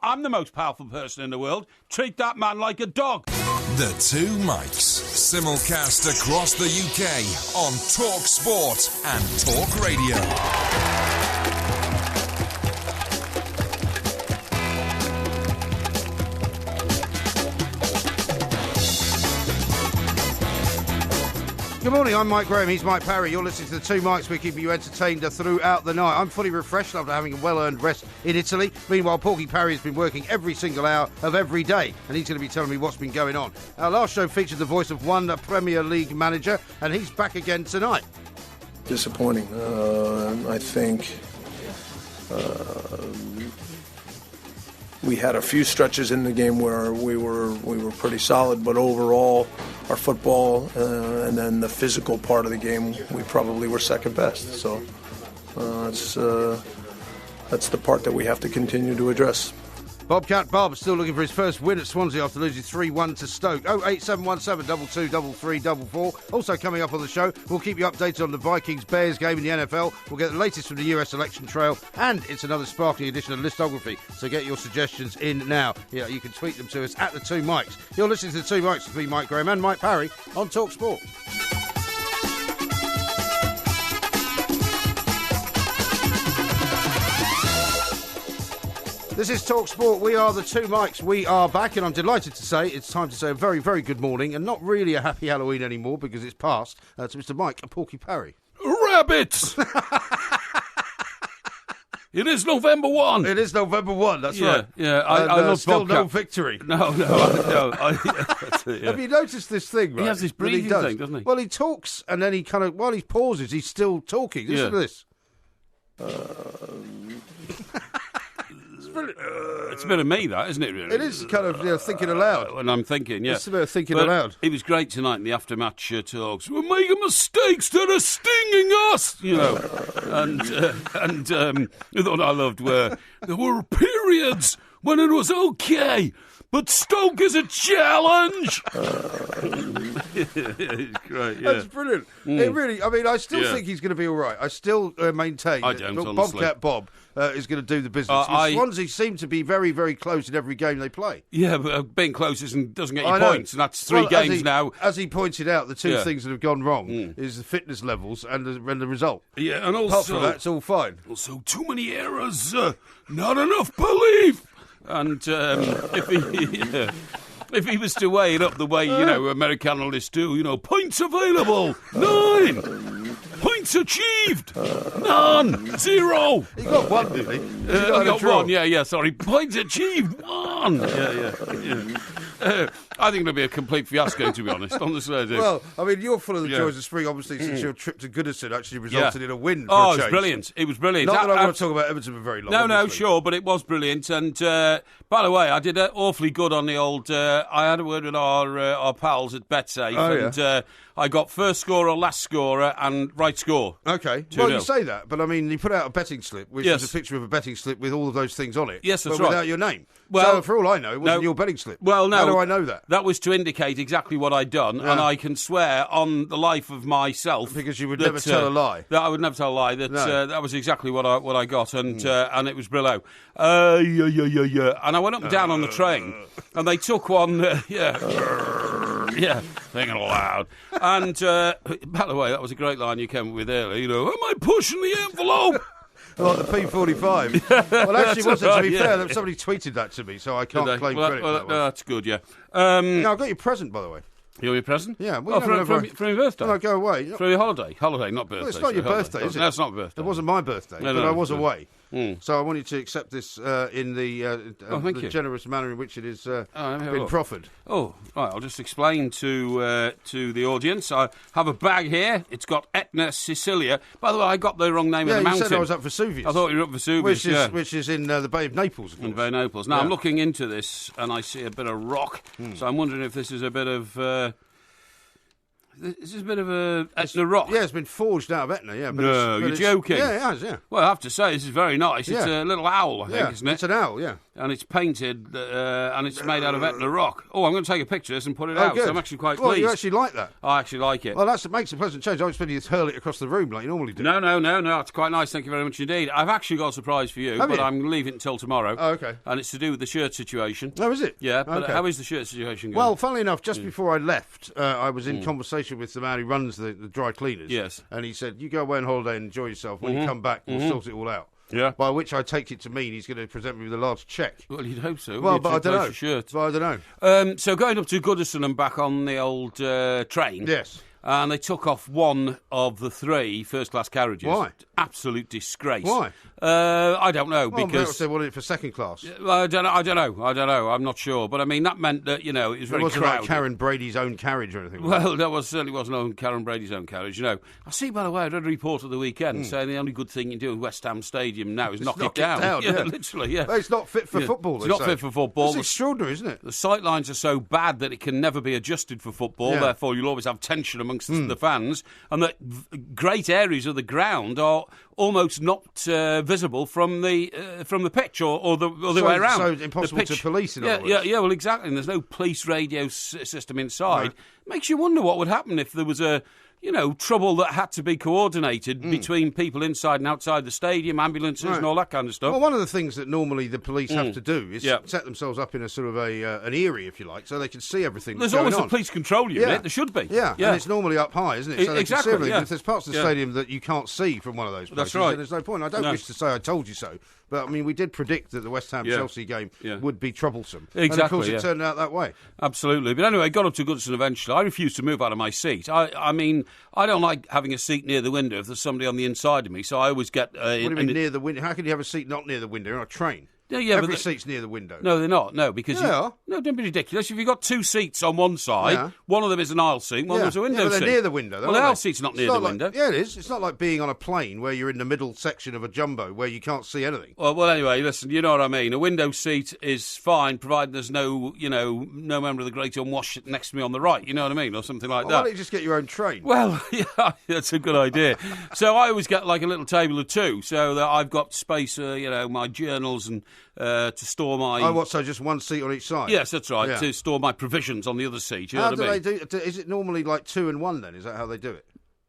I'm the most powerful person in the world. Treat that man like a dog. The Two Mics, simulcast across the UK on Talk Sport and Talk Radio. Good morning, I'm Mike Graham, he's Mike Parry. You're listening to the Two Mics, we're keeping you entertained throughout the night. I'm fully refreshed after having a well-earned rest in Italy. Meanwhile, Porky Parry has been working every single hour of every day, and he's going to be telling me what's been going on. Our last show featured the voice of one Premier League manager, and he's back again tonight. Disappointing. I think we had a few stretches in the game where we were pretty solid, but overall, our football and then the physical part of the game, we probably were second best. So that's the part that we have to continue to address. Bobcat Bob still looking for his first win at Swansea after losing 3-1 to Stoke. 08717 223344. Also coming up on the show, we'll keep you updated on the Vikings-Bears game in the NFL. We'll get the latest from the US election trail, and it's another sparkling edition of Listography. So get your suggestions in now. Yeah, you can tweet them to us at the Two Mics. You're listening to the Two Mics with me, Mike Graham, and Mike Parry on Talk Sport. This is Talk Sport. We are the Two Mics. We are back, and I'm delighted to say it's time to say a very, very good morning, and not really a happy Halloween anymore because it's past, to Mr. Mike Porky Parry. Rabbits! It is November 1. It is November 1, that's right. Yeah, I love still Bobcat. no victory. No. That's it, yeah. Have you noticed this thing, right? He has this breathing thing, doesn't he? Well, he talks, and then he kind of, while he pauses, he's still talking. Listen to this. It's a bit of me, that, isn't it, really? It is kind of thinking aloud. When I'm thinking, yeah. It's a bit of thinking aloud. It was great tonight in the after-match talks. We're making mistakes that are stinging us, you know. And what I loved were there were periods when it was okay, but Stoke is a challenge. It's great, yeah. That's brilliant. It really, I mean, I still think he's going to be all right. I still maintain that Bobcat Bob is going to do the business. Swansea seem to be very, very close in every game they play. Yeah, but being close doesn't get you points, and that's three games now. As he pointed out, the two things that have gone wrong is the fitness levels and the result. Yeah, and also... Apart from that, it's all fine. Also, too many errors, not enough belief. And if he was to weigh it up the way, American analysts do, points available, 9. Points achieved, none, 0. He got 1, did he? He got 1, yeah, sorry. Points achieved, 1. Yeah. I think it'll be a complete fiasco, to be honest. Honestly, I do. Well, I mean, you're full of the joys of spring, obviously, since your trip to Goodison actually resulted in a win for a change. It was brilliant. It was brilliant. Not that I want to talk about Everton for very long. No, sure, but it was brilliant. And, by the way, I did awfully good on the old... I had a word with our pals at BetSafe, and I got first scorer, last scorer, and right score. Okay. 2-0. Well, you say that, but I mean, you put out a betting slip, which is a picture of a betting slip with all of those things on it. Yes, that's but right. without your name. Well, so, for all I know, it wasn't your betting slip. Well, no. How do I know that? That was to indicate exactly what I'd done, and I can swear on the life of myself... Because you would never tell a lie. That I would never tell a lie. That was exactly what I got, and it was brillo. And I went up and down on the train, and they took one... thinking aloud. And, by the way, that was a great line you came up with earlier, am I pushing the envelope? Like the P45. Well, actually, wasn't, to be fair, somebody tweeted that to me, so I can't claim credit for that one. That's good, yeah. Now, I got your present, by the way. You got your present? Yeah. Well, from your birthday? When I go away. From your holiday? Holiday, not birthday. Well, it's not your birthday, is it? No, it's not birthday. It wasn't my birthday, but I was away. So I want you to accept this in the generous manner in which it has been proffered. Oh, right, I'll just explain to the audience. I have a bag here. It's got Etna Sicilia. By the way, I got the wrong name of the mountain. You said I was up Vesuvius. I thought you were up Vesuvius, which is in the Bay of Naples, of course. In Bay of Naples. Now, I'm looking into this, and I see a bit of rock. So I'm wondering if this is a bit of... This is a bit of Etna rock. Yeah, it's been forged out of Etna, yeah. But no, you're joking. Yeah, it has, yeah. Well, I have to say, this is very nice. It's a little owl, I think, isn't it? It's an owl, yeah. and it's painted, and it's made out of Etna rock. Oh, I'm going to take a picture of this and put it out, good. so I'm actually quite Well, pleased. you actually like that? I actually like it. Well, that makes a pleasant change. I was expecting you to hurl it across the room like you normally do. No, it's quite nice, thank you very much indeed. I've actually got a surprise for you, Have but you? I'm leaving it until tomorrow. Oh, okay. And it's to do with the shirt situation. Oh, is it? Yeah, but Okay. how is the shirt situation going? Well, funnily enough, just before I left, I was in conversation with the man who runs the dry cleaners. Yes. And he said, you go away on holiday and enjoy yourself. When you come back, we'll sort it all out. Yeah. By which I take it to mean he's going to present me with a large cheque. Well, you'd hope so. Well, You'd but I don't replace know. your shirt. But I don't know. So going up to Goodison and back on the old train. Yes. And they took off one of the 3 first-class carriages. Why? Absolute disgrace. Why? I don't know, Well, because... they wanted it for second class. I don't know. I'm not sure. But, I mean, that meant that, it was It very wasn't crowded. like Karen Brady's own carriage or anything. Was it? Well, that certainly wasn't on Karen Brady's own carriage, I see, by the way, I read a report of the weekend saying the only good thing you do in West Ham Stadium now is knock it down. Yeah. Literally, yeah. Well, it's not fit for football, It's they not say. fit for football. It's extraordinary, isn't it? The sight lines are so bad that it can never be adjusted for football, Yeah. therefore you'll always have tension amongst the fans, and that great areas of the ground are almost not visible from the pitch or the other way around. So it's impossible to police, in other words. Yeah, well, exactly, and there's no police radio system inside. Makes you wonder what would happen if there was a trouble that had to be coordinated between people inside and outside the stadium, ambulances and all that kind of stuff. Well, one of the things that normally the police have to do is Yeah. set themselves up in a sort of an eyrie, if you like, so they can see everything There's that's always going a on. police control unit. Yeah. There should be. Yeah, and it's normally up high, isn't it? So they can see Exactly, everything. yeah. But if there's parts of the Yeah. stadium that you can't see from one of those places, That's right. then there's no point. I don't No. wish to say I told you so, but, I mean, we did predict that the West Ham-Chelsea game would be troublesome. And, of course, it turned out that way. Absolutely. But anyway, I got up to Goodison eventually. I refused to move out of my seat. I mean, I don't like having a seat near the window if there's somebody on the inside of me, so I always get... What do you mean near the window? How can you have a seat not near the window on a train? Yeah, Every but seat's near the window. No, they're not. No, because They are. No, don't be ridiculous. If you've got 2 seats on one side, one of them is an aisle seat, one of them's a window but they're seat. near the window. Well, the aisle seat's not near the window. Yeah, it is. It's not like being on a plane where you're in the middle section of a jumbo where you can't see anything. Well, anyway, listen, you know what I mean. A window seat is fine, provided there's no member of the Great Unwashed next to me on the right, you know what I mean, or something like Why that. don't you just get your own train? Well, yeah, that's a good idea. So I always get like a little table of 2, so that I've got space, my journals and to store my... Oh, what, so just one seat on each side? Yes, that's right, Yeah. to store my provisions on the other seat, you know How what do I mean? they do? Is it normally like 2 and 1 then? Is that how they do it?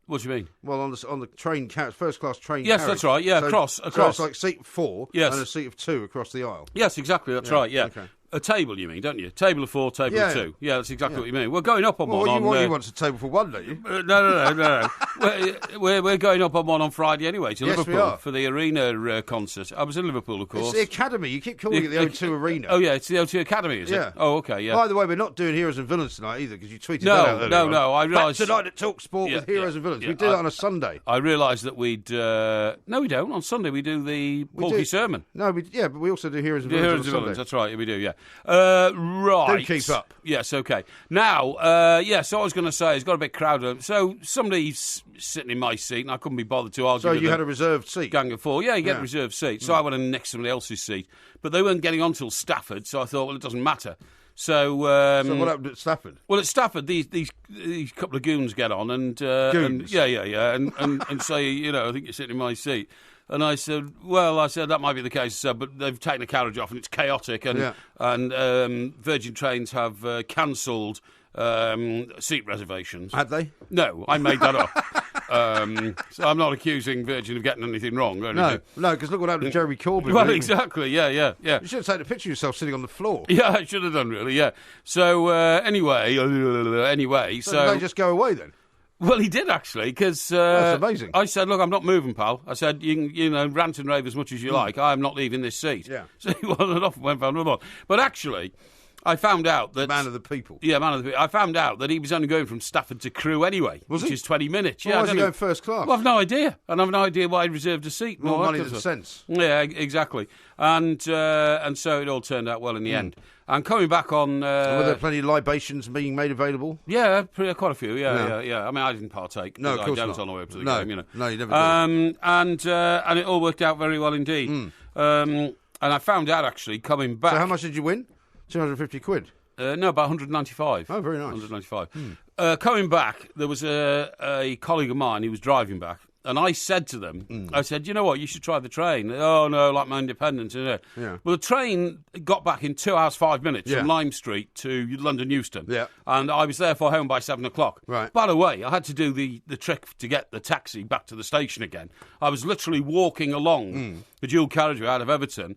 What do you mean? Well, on the train, first class train. Yes, carriage. that's right. Yeah, So across. So it's like seat 4 Yes. and a seat of 2 across the aisle. Yes, exactly, that's right, yeah. okay. A table, you mean, don't you? Table of 4, table of 2. Yeah, that's exactly what you mean. We're going up on Well, one you want a table for 1, don't you? No. we're going up on one on Friday anyway to Yes, we Liverpool are. for the Arena concert. I was in Liverpool, of course. It's the Academy. You keep calling it the O2 Arena. Oh, yeah, it's the O2 Academy, is Yeah. it? Oh, okay, yeah. By the way, we're not doing Heroes and Villains tonight either because you tweeted No, that out earlier on. no, I Back realised- tonight at Talk Sport with Heroes and Villains. We do that on a Sunday. I realised that we'd... no, we don't. On Sunday we do the Porky sermon. No, but we also do Heroes and The Villains Heroes on and Sunday. Villains, that's right, we do, yeah. Right. Do keep up. Yes, okay. Now, so I was going to say, it's got a bit crowded. So somebody's sitting in my seat, and I couldn't be bothered to argue So with you them. had a reserved seat? Gang of 4. Yeah, you get Yeah. a reserved seat. So I went and next to somebody else's seat. But they weren't getting on till Stafford, so I thought, well, it doesn't matter. So So what happened at Stafford? well, at Stafford, these couple of goons get on and Goons? and say, I think you're sitting in my seat. And I said, that might be the case, but they've taken the carriage off and it's chaotic, and Virgin Trains have cancelled seat reservations. Had they? No, I made that up. So I'm not accusing Virgin of getting anything wrong or anything. No, because look what happened to Jeremy Corbyn. Well, really. exactly, yeah. You should have taken a picture of yourself sitting on the floor. Yeah, I should have done, really, yeah. So, anyway, So did they just go away then? Well, he did, actually, because... That's amazing. I said, look, I'm not moving, pal. I said, you can rant and rave as much as you like. I'm not leaving this seat. Yeah. So he wandered off and went for another one. But actually, I found out that... Man of the people. Yeah, man of the people. I found out that he was only going from Stafford to Crewe anyway, Was which he? is 20 minutes. Well, Yeah, why I is he don't know. going first class? Well, I've no idea. And I've no idea why he reserved a seat. More No, money that than doesn't- sense. Yeah, exactly. And so it all turned out well in the end. And coming back on... Were there plenty of libations being made available? Yeah, quite a few. Yeah. Yeah. I mean, I didn't partake. No, of course I was not. on the way up to the No, game. no, you never did. And it all worked out very well indeed. And I found out actually coming back. So how much did you win? 250 quid. No, about 195. Oh, very nice. 195. Coming back, there was a colleague of mine who was driving back, And I said to them, I said, you know what, you should try the train. Oh, no, like my independence. Yeah. Well, the train got back in 2 hours, 5 minutes from Lime Street to London Euston. Yeah. And I was therefore home by 7 o'clock. Right. By the way, I had to do the trick to get the taxi back to the station again. I was literally walking along the dual carriageway out of Everton.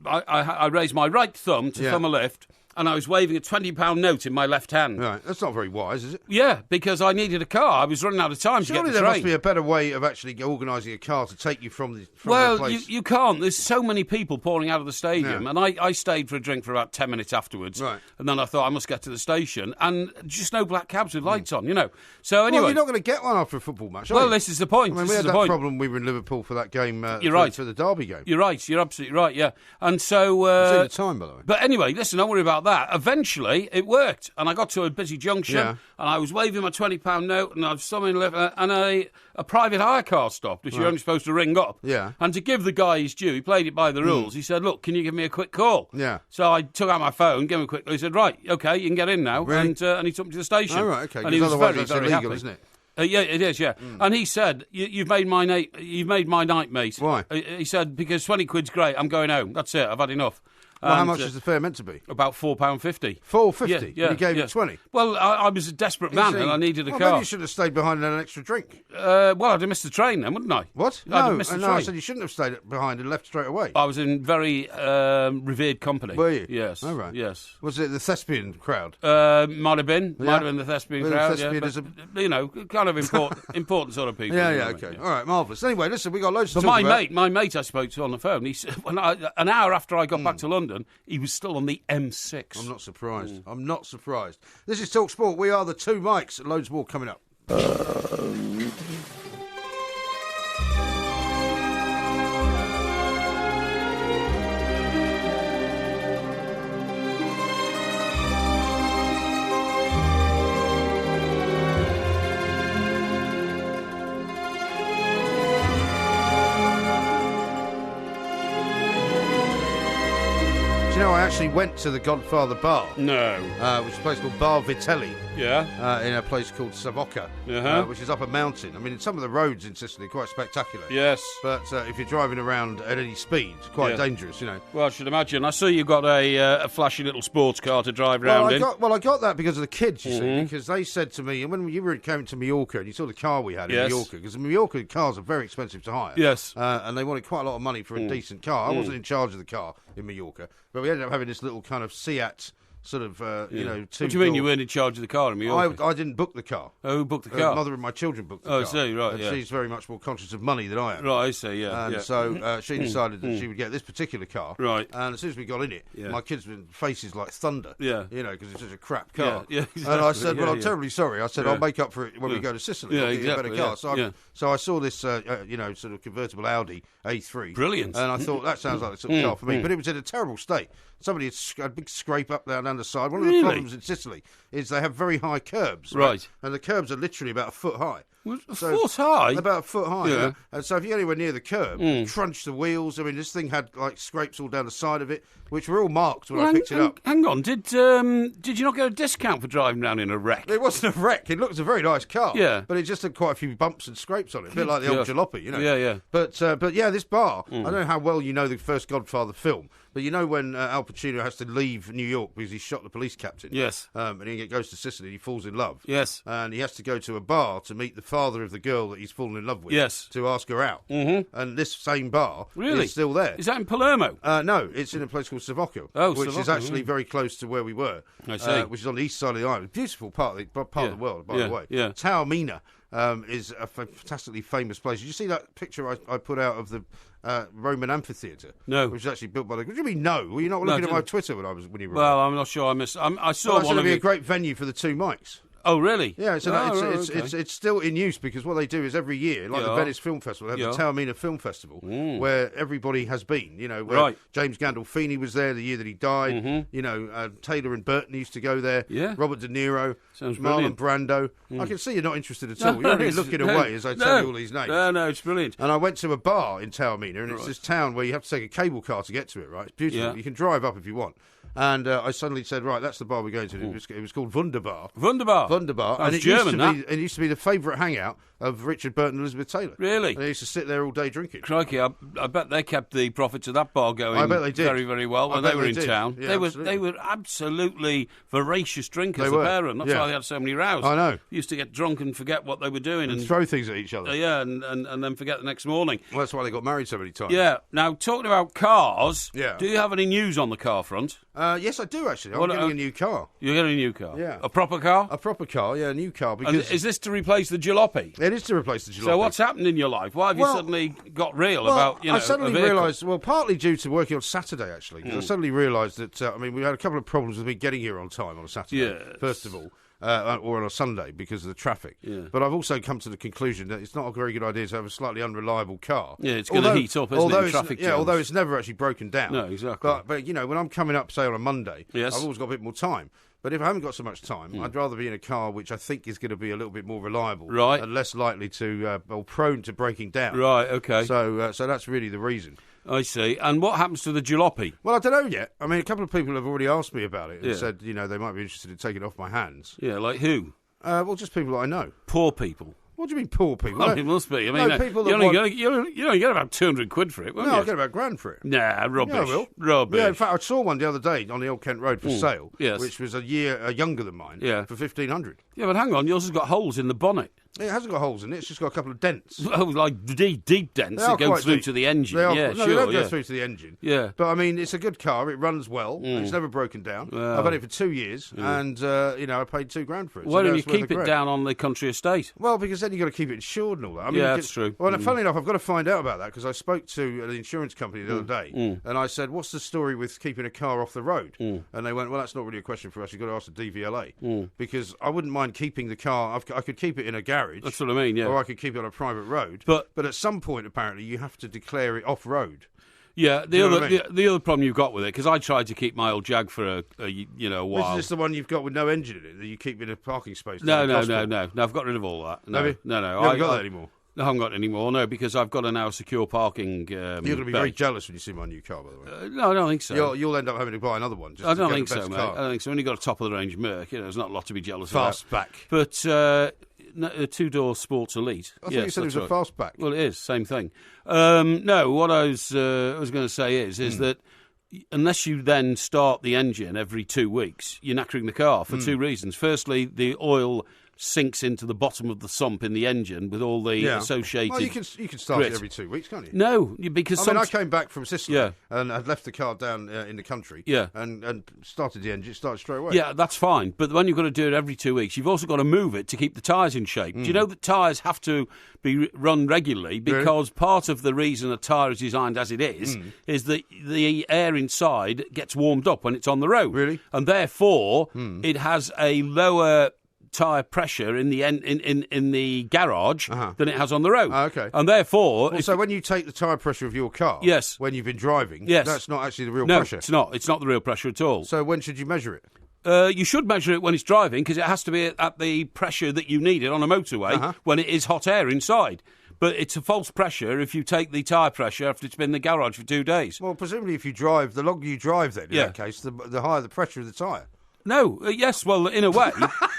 I raised my right thumb to thumb a lift, and I was waving a £20 note in my left hand. Right, that's not very wise, is it? Yeah, because I needed a car. I was running out of time to get Surely the there train. must be a better way of actually organising a car to take you from the place. You can't. There's so many people pouring out of the stadium, and I stayed for a drink for about 10 minutes afterwards. Right. And then I thought I must get to the station, and just no black cabs with lights on, you know. So anyway, Well, you're not going to get one after a football match, are well, you? this is the point. I mean, This we is had the that point. problem. We were in Liverpool for that game. You're right. For the Derby game. You're right. You're absolutely right. Yeah. And so. It's the time, by the way. But anyway, listen, don't worry about that. Eventually, it worked, and I got to a busy junction, and I was waving my £20 note, and I was something, and a private hire car stopped, which you're only supposed to ring up. Yeah. And to give the guy his due, he played it by the rules. He said, "Look, can you give me a quick call?" Yeah. So I took out my phone, gave him a quick call. He said, "Right, okay, you can get in now," Really? and he took me to the station. Oh, right, okay. And he was Otherwise very, it's very illegal, happy. isn't it? Yeah, it is, yeah. And he said, you've made my night, mate. Why? He said, because 20 quid's great, I'm going home. That's it, I've had enough. Well, how And, much is the fare meant to be? About £4.50. £4.50? Yeah, You gave yeah. it 20? Well, I was a desperate man and I needed a Well, car. maybe you should have stayed behind and had an extra drink. Well, I'd have missed the train then, wouldn't I? What? I'd have missed the no, train. I said you shouldn't have stayed behind and left straight away. I was in very revered company. Were you? Yes. Oh, right. Yes. Was it the thespian crowd? Might have been. Might have been the thespian Well, the crowd. thespian yeah, is but, you know, kind of important sort of people. Yeah, you yeah, know what I okay. mean, All right, marvellous. Anyway, listen, we got loads to But talk about. my mate I spoke to on the phone, he said, an hour after I got back to London, he was still on the M6. I'm not surprised. I'm not surprised. This is Talk Sport. We are the two mics. Loads more coming up. Do you know, I actually went to the Godfather Bar. No. Which is a place called Bar Vitelli. Yeah. In a place called Savocca, Uh-huh. which is up a mountain. I mean, some of the roads in Sicily are quite spectacular. Yes. But if you're driving around at any speed, it's quite Yeah. dangerous, you know. Well, I should imagine. I saw you got a flashy little sports car to drive around in. I got that because of the kids, you see, because they said to me, and when you came to Mallorca and you saw the car we had in Yes. Mallorca, because in Mallorca cars are very expensive to hire. Yes. And they wanted quite a lot of money for a decent car. I wasn't in charge of the car in Mallorca, but we ended up having this little kind of Seat sort of, you know, two. What do you mean you weren't in charge of the car in Mallorca? I didn't book the car. Oh, who booked the car? Mother and my children booked the Oh, I car. see, right, And yeah. she's very much more conscious of money than I am. Right, I see, yeah. And yeah. so she decided that she would get this particular car. Right. And as soon as we got in it, Yeah. my kids' faces like thunder. Yeah. You know, because it's such a crap car. Yeah, And I exactly, said, well, yeah, I'm yeah. terribly sorry. I said, Yeah. I'll make up for it when we Yeah. go to Sicily. Yeah, I'll get you a better exactly, car. yeah, So, yeah. so I saw this, you know, sort of convertible Audi A3. Brilliant. And I thought, that sounds like the sort of car for me. But it was in a terrible state. Somebody had a big scrape up down the side. One of the Really? problems in Sicily is they have very high curbs. Right. And the curbs are literally about a foot high. A foot high? About a foot high. Yeah. Yeah. And so if you're anywhere near the curb, crunch the wheels. I mean, this thing had like scrapes all down the side of it, which were all marked when I picked it up. Hang on, did you not get a discount for driving around in a wreck? It wasn't a wreck. It looked a very nice car. Yeah. But it just had quite a few bumps and scrapes on it. A bit like the old Yeah. jalopy, you know. Yeah, yeah. But yeah, this bar, I don't know how well you know the first Godfather film, but you know when Al Pacino has to leave New York because he shot the police captain? Yes. And he goes to Sicily and he falls in love. Yes. And he has to go to a bar to meet the father of the girl that he's fallen in love with. Yes. To ask her out. Mm-hmm. And this same bar Really? is still there. Is that in Palermo? No, it's in a place called Savocca, Oh, which is Savocca, actually very close to where we were. I see. Which is on the east side of the island. Beautiful part of the world, by the way. Yeah. Taormina is a fantastically famous place. Did you see that picture I put out of the Roman amphitheatre? No. Which was actually built by the... What do you mean, no? Were you not looking at my Twitter when you were Well, I'm not sure I missed. I saw Well, that's one going to of be you. a great venue for the two mics. Oh, really? Yeah, it's okay. still in use because what they do is every year, like the Yeah. Venice Film Festival, they have the Taormina Film Festival, where everybody has been. You know, where Right. James Gandolfini was there the year that he died. You know, Taylor and Burton used to go there. Yeah. Robert De Niro, Sounds Marlon brilliant. Brando. I can see you're not interested at all. You're only looking away as I tell you all these names. No, it's brilliant. And I went to a bar in Taormina, and it's this town where you have to take a cable car to get to it, right? It's beautiful. Yeah. You can drive up if you want. And I suddenly said, right, that's the bar we're going to. It was called Wunderbar. Wunderbar. Wunderbar. That's And German, it used to be the favourite hangout of Richard Burton and Elizabeth Taylor. Really? And they used to sit there all day drinking. Crikey, I bet they kept the profits of that bar going I bet they did. very, very well when I they bet were they in did. town. Yeah, They were absolutely voracious drinkers, They the were. pair of them. That's Yeah. why they had so many rows. I know. Used to get drunk and forget what they were doing. And throw things at each other. And then forget the next morning. Well, that's why they got married so many times. Yeah. Now, talking about cars, Yeah. do you have any news on the car front? Yes, I do, actually. I'm What, getting a new car. You're getting a new car? Yeah. A proper car? A proper car, yeah, a new car. And Because is this to replace the jalopy? it is to replace the jalopy. So what's happened in your life? Why have you Well- suddenly got real Well, about, I suddenly a vehicle? realised, well, partly due to working on Saturday, actually, because I suddenly realised that, we had a couple of problems with me getting here on time on a Saturday, Yes. first of all, or on a Sunday because of the traffic. Yeah. But I've also come to the conclusion that it's not a very good idea to have a slightly unreliable car. Yeah, it's gonna heat up, isn't it, in although traffic Yeah, jams. although it's never actually broken down. No, exactly. But when I'm coming up, say, on a Monday, Yes. I've always got a bit more time. But if I haven't got so much time, I'd rather be in a car which I think is going to be a little bit more reliable, Right. and less likely to, or prone to breaking down. Right, okay. So that's really the reason. I see. And what happens to the jalopy? Well, I don't know yet. I mean, a couple of people have already asked me about it and Yeah. said, they might be interested in taking it off my hands. Yeah, like who? Well, just people that I know. Poor people. What do you mean, poor people? Well, it must be. I mean, people you that only want... get about 200 quid for it, won't No, you? I'll get about £1,000 for it. Nah, rubbish. Yeah, I will. Rubbish. Yeah, in fact, I saw one the other day on the Old Kent Road for sale, yes. which was a year younger than mine, Yeah. for £1,500. Yeah, but hang on, yours has got holes in the bonnet. It hasn't got holes in it, it's just got a couple of dents. Oh, like deep dents They are that go quite through deep. to the engine. They are, Yeah, no, sure. they don't yeah. go through to the engine. Yeah. But, I mean, it's a good car, it runs well, it's never broken down. Well. I've had it for 2 years, and, I paid £2,000 for it. Why so don't now you it's worth keep it £1,000. down on the country estate? Well, because then you've got to keep it insured and all that. I mean, Yeah, that's true. Well, funnily enough, I've got to find out about that because I spoke to the insurance company the other day and I said, what's the story with keeping a car off the road? And they went, well, that's not really a question for us. You've got to ask the DVLA because I wouldn't mind keeping the car. I could keep it in a garage. That's what I mean, yeah. Or I could keep it on a private road. But at some point, apparently, you have to declare it off-road. Yeah, you know what I mean? the other problem you've got with it, because I tried to keep my old Jag for a while. Is this the one you've got with no engine in it that you keep in a parking space? No, down in Gosport? I've got rid of all that. No, Have you? no. You haven't got that anymore? I haven't got it anymore, no, because I've got a now secure parking. You're going to be very jealous when you see my new car, by the way. No, I don't think so. You'll end up having to buy another one. Just I to don't get think the so, best mate. car. I don't think so. When you've got a top of the range Merc, there's not a lot to be jealous Fastback. about. But a two-door Sports Elite. I thought yes, you said it was that's a right. fastback. Well, it is same thing. No, what I was going to say is that unless you then start the engine every 2 weeks, you're knackering the car for two reasons. Firstly, the oil sinks into the bottom of the sump in the engine with all the associated. Well, you can start grit. it every 2 weeks, can't you? No, because I came back from Sicily Yeah. and I'd left the car down in the country Yeah. and started the engine, started straight away. Yeah, that's fine. But when you've got to do it every 2 weeks, you've also got to move it to keep the tyres in shape. Do you know that tyres have to be run regularly because part of the reason a tyre is designed as it is that the air inside gets warmed up when it's on the road. Really? And therefore, it has a lower tyre pressure in the in the garage than it has on the road. Okay. And therefore... So when you take the tyre pressure of your car, Yes. when you've been driving, Yes. that's not actually the real no, pressure. it's not. It's not the real pressure at all. So when should you measure it? You should measure it when it's driving because it has to be at the pressure that you need it on a motorway when it is hot air inside. But it's a false pressure if you take the tyre pressure after it's been in the garage for 2 days. Well, presumably if you drive, the longer you drive then, in that case, the higher the pressure of the tyre. No, yes, well, in a way.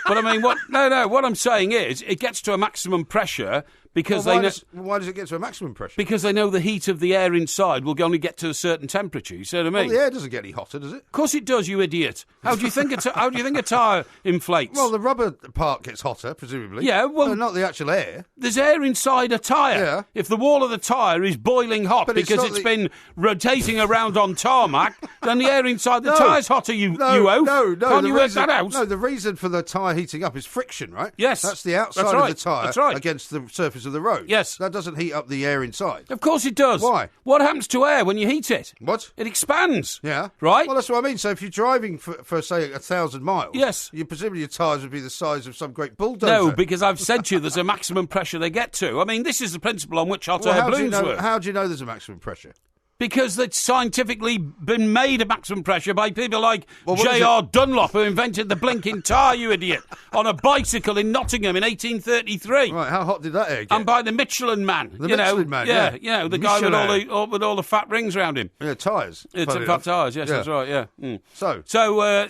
But I mean, what I'm saying is it gets to a maximum pressure because Why does it get to a maximum pressure? because they know the heat of the air inside will only get to a certain temperature. You see what I mean? Well, the air doesn't get any hotter, does it? Of course it does, you idiot. How do you think a tyre inflates? Well, the rubber part gets hotter, presumably. Yeah, well- No, not the actual air. There's air inside a tyre. Yeah. If the wall of the tyre is boiling hot But it's because not it's the- been rotating around on tarmac, then the air inside the tyre's hotter, you oaf. No. Can't the you work reason, that out? No, the reason for the tyre heating up is friction, right? Yes. That's the outside That's of right. the tyre That's right. against the surface of the road. Yes. That doesn't heat up the air inside. Of course it does. Why? What happens to air when you heat it? What? It expands. Yeah. Right? Well, that's what I mean. So if you're driving for say, 1,000 miles, Yes. presumably your tyres would be the size of some great bulldozer. No, because I've said to you there's a maximum pressure they get to. I mean, this is the principle on which hot well, air how do you balloons know? work. How do you know there's a maximum pressure? Because it's scientifically been made at maximum pressure by people like J.R. Dunlop, who invented the blinking tyre, you idiot, on a bicycle in Nottingham in 1833. Right, how hot did that air get? And by the Michelin man. The Michelin man, yeah. You know, the guy with all the fat rings around him. Yeah, tyres. It's fat tyres, yes, that's right, yeah. Mm.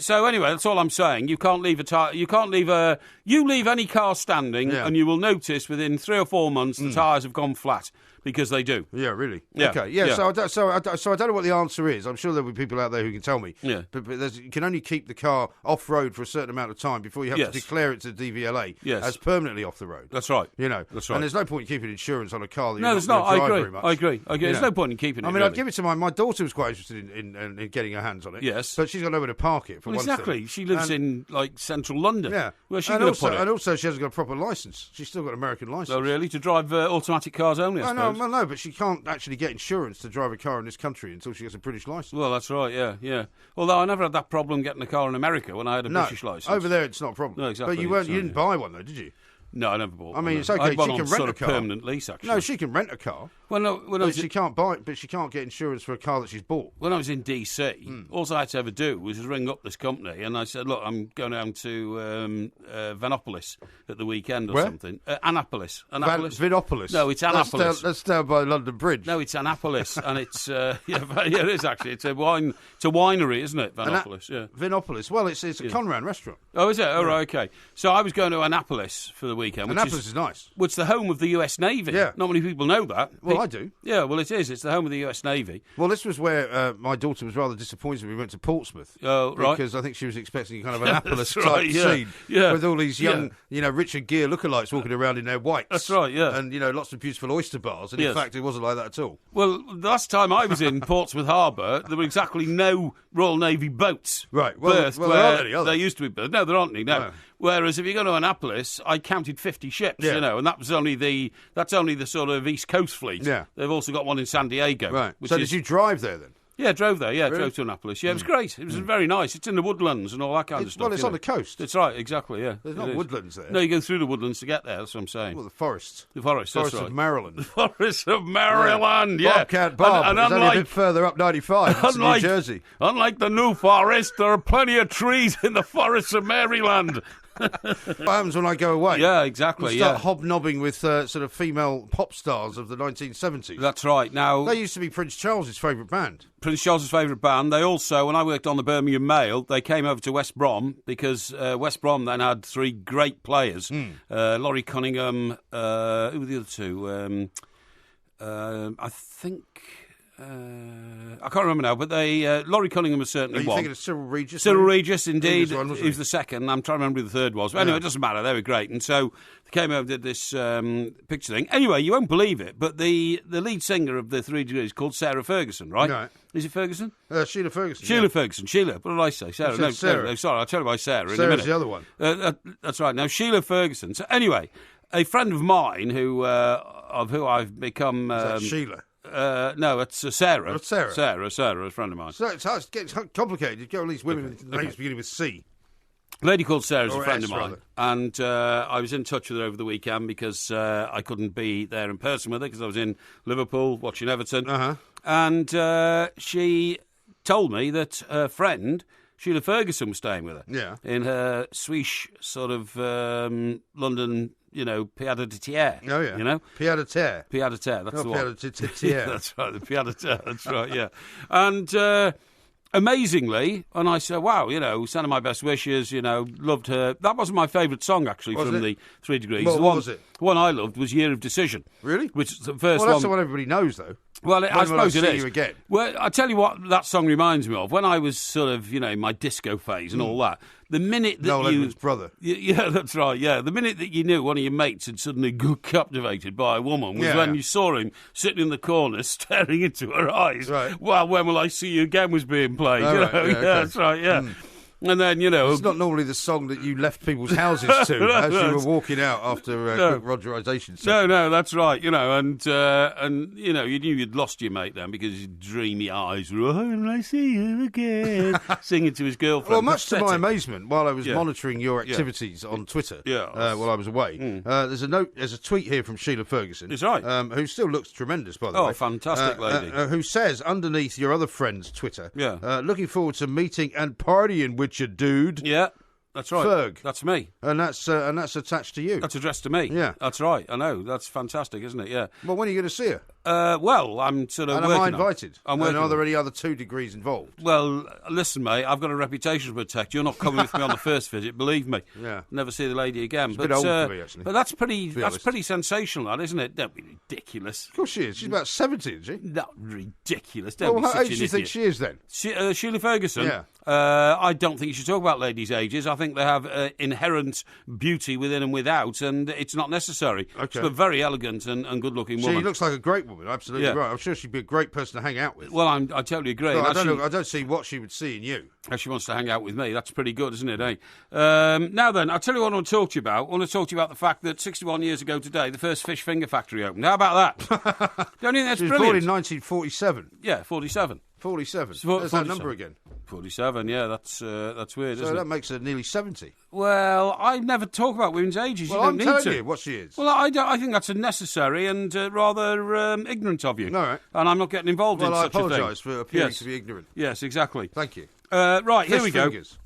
So anyway, that's all I'm saying. You can't leave a tyre. You leave any car standing, and you will notice within 3 or 4 months the tyres have gone flat. Because they do. Yeah, really. Yeah. Okay. Yeah. So I don't know what the answer is. I'm sure there'll be people out there who can tell me. Yeah. But you can only keep the car off road for a certain amount of time before you have to declare it to DVLA as permanently off the road. That's right. You know. That's right. And there's no point in keeping insurance on a car that no, you're there's not not. going to drive very much. I agree. There's no point in keeping it. I mean, really. I'd give it to my daughter was quite interested in getting her hands on it. Yes. But she's got nowhere to park it for one thing. Exactly. She lives in like central London. Yeah. Where's she going to put it? And also she hasn't got a proper licence. She's still got an American licence. Oh, really? To drive automatic cars only, I suppose? No, but she can't actually get insurance to drive a car in this country until she gets a British licence. Well, that's right, yeah. Although I never had that problem getting a car in America when I had a British licence. Over there it's not a problem. No, exactly. But you didn't buy one though, did you? No, I never bought one. I mean, it's I okay. had one She can on rent sort a of car. permanent lease, actually. No, she can rent a car. Well, no, but she can't buy it. But she can't get insurance for a car that she's bought. When I was in DC, all I had to ever do was ring up this company, and I said, "Look, I'm going down to Vanopolis at the weekend or something." Annapolis. Vinopolis. No, it's Annapolis. That's down by London Bridge. No, it's Annapolis, and it's it is actually. It's a winery, isn't it? Vanopolis. Yeah. Vinopolis. Well, it's a Conran restaurant. Oh, is it? Oh, right, okay. So I was going to Annapolis for the weekend. Annapolis is nice. Which is the home of the US Navy. Yeah. Not many people know that. Well, I do. Yeah, well, it is. It's the home of the US Navy. Well, this was where my daughter was rather disappointed when we went to Portsmouth. Oh, right. Because I think she was expecting kind of an Annapolis-type scene yeah. with all these young, Richard Gere lookalikes walking around in their whites. That's right, yeah. And, lots of beautiful oyster bars. And in fact, it wasn't like that at all. Well, the last time I was in Portsmouth Harbour, there were exactly no Royal Navy boats. Right. Well, berthed there aren't any, are there? There used to be berthed. No, there aren't any, no. Whereas if you go to Annapolis, I counted 50 ships, and that was only the sort of East Coast fleet. Yeah. They've also got one in San Diego. Right. So did you drive there then? Yeah, drove there. Yeah, really? Drove to Annapolis. Yeah, it was great. It was very nice. It's in the woodlands and all that kind of stuff. Well, it's on the coast. That's right, exactly. Yeah, there's not woodlands there. No, you go through the woodlands to get there. That's what I'm saying. Well, the forest. The forest. That's right. Of Maryland. The forest of Maryland. Yeah. Bobcat Bob. And unlike, only a bit further up 95. It's New Jersey. Unlike the New Forest, there are plenty of trees in the forests of Maryland. What happens when I go away? Yeah, exactly. You start hobnobbing with sort of female pop stars of the 1970s. That's right. Now they used to be Prince Charles's favourite band. Prince Charles's favourite band. They also, when I worked on the Birmingham Mail, they came over to West Brom because West Brom then had 3 great players. Laurie Cunningham. Who were the other two? I think. I can't remember now, but Laurie Cunningham was certainly one. Are you thinking of Cyril Regis? Cyril Regis, indeed. He was the second. I'm trying to remember who the third was. But anyway, it doesn't matter. They were great. And so they came over and did this picture thing. Anyway, you won't believe it, but the lead singer of the 3 Degrees is called Sarah Ferguson, right? No. Is it Ferguson? Sheila Ferguson. Sheila Ferguson. Sheila. What did I say? Sarah. No, Sarah. No, sorry, I'll tell you about Sarah in a Sarah's minute. the other one. That's right. Now, Sheila Ferguson. So anyway, a friend of mine of who I've become... Is that Sheila? No, it's Sarah. It's Sarah. Sarah, a friend of mine. So it gets complicated. You've got all these women with names beginning with C. A lady called Sarah's a friend S, of mine. rather. And I was in touch with her over the weekend because I couldn't be there in person with her because I was in Liverpool watching Everton. Uh-huh. And she told me that her friend, Sheila Ferguson, was staying with her. Yeah. In her swish sort of London... pied de terre. Oh, yeah. Pied de terre. Pied de terre, that's the one. Pied de terre. That's right, the pied de terre, that's right, yeah. And amazingly, and I said, wow, sending my best wishes, loved her. That wasn't my favourite song, actually, from the 3 Degrees. What was it? The one I loved was Year of Decision. Really? Which is the first Well, that's one. the one everybody knows, though. Well, I suppose it is. You again? Well, I tell you what that song reminds me of. When I was sort of, in my disco phase and all that, the minute that Noel Edmonds' brother. Yeah, that's right, yeah. The minute that you knew one of your mates had suddenly got captivated by a woman was when you saw him sitting in the corner staring into her eyes. Right. Well, When Will I See You Again was being played. Oh, right. Okay. That's right, yeah. And then, you know... It's not normally the song that you left people's houses to as you were walking out after quick Rogerisation. No, that's right, you know, and you know, you knew you'd lost your mate then because his dreamy eyes were, oh, and I see you again, singing to his girlfriend. Well, much to my amazement, while I was monitoring your activities on Twitter while I was away, there's a tweet here from Sheila Ferguson. That's right. Who still looks tremendous, by the way. Oh, fantastic lady. Who says, underneath your other friend's Twitter, Yeah. looking forward to meeting and partying with you, dude. Yeah, that's right. Ferg. That's me. And that's attached to you. That's addressed to me. Yeah. That's right. I know. That's fantastic, isn't it? Yeah. Well, when are you going to see her? Well, I'm sort of And working am I invited? I'm working and are there any other 2 degrees involved? Well, listen, mate, I've got a reputation to protect. You're not coming with me on the first visit, believe me. Yeah. Never see the lady again. It's a bit old for me, actually. But that's pretty honest. sensational, that, isn't it? Don't be ridiculous. Of course she is. She's about 70, isn't she? Not ridiculous. Don't Well, be how such age an do you think idiot. she is then? Sheila Ferguson? Yeah. I don't think you should talk about ladies' ages. I think they have inherent beauty within and without, and it's not necessary. Okay. She's a very elegant and good-looking woman. She looks like a great woman, absolutely Yeah. right. I'm sure she'd be a great person to hang out with. Well, I totally agree. Well, And I don't see what she would see in you. If she wants to hang out with me, that's pretty good, isn't it, eh? Now then, I'll tell you what I want to talk to you about. I want to talk to you about the fact that 61 years ago today, the first fish finger factory opened. How about that? Don't you think that's She was brilliant? born in 1947. Yeah, 47. 47. There's There's that number again. 47, yeah, that's weird, So isn't that it? makes her nearly 70. Well, I never talk about women's ages. Well, you I'm don't need telling to. you what she is. Well, I think that's unnecessary and rather ignorant of you. All right. And I'm not getting involved in Well, I such a thing. apologise for appearing Yes. to be ignorant. Yes, exactly. Thank you. Right, here Fish we go. fingers.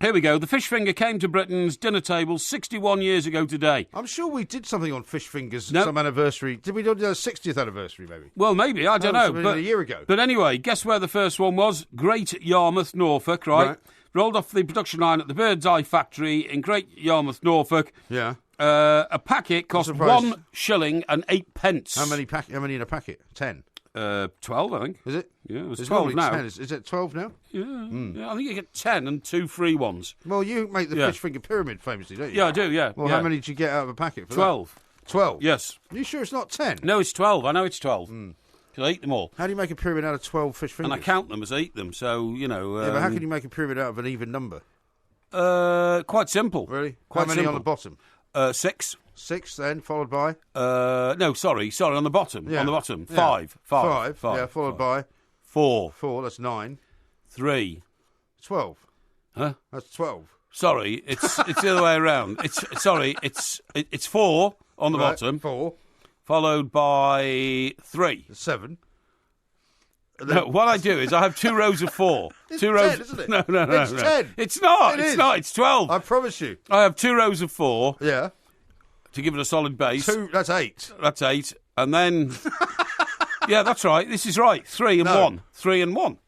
Here we go. The fish finger came to Britain's dinner table 61 years ago today. I'm sure we did something on fish fingers, No. some anniversary. Did we do the 60th anniversary, maybe? Well, maybe, I don't No, know. something But a year ago. But anyway, guess where the first one was? Great Yarmouth, Norfolk, right? Rolled off the production line at the Bird's Eye factory in Great Yarmouth, Norfolk. Yeah. A packet cost surprised. 1 shilling and 8 pence. How many in a packet? 10. 12, I think. Is it? Yeah, it was It's 12 normally now. 10. Is it 12 now? Yeah, I think you get 10 and 2 free ones. Well, you make the Yeah. fish finger pyramid famously, don't you? Yeah, I do, yeah. Well, yeah. how many did you get out of a packet for 12. that? 12? Yes. Are you sure it's not 10? No, it's 12. I know it's 12. Because I eat them all. How do you make a pyramid out of 12 fish fingers? And I count them as I eat them, so, you know... Yeah, but how can you make a pyramid out of an even number? Quite simple. Really? Quite how many simple. on the bottom? 6. 6 then, followed by? No, sorry, on the bottom. Yeah. On the bottom. Yeah. 5. Yeah, followed by? 4. 4, that's 9. 3. 12. Huh? That's 12. Sorry, it's the other way around. It's 4 on the Right, bottom, 4. followed by 3. 7. No, what I do is I have 2 rows of 4. It's 2 rows. 10, isn't it? No. It's 10. It's not. It It's is. not. It's 12. I promise you. I have 2 rows of 4 Yeah. to give it a solid base. 2, that's 8. That's 8, and then. Yeah, that's right. This is right. 3 and No. 1. 3 and 1.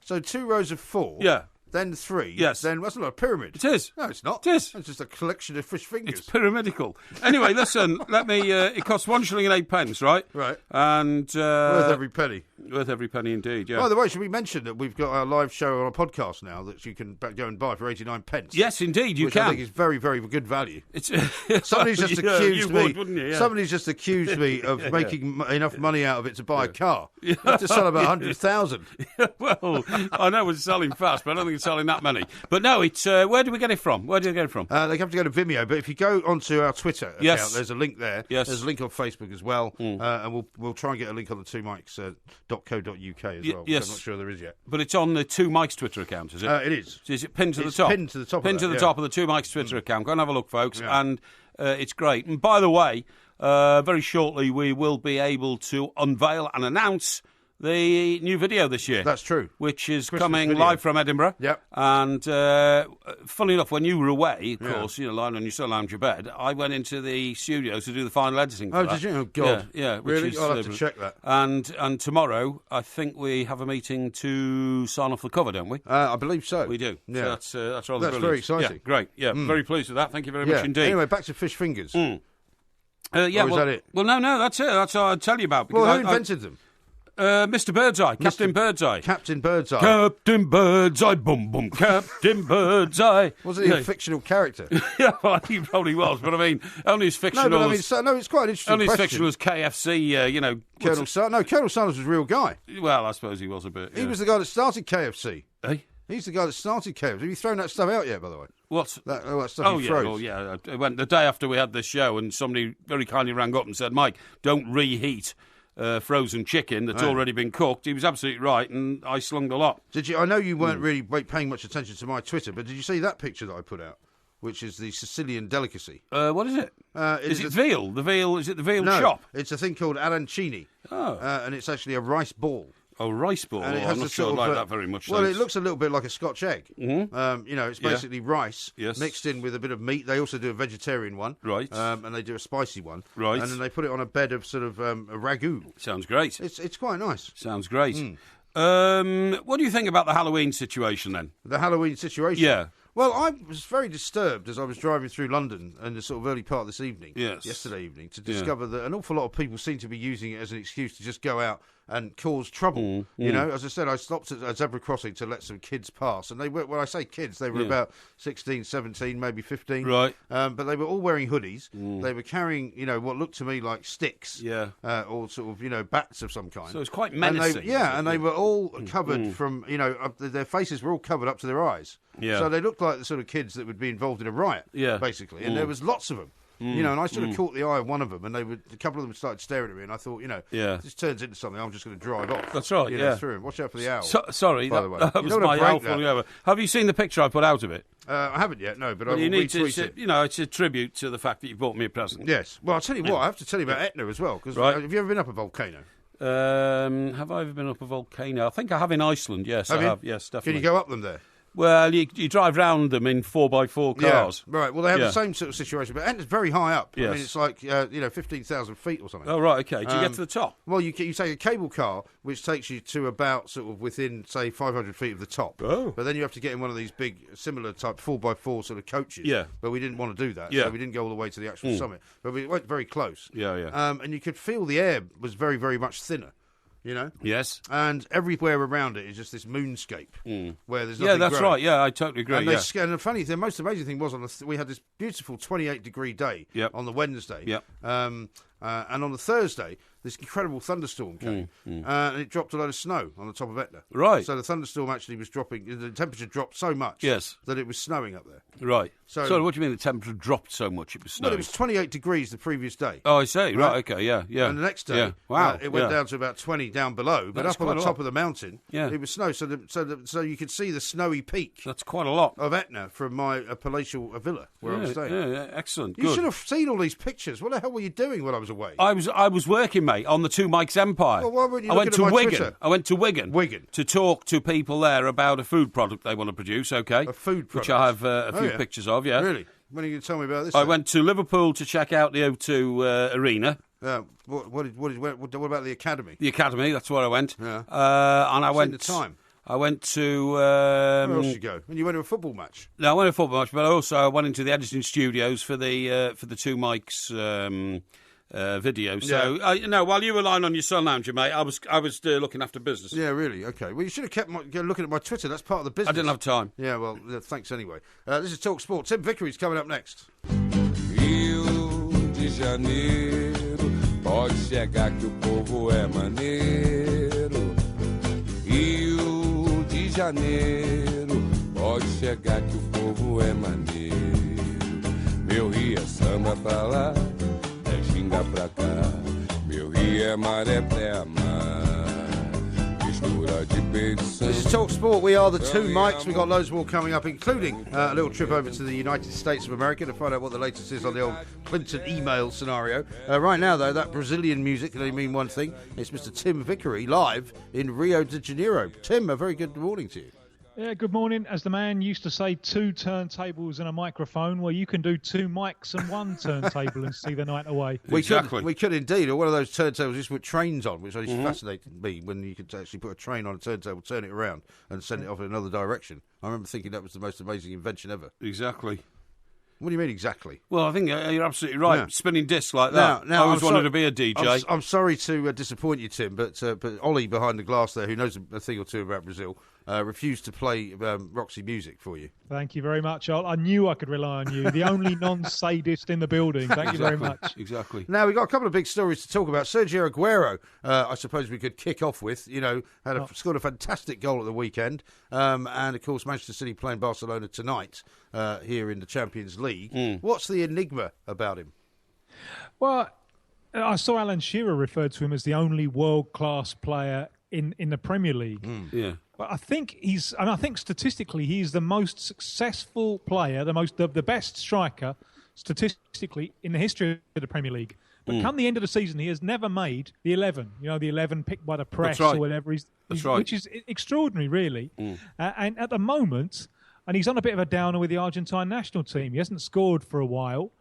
So 2 rows of 4. Yeah. Then 3. Yes. Then that's not a pyramid. It is. No, it's not. It is. It's just a collection of fish fingers. It's pyramidical. Anyway, listen. Let me. It costs 1 shilling and 8 pence, right? Right. And Worth every penny. worth every penny indeed. Yeah. By the way, should we mention that we've got our live show on a podcast now that you can go and buy for 89 pence? Yes, indeed, you which can. I think is very, very good value. It's Somebody's just Yeah, accused you me. would, wouldn't you? Yeah. Somebody's just accused me of making enough money out of it to buy a car. To sell about 100,000. Well, I know it's selling fast, but I don't think it's selling that many. But no, it's where do we get it from? Where do we get it from? They have to go to Vimeo, but if you go onto our Twitter account, Yes. there's a link there. Yes. There's a link on Facebook as well, and we'll try and get a link on the 2mics.co.uk as well. Which yes. I'm not sure there is yet. But it's on the 2 Mics Twitter account, is it? It is. Is it pinned to It's the top? pinned to the top of Pinned that, to the yeah. top of the 2 Mics Twitter account. Go and have a look, folks. Yeah. And it's great. And by the way, very shortly we will be able to unveil and announce the new video this year. That's true. Which is Christmas coming video. live from Edinburgh. Yep. And funnily enough, when you were away, of Yeah. course, you know, lying on your sofa lounge your bed, I went into the studio to do the final editing. For Oh, that. did you? Oh, God. Yeah. Which Really? is, I'll have to check that. And tomorrow, I think we have a meeting to sign off the cover, don't we? I believe so. We do. Yeah. So that's rather That's brilliant. very exciting. Yeah, great. Yeah, very pleased with that. Thank you very much indeed. Anyway, back to fish fingers. Yeah, Or is well, that it? Well, no, that's it. That's what I'll tell you about. Because Well, who invented them? Mr. Birdseye, Captain Birdseye. Captain Birdseye. Captain Birdseye, boom, boom, Captain Birdseye. Wasn't he a fictional character? Yeah, well, he probably was, but I mean, only as No, fictional but I mean, as... it's quite an interesting Only as question. fictional as KFC, you know... Colonel Sanders was a real guy. Well, I suppose he was a bit... He was the guy that started KFC. Eh? He's the guy that started chaos. Have you thrown that stuff out yet, by the way? What? That stuff you froze? Oh, yeah. It went the day after we had the show, and somebody very kindly rang up and said, Mike, don't reheat frozen chicken that's already been cooked. He was absolutely right, and I slung the lot. Did you? I know you weren't really paying much attention to my Twitter, but did you see that picture that I put out, which is the Sicilian delicacy? What is it? Is it veal? Is it the veal no, chop? It's a thing called arancini, and it's actually a rice ball. Oh, rice ball. And I'm not sure I like that very much. Well, thanks. it looks a little bit like a Scotch egg. Mm-hmm. It's basically rice mixed in with a bit of meat. They also do a vegetarian one. Right. And they do a spicy one. Right. And then they put it on a bed of sort of a ragu. Sounds great. It's quite nice. Sounds great. What do you think about the Halloween situation then? The Halloween situation? Yeah. Well, I was very disturbed as I was driving through London in the sort of early part of this evening, yesterday evening, to discover that an awful lot of people seem to be using it as an excuse to just go out and cause trouble. You know, as I said, I stopped at a zebra crossing to let some kids pass, and they were, when I say kids, they were about 16, 17, maybe 15. Right. But they were all wearing hoodies. They were carrying, what looked to me like sticks. Or sort of, bats of some kind. So it's quite menacing. And they were all covered from, their faces were all covered up to their eyes. Yeah. So they looked like the sort of kids that would be involved in a riot, basically. And there was lots of them. And I sort of caught the eye of one of them, and a couple of them started staring at me, and I thought, this turns into something, I'm just going to drive off. That's right, through him. Watch out for the owl. Sorry, by the way. That was my owl falling over. Have you seen the picture I put out of it? I haven't yet, no, but I will retweet it. It's a tribute to the fact that you bought me a present. Yes. Well, I'll tell you what, I have to tell you about Etna as well, because have you ever been up a volcano? Have I ever been up a volcano? I think I have in Iceland, yes, I have. Yes, definitely. Can you go up them there? Well, you drive round them in 4x4 cars. Yeah, right. Well, they have the same sort of situation, but Etna's very high up. Yes. I mean, it's like 15,000 feet or something. Oh, right. Okay. Do you get to the top? Well, you take a cable car which takes you to about sort of within, say, 500 feet of the top. Oh. But then you have to get in one of these big, similar type 4x4 sort of coaches. Yeah. But we didn't want to do that, yeah. so we didn't go all the way to the actual summit. But we went very close. Yeah. And you could feel the air was very, very much thinner. Yes. And everywhere around it is just this moonscape where there's nothing. Yeah, that's growing. right. Yeah, I totally agree. And the most amazing thing was we had this beautiful 28-degree day on the Wednesday. Yep. And on the Thursday, this incredible thunderstorm came, and it dropped a load of snow on the top of Etna. Right. So the thunderstorm actually was dropping. The temperature dropped so much that it was snowing up there. Right. So what do you mean the temperature dropped so much it was snowing? Well, it was 28 degrees the previous day. Oh, I see. Right. Okay. Yeah. And the next day, it went down to about 20 down below, but that's up on the top of the mountain, it was snow. So you could see the snowy peak. That's quite a lot of Etna from my palatial villa where I was staying. Yeah, excellent. You should have seen all these pictures. What the hell were you doing when I was away? I was working, mate, on the Two Mikes Empire. Well, why weren't you I went to my Wigan. Twitter? I went to Wigan. Wigan. To talk to people there about a food product they want to produce, okay? A food product? Which I have a few pictures of, yeah. Really? When are you going to tell me about this? I went to Liverpool to check out the O2 Arena. What about the Academy? The Academy, that's where I went. Yeah. And I went... the time? I went to... where else did you go? And you went to a football match? No, I went to a football match, but I went into the editing studios for the Two Mikes video. So, while you were lying on your sun lounger, mate, I was looking after business. Yeah, really? Okay. Well, you should have kept looking at my Twitter. That's part of the business. I didn't have time. Yeah, well, thanks anyway. This is Talk Sport. Tim Vickery's coming up next. Rio de Janeiro, pode chegar que o povo é maneiro. Rio de Janeiro, pode chegar que o povo é maneiro. Meu Rio é samba pra lá, é ginga pra cá. Meu Rio é maré pré mar, mistura de peito. This is Talk Sport. We are the Two Mikes. We've got loads more coming up, including a little trip over to the United States of America to find out what the latest is on the old Clinton email scenario. Right now, though, that Brazilian music can only mean one thing. It's Mr. Tim Vickery live in Rio de Janeiro. Tim, a very good morning to you. Yeah, good morning. As the man used to say, 2 turntables and a microphone. Well, you can do 2 mics and 1 turntable and see the night away. We could indeed. Or one of those turntables just put trains on, which always fascinated me when you could actually put a train on a turntable, turn it around and send it off in another direction. I remember thinking that was the most amazing invention ever. Exactly. What do you mean exactly? Well, I think you're absolutely right. Yeah. Spinning discs like that. Now, I always wanted to be a DJ. I'm sorry to disappoint you, Tim, but Ollie behind the glass there, who knows a thing or two about Brazil, refused to play Roxy music for you. Thank you very much. I knew I could rely on you, the only non-sadist in the building. Thank you very much. Exactly. Now, we've got a couple of big stories to talk about. Sergio Aguero, I suppose we could kick off with, scored a fantastic goal at the weekend. And, of course, Manchester City playing Barcelona tonight here in the Champions League. What's the enigma about him? Well, I saw Alan Shearer referred to him as the only world-class player in the Premier League. Yeah. But I think statistically he's the most successful player, the best striker statistically in the history of the Premier League. But come the end of the season, he has never made the 11. The 11 picked by the press or whatever. Which is extraordinary, really. And at the moment, and he's on a bit of a downer with the Argentine national team. He hasn't scored for a while.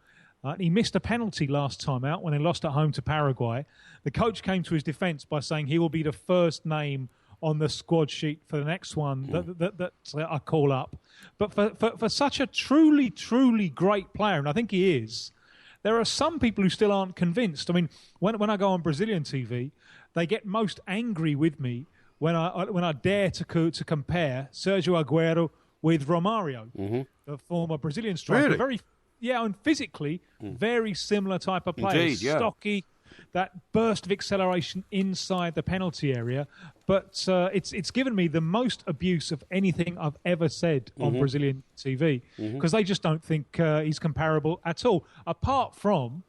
He missed a penalty last time out when they lost at home to Paraguay. The coach came to his defence by saying he will be the first name on the squad sheet for the next one that I call up. But for such a truly, truly great player, and I think he is, there are some people who still aren't convinced. I mean, when I go on Brazilian TV, they get most angry with me when I dare to compare Sergio Aguero with Romario, the former Brazilian striker. Really? And physically, very similar type of player. Indeed, yeah. Stocky, that burst of acceleration inside the penalty area. But it's given me the most abuse of anything I've ever said on Brazilian TV, because they just don't think he's comparable at all. Apart from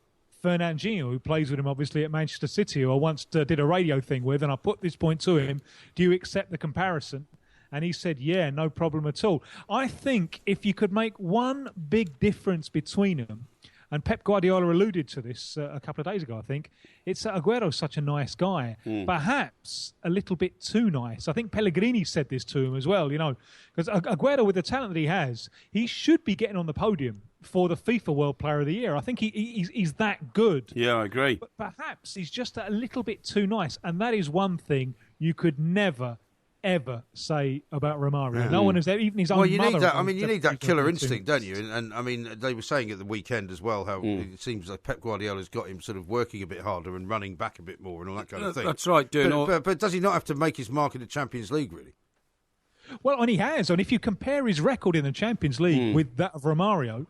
Fernandinho, who plays with him obviously at Manchester City, who I once did a radio thing with, and I put this point to him: do you accept the comparison? And he said, yeah, no problem at all. I think if you could make one big difference between them, and Pep Guardiola alluded to this a couple of days ago, I think, it's that Aguero's such a nice guy. Perhaps a little bit too nice. I think Pellegrini said this to him as well, because Aguero, with the talent that he has, he should be getting on the podium for the FIFA World Player of the Year. I think he's that good. Yeah, I agree. But perhaps he's just a little bit too nice. And that is one thing you could never ever say about Romario. No one has, even his own mother. You need that killer instinct, don't you? And I mean, they were saying at the weekend as well how it seems like Pep Guardiola's got him sort of working a bit harder and running back a bit more and all that kind of thing. That's right. But does he not have to make his mark in the Champions League, really? Well, and he has. And if you compare his record in the Champions League with that of Romario,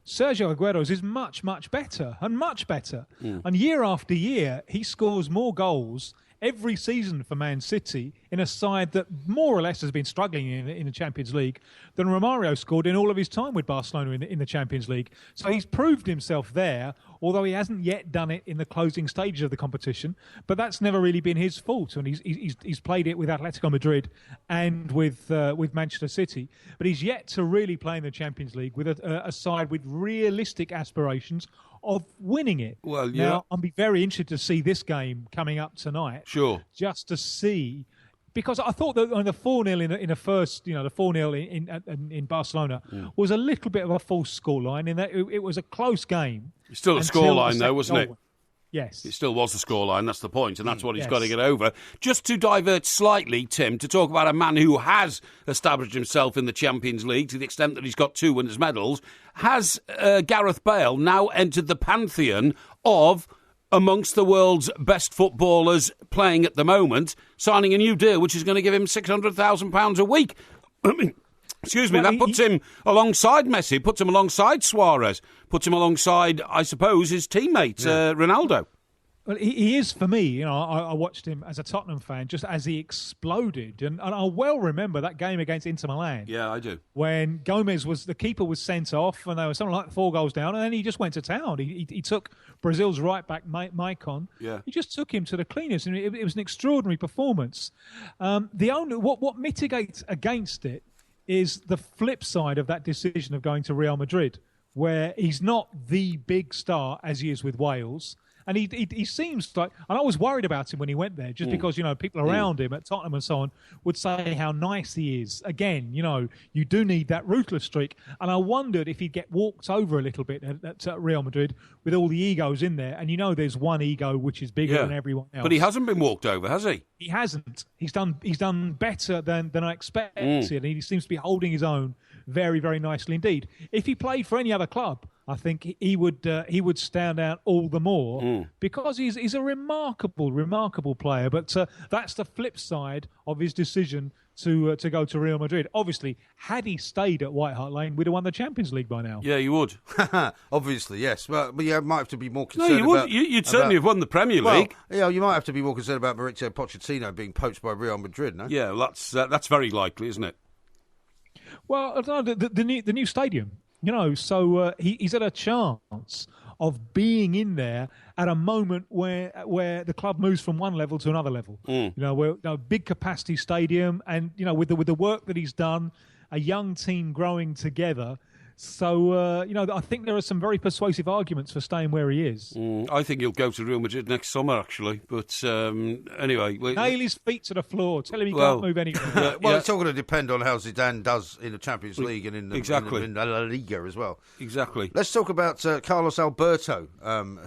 Sergio Aguero's is much, much better and much better. And year after year, he scores more goals every season for Man City in a side that more or less has been struggling in the Champions League than Romario scored in all of his time with Barcelona in the Champions League. So he's proved himself there, although he hasn't yet done it in the closing stages of the competition. But that's never really been his fault, and he's played it with Atletico Madrid and with Manchester City. But he's yet to really play in the Champions League with a side with realistic aspirations of winning it. Well, yeah. Now, I'll be very interested to see this game coming up tonight. Sure. Just to see, because I thought that on the 4-0 in the first, the 4-0 in Barcelona was a little bit of a false scoreline in that it was a close game. It's still a scoreline though, wasn't it? Yes. It still was a scoreline, that's the point, and that's what he's got to get over. Just to divert slightly, Tim, to talk about a man who has established himself in the Champions League to the extent that he's got 2 winners' medals, has Gareth Bale now entered the pantheon of amongst the world's best footballers playing at the moment, signing a new deal which is going to give him £600,000 a week? I mean, excuse me, that puts him alongside Messi, puts him alongside Suarez, puts him alongside, I suppose, his teammate, Ronaldo. Well, he is for me. I watched him as a Tottenham fan just as he exploded, and I well remember that game against Inter Milan. Yeah, I do. When the keeper was sent off, and they were something like 4 goals down, and then he just went to town. He took Brazil's right back, Maicon. Yeah. He just took him to the cleaners, and it was an extraordinary performance. What mitigates against it is the flip side of that decision of going to Real Madrid, where he's not the big star as he is with Wales. And he seems like, and I was worried about him when he went there, just because, people around him at Tottenham and so on would say how nice he is. Again, you do need that ruthless streak. And I wondered if he'd get walked over a little bit at Real Madrid with all the egos in there. And there's one ego which is bigger than everyone else. But he hasn't been walked over, has he? He hasn't. He's done better than I expected. And he seems to be holding his own very, very nicely indeed. If he played for any other club, I think he would stand out all the more because he's a remarkable player. But that's the flip side of his decision to go to Real Madrid. Obviously, had he stayed at White Hart Lane, we'd have won the Champions League by now. Yeah, you would. Obviously, yes. Well, but you might have to be more concerned. No, you would. About, You'd certainly have won the Premier League. Well, you might have to be more concerned about Mauricio Pochettino being poached by Real Madrid. No. Yeah, well, that's very likely, isn't it? Well, I don't know, the new stadium, so he's had a chance of being in there at a moment where the club moves from one level to another level. Big capacity stadium, and with the work that he's done, a young team growing together. So, I think there are some very persuasive arguments for staying where he is. I think he'll go to Real Madrid next summer, actually. But anyway... Nail his feet to the floor. Tell him he can't move anywhere. It's all going to depend on how Zidane does in the Champions League and in the La Liga as well. Exactly. Let's talk about Carlos Alberto,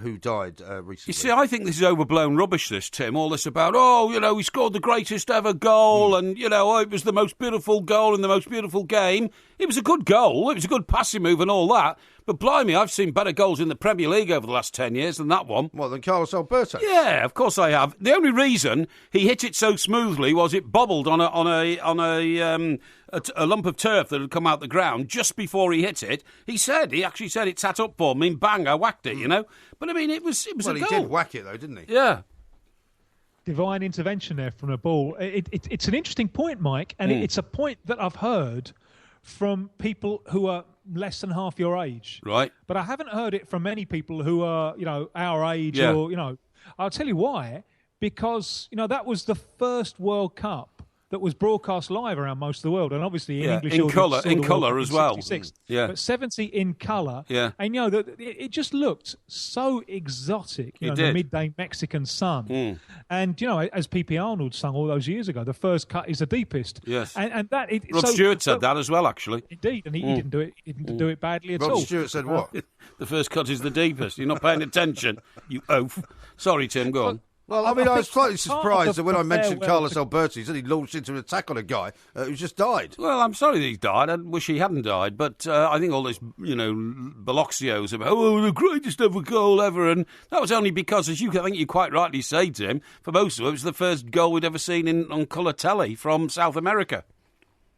who died recently. You see, I think this is overblown rubbish, this, Tim. All this about, he scored the greatest ever goal and, it was the most beautiful goal in the most beautiful game. It was a good goal. It was a good passing move and all that. But blimey, I've seen better goals in the Premier League over the last 10 years than that one. What, than Carlos Alberto? Yeah, of course I have. The only reason he hit it so smoothly was it bobbled on a lump of turf that had come out the ground just before he hit it. He actually said it sat up for me and bang, I whacked it, But I mean, it was a goal. Well, he did whack it though, didn't he? Yeah. Divine intervention there from the ball. It's an interesting point, Mike, and it's a point that I've heard from people who are less than half your age. Right. But I haven't heard it from many people who are, our age or, I'll tell you why. Because, that was the first World Cup that was broadcast live around most of the world, and obviously in English in colour as well. Yeah, but 70 in colour. Yeah, and it just looked so exotic. The midday Mexican sun, and as P.P. Arnold sung all those years ago, the first cut is the deepest. Yes, and that. Rod Stewart said that as well, actually. Indeed, and he didn't do it. He didn't do it badly at all. Rod Stewart said what? The first cut is the deepest. You're not paying attention, you oaf. Sorry, Tim. Go on. Well, I was slightly surprised that when I mentioned Carlos Alberto, he said he launched into an attack on a guy who just died. Well, I'm sorry that he died. I wish he hadn't died. But I think all this, Bellocchio's about, the greatest ever goal ever. And that was only because, I think you quite rightly say, Tim, for most of it was the first goal we'd ever seen on colour telly from South America.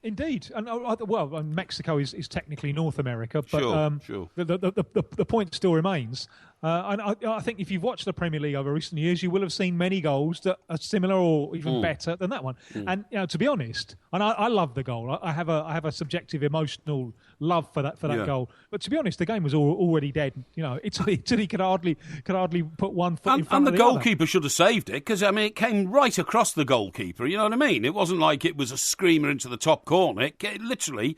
Indeed, and Mexico is technically North America, but sure. The point still remains. And I think if you've watched the Premier League over recent years, you will have seen many goals that are similar or even better than that one. And to be honest, and I love the goal. I have a subjective emotional love for that goal. But to be honest, the game was already dead. Italy could hardly put one foot in front of the goalkeeper should have saved it because it came right across the goalkeeper. You know what I mean? It wasn't like it was a screamer into the top corner. It literally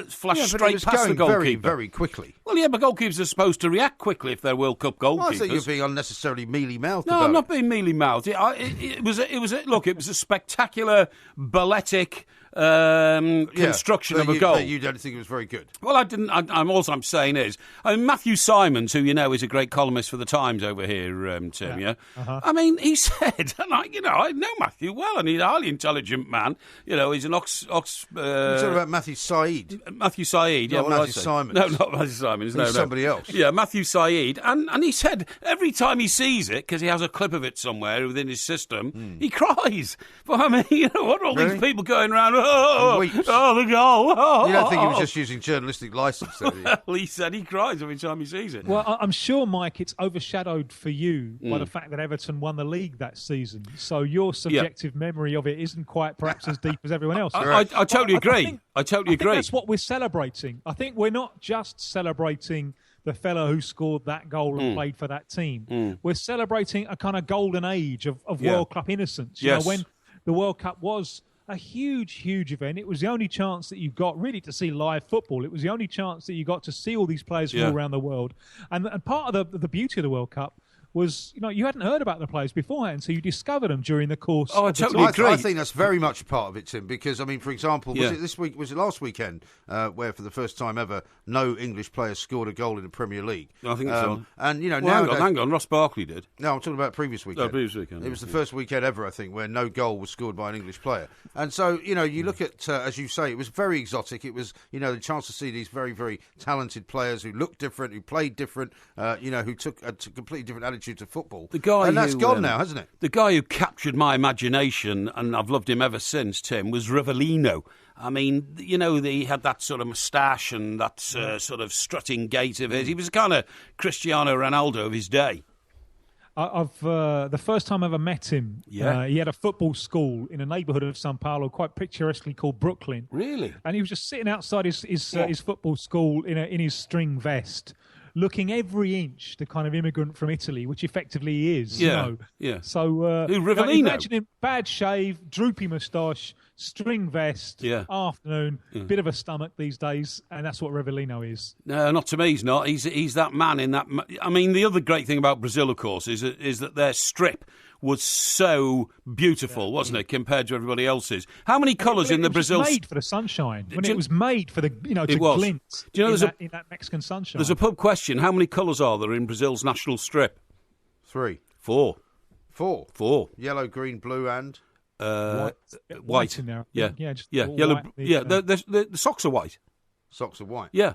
flashed straight past the goalkeeper. Very, very quickly. Well, yeah, but goalkeepers are supposed to react quickly if they're World Cup goalkeepers. Well, I think you're being unnecessarily mealy-mouthed. No, I'm not being mealy-mouthed. It was a spectacular balletic construction of a goal. You don't think it was very good? Well, I didn't. All I'm saying is, Matthew Simons, who is a great columnist for the Times over here, Tim. Yeah. Uh-huh. He said, and I know Matthew well, and he's a highly intelligent man. He's an You're talking about Matthew Said. Matthew Said, yeah. Not Matthew Simons. No, not Matthew Simons. No, somebody else. Yeah, Matthew Said, and he said every time he sees it, because he has a clip of it somewhere within his system, he cries. But what are all these people going around? The goal. You don't think he was just using journalistic license? Well, he said he cries every time he sees it. Well, I'm sure, Mike, it's overshadowed for you by the fact that Everton won the league that season. So your subjective memory of it isn't quite perhaps as deep as everyone else. I totally agree. I totally agree. That's what we're celebrating. I think we're not just celebrating the fella who scored that goal and played for that team. We're celebrating a kind of golden age of World Cup innocence. When the World Cup was a huge, huge event. It was the only chance that you got really to see live football. It was the only chance that you got to see all these players from all around the world. And part of the beauty of the World Cup was, you hadn't heard about the players beforehand, so you discovered them during the course. Oh, I totally agree. I think that's very much a part of it, Tim, because, for example, was it last weekend where for the first time ever no English players scored a goal in the Premier League? I think so. And, hang on, Ross Barkley did. No, I'm talking about previous weekend. No, previous weekend. It was the first weekend ever, I think, where no goal was scored by an English player. And so, you look at, as you say, it was very exotic. It was, the chance to see these very, very talented players who looked different, who played different, who took a completely different attitude attitude to football. The guy and that's who, gone now, hasn't it? The guy who captured my imagination, and I've loved him ever since, Tim, was Rivellino. I mean, he had that sort of moustache and that sort of strutting gait of his. He was kind of Cristiano Ronaldo of his day. The first time I ever met him, he had a football school in a neighbourhood of Sao Paulo, quite picturesquely called Brooklyn. Really? And he was just sitting outside his football school in his string vest, looking every inch the kind of immigrant from Italy, which effectively he is. Yeah. So, Rivellino? Imagine him, bad shave, droopy moustache, string vest, afternoon, bit of a stomach these days, and that's what Rivellino is. No, not to me, he's not. He's that man in that... I mean, the other great thing about Brazil, of course, is that their strip was so beautiful, wasn't it, compared to everybody else's? How many colours in the Brazil... It was made for the sunshine. It was made for the, to glint in that Mexican sunshine. There's a pub question. How many colours are there in Brazil's national strip? 3. 4. 4? Yellow, green, blue and... white in there. Yeah. Yellow. The socks are white. Socks are white? Yeah.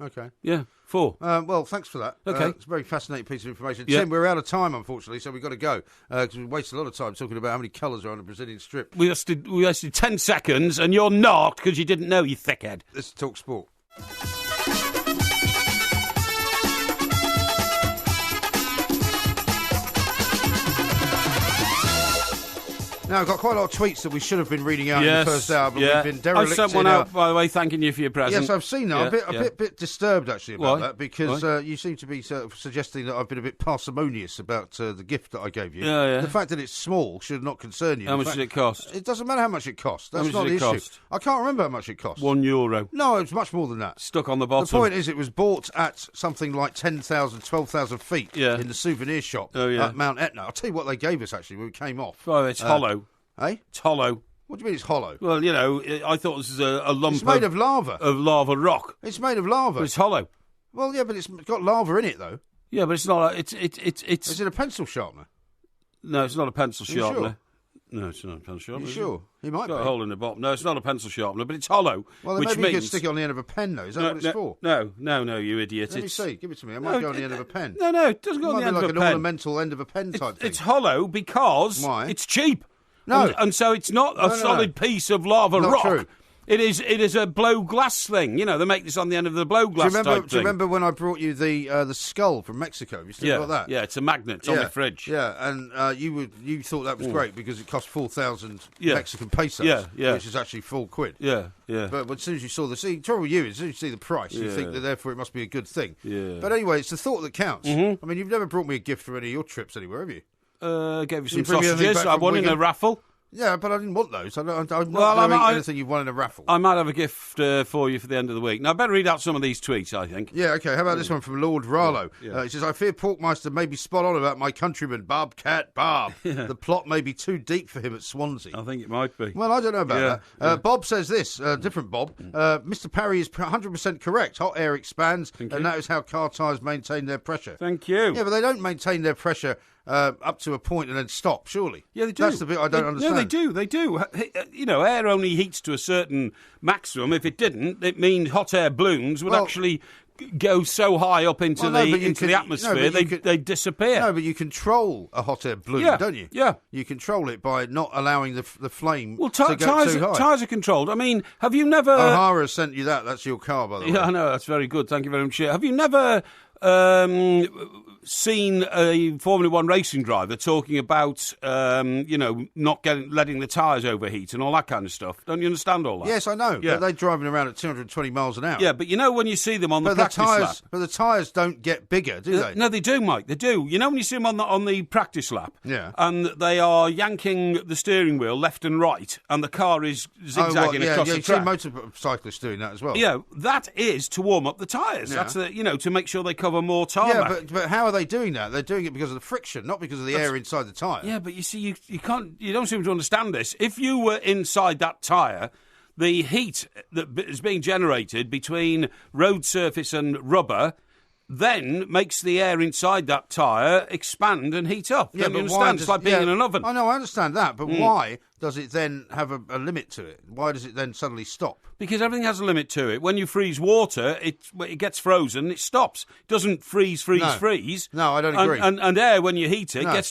Okay. Yeah, 4. Well, thanks for that. Okay. It's a very fascinating piece of information. Yeah. Tim, we're out of time, unfortunately, so we've got to go, because we wasted a lot of time talking about how many colours are on a Brazilian strip. We wasted 10 seconds, and you're not, because you didn't know, you thickhead. This is Talk Sport. Now, I've got quite a lot of tweets that we should have been reading out in the first hour, but we've been derelict. I sent one out, by the way, thanking you for your present. Yes, I've seen that. A bit disturbed, actually, about that, because Why? You seem to be suggesting that I've been a bit parsimonious about the gift that I gave you. Yeah. The fact that it's small should not concern you. How much does it cost? It doesn't matter how much it costs. That's not the issue. Cost? I can't remember how much it cost. €1. No, it's much more than that. Stuck on the bottom. The point is, it was bought at something like 10,000, 12,000 feet in the souvenir shop at Mount Etna. I'll tell you what they gave us, actually, when we came off. Oh, it's hollow. Eh? It's hollow. What do you mean it's hollow? Well, I thought this was a lump It's made of lava. Of lava rock. It's made of lava. But it's hollow. Well, yeah, but it's got lava in it, though. Yeah, but it's not. It's. Is it a pencil sharpener? No, it's not a pencil sharpener. Sure? No, it's not a pencil sharpener. You sure? He might It's got be. a hole in the bottom. No, it's not a pencil sharpener, but it's hollow. Well, then which maybe you means... could stick it on the end of a pen, though. Is that what it's for? No, you idiot. Let me see. Give it to me. It might go on the end of a pen. No, it doesn't go on the end of a pen. It might be like an ornamental end of a pen type thing. It's hollow because it's cheap. No. And so it's not a solid piece of lava rock. True. It is a blow glass thing. They make this on the end of the blow glass type thing. Do you remember when I brought you the skull from Mexico? You still got that? Yeah, it's a magnet. It's on the fridge. Yeah, and you thought that was great because it cost 4,000 Mexican pesos, which is actually £4. Yeah. But as soon as you saw the trouble with you is as soon as you see the price, you think that therefore it must be a good thing. Yeah. But anyway, it's the thought that counts. Mm-hmm. I mean, you've never brought me a gift for any of your trips anywhere, have you? Gave you some You bring me anything sausages. back I from won in Wigan? a raffle. Yeah, but I didn't want those. I'm not doing anything you've won in a raffle. I might have a gift for you for the end of the week. Now, I better read out some of these tweets, I think. Yeah, okay. How about this one from Lord Rallo? Yeah. He says, I fear Porkmeister may be spot on about my countryman, Bobcat Bob. The plot may be too deep for him at Swansea. I think it might be. Well, I don't know about that. Bob says this, different Bob. Mr. Parry is 100% correct. Hot air expands, and that is how car tyres maintain their pressure. Thank you. Yeah, but they don't maintain their pressure up to a point and then stop, surely. Yeah, they do. That's the bit I don't understand. No, they do. Air only heats to a certain maximum. If it didn't, it means hot air balloons would actually go so high up into the atmosphere, they'd disappear. No, but you control a hot air balloon, don't you? Yeah. You control it by not allowing the flame to go tyres, too high. Tyres are controlled. I mean, have you never... O'Hara sent you that. That's your car, by the way. Yeah, I know. That's very good. Thank you very much. Have you never... seen a Formula One racing driver talking about, not letting the tyres overheat and all that kind of stuff. Don't you understand all that? Yes, I know. Yeah. But they're driving around at 220 miles an hour. Yeah, but when you see them on the practice lap... But the tyres don't get bigger, do they? No, they do, Mike. They do. When you see them on the practice lap, yeah, and they are yanking the steering wheel left and right, and the car is zigzagging across the track. You see motorcyclists doing that as well. Yeah, that is to warm up the tyres. Yeah. That's to make sure they cover more tarmac. Yeah, but how are they doing that? They're doing it because of the friction, not because of the air inside the tyre. Yeah, but you see, you don't seem to understand this. If you were inside that tyre, the heat that is being generated between road surface and rubber then makes the air inside that tyre expand and heat up. Yeah, Don't you but why understand? It's like being in an oven. I know, I understand that, but why does it then have a limit to it? Why does it then suddenly stop? Because everything has a limit to it. When you freeze water, it gets frozen, it stops. It doesn't freeze. No, I don't agree. And air, when you heat it, No. gets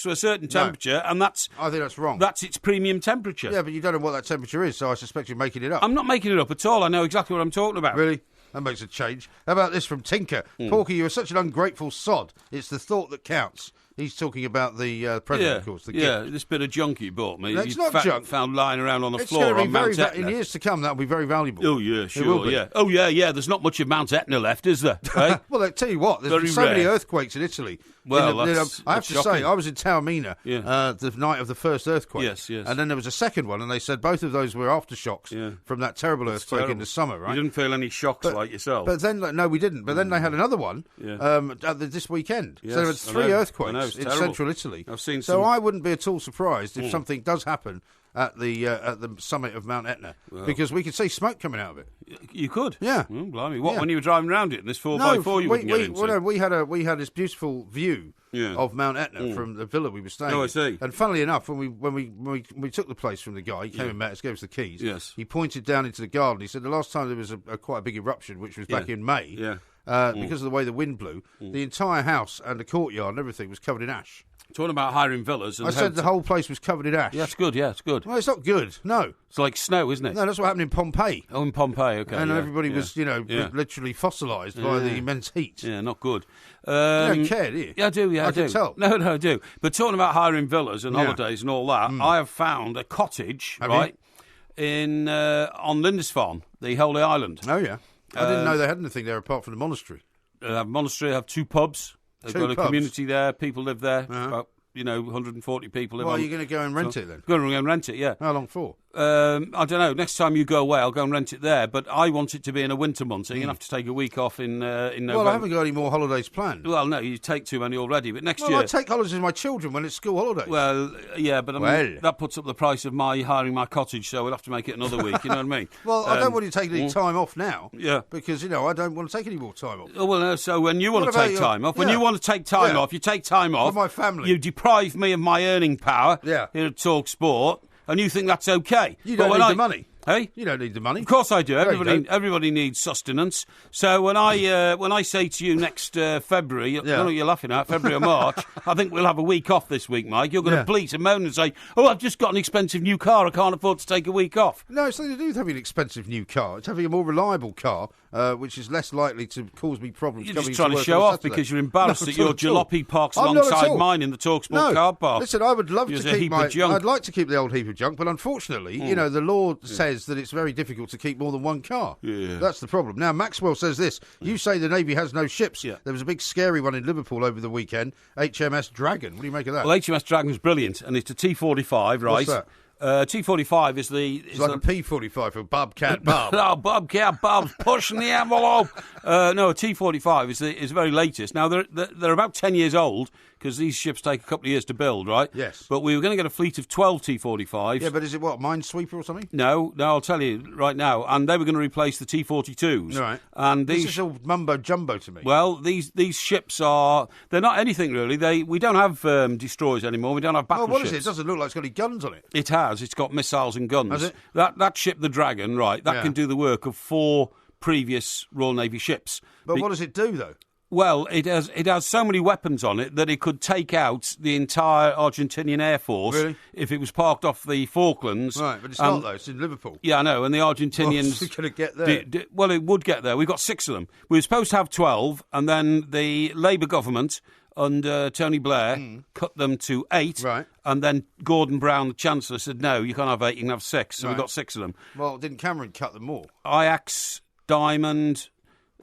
to a certain temperature, and that's... I think that's wrong. That's its premium temperature. Yeah, but you don't know what that temperature is, so I suspect you're making it up. I'm not making it up at all. I know exactly what I'm talking about. Really? That makes a change. How about this from Tinker? Porky, you are such an ungrateful sod. It's the thought that counts. He's talking about the present, of course. The gift. This bit of junk you bought me. No, it's you not junk. Found lying around on the It's floor going to on be Mount very Etna. in years to come. That'll be very valuable. Oh yeah, It will sure, be. yeah. Oh yeah. There's not much of Mount Etna left, is there? Eh? Well, I tell you what, there's Very been so many rare. earthquakes in Italy. Well, I have that's to say, shocking. I was in Taormina Yeah. the night of the first earthquake. Yes. And then there was a second one, and they said both of those were aftershocks from that terrible earthquake in the summer, right? You didn't feel any shocks like yourself. But then, no, we didn't. But then they had another one Yeah. this weekend. Yes, so there was I 3 know. earthquakes I know, it's in terrible. central Italy. I've seen so some- I wouldn't be at all surprised if something does happen at the summit of Mount Etna, because we could see smoke coming out of it. You could. Yeah. Oh, blimey. What, Yeah. when you were driving around it in this 4x4 you wouldn't get into? well, no, we had this beautiful view Yeah. of Mount Etna from the villa we were staying. Oh, I in. see. And funnily enough, when we took the place from the guy, he came and met us, gave us the keys. Yes. He pointed down into the garden. He said the last time there was quite a big eruption, which was back in May. Yeah. Because of the way the wind blew, the entire house and the courtyard and everything was covered in ash. Talking about hiring villas. And I said the whole place was covered in ash. Yeah, it's good. Yeah, it's good. Well, it's not good. No. It's like snow, isn't it? No, that's what happened in Pompeii. Oh, in Pompeii, okay. And yeah, everybody yeah. was, Yeah. literally fossilised by the immense heat. Yeah, not good. You don't care, do you? Yeah, I do. Yeah, I do. can tell. No, I do. But talking about hiring villas and holidays and all that, I have found a cottage, Have right, in on Lindisfarne, the Holy Island. Oh, yeah. I didn't know they had anything there apart from the monastery. Have monastery, have 2 pubs. They've 2 got a pubs? community there. People live there. About 140 people live Well, on. are you going to go and rent it then? Go and rent it, yeah. How long for? I don't know. Next time you go away, I'll go and rent it there. But I want it to be in a winter month, so you're going to have to take a week off in November. Well, I haven't got any more holidays planned. Well, no, you take too many already. But next Well, year... I take holidays with my children when it's school holidays. Well, yeah, but I mean, that puts up the price of my hiring my cottage, so we'll have to make it another week, you know what I mean? Well, I don't want you to take any time off now. Yeah. Because, I don't want to take any more time off. Oh, well, no, so when you want What to about take you? time off, when Yeah. you want to take time Yeah. off, you take time off. my family. You deprive me of my earning power Yeah. here at Talk Sport, and you think that's okay. You But don't when need the money. Hey? You don't need the money. Of course I do. No, you don't. Everybody needs sustenance. So when I say to you next February, I don't know what you're laughing at, February or March, I think we'll have a week off this week, Mike. You're going to bleat and moan and say, "Oh, I've just got an expensive new car. I can't afford to take a week off." No, it's nothing to do with having an expensive new car. It's having a more reliable car, which is less likely to cause me problems. You're coming just trying to work show on off Saturday. because you're embarrassed Not that at your all. jalopy parks I'm not at alongside all. mine in the TalkSport car park. Listen, I would love to There's a keep heap of junk. I'd like to keep the old heap of junk, but unfortunately, the law says that it's very difficult to keep more than one car. Yeah. That's the problem. Now, Maxwell says this. You say the Navy has no ships. Yeah. There was a big scary one in Liverpool over the weekend, HMS Dragon. What do you make of that? Well, HMS Dragon's brilliant, and it's a T-45, right? What's that? T-45 is the... It's like a P45 for Bobcat Bob. Oh, Bobcat Bob's pushing the envelope. No, a T-45 is the very latest. Now, they're about 10 years old, because these ships take a couple of years to build, right? Yes. But we were going to get a fleet of 12 T-45s. Yeah, but is it what, Minesweeper or something? No, I'll tell you right now. And they were going to replace the T-42s. Right. And This these... is all mumbo-jumbo to me. Well, these ships they're not anything really. We don't have destroyers anymore. We don't have battleships. Oh, what is it? It doesn't look like it's got any guns on it. It has. It's got missiles and guns. Has it? That ship, the Dragon, right, that Yeah. can do the work of 4 previous Royal Navy ships. But what does it do, though? Well, it has so many weapons on it that it could take out the entire Argentinian Air Force Really? if it was parked off the Falklands. Right, but it's not, though. It's in Liverpool. Yeah, I know, and the Argentinians... Well, it's going to get there. Well, it would get there. We've got 6 of them. We were supposed to have 12, and then the Labour government under Tony Blair cut them to 8. Right. And then Gordon Brown, the Chancellor, said, no, you can't have 8, you can have 6. So Right. we've got 6 of them. Well, didn't Cameron cut them more? Ajax, Diamond...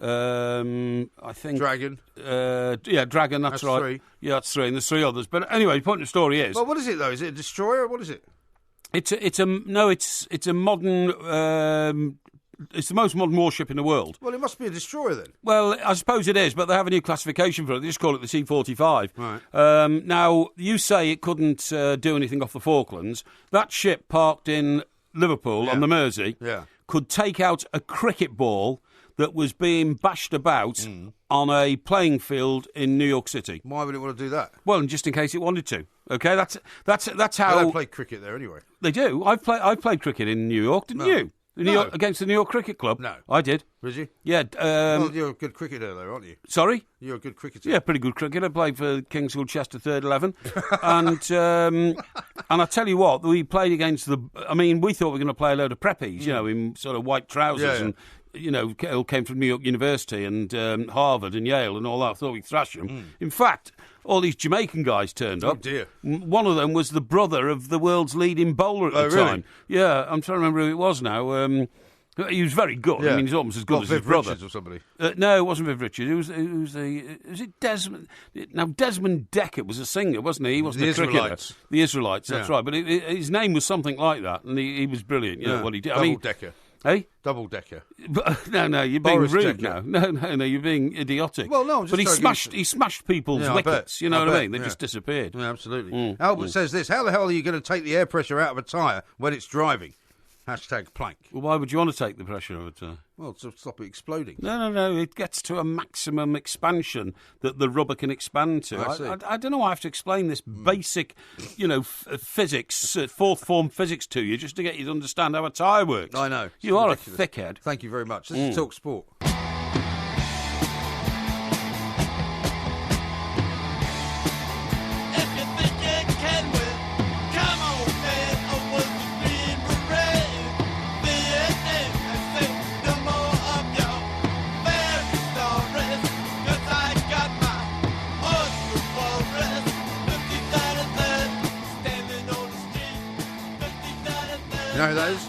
I think Dragon. Dragon. That's right. 3. Yeah, that's 3, and there's 3 others. But anyway, the point of the story is, Well, what is it, though? Is it a destroyer? What is it? it's a modern. It's the most modern warship in the world. Well, it must be a destroyer, then. Well, I suppose it is, but they have a new classification for it. They just call it the T-45. Right. Now, you say it couldn't do anything off the Falklands. That ship parked in Liverpool on the Mersey Yeah. could take out a cricket ball that was being bashed about on a playing field in New York City. Why would it want to do that? Well, just in case it wanted to. Okay, that's how They don't play cricket there anyway. they do. I played cricket in New York, didn't you? New York, against the New York Cricket Club. No, I did. Did you? Yeah. Well, you're a good cricketer, though, aren't you? Sorry. You're a good cricketer. Yeah, pretty good cricketer. Played for Kingswood Chester Third 11, and I tell you what, we played against the. I mean, we thought we were going to play a load of preppies, in sort of white trousers and. All came from New York University and Harvard and Yale and all that. I thought we'd thrash them. In fact, all these Jamaican guys turned up. Oh, dear. One of them was the brother of the world's leading bowler at the really? time. Yeah, I'm trying to remember who it was now. He was very good. Yeah. I mean, he's almost as good as his Viv brother. Richards or somebody? No, it wasn't Viv Richards. Was it Desmond? Now, Desmond Decker was a singer, wasn't he? He wasn't The a cricketer. Israelites. The Israelites, that's Yeah. right. But his name was something like that, and he was brilliant. You know what he did. Double-decker. Hey? Double-decker. No, you're being Boris rude Decker. now. No, you're being idiotic. Well, no, I'm just but trying to he smashed people's Yeah, I wickets. bet. You know I what I bet, mean? They yeah. just disappeared. Yeah, absolutely. Albert says this: how the hell are you going to take the air pressure out of a tyre when it's driving? Hashtag plank. Well, why would you want to take the pressure of it? Well, to stop it exploding. No. It gets to a maximum expansion that the rubber can expand to. I see. I don't know why I have to explain this basic, physics, fourth form physics to you just to get you to understand how a tyre works. I know. It's You are ridiculous. a thickhead. Thank you very much. This is Talk Sport. You know who that is?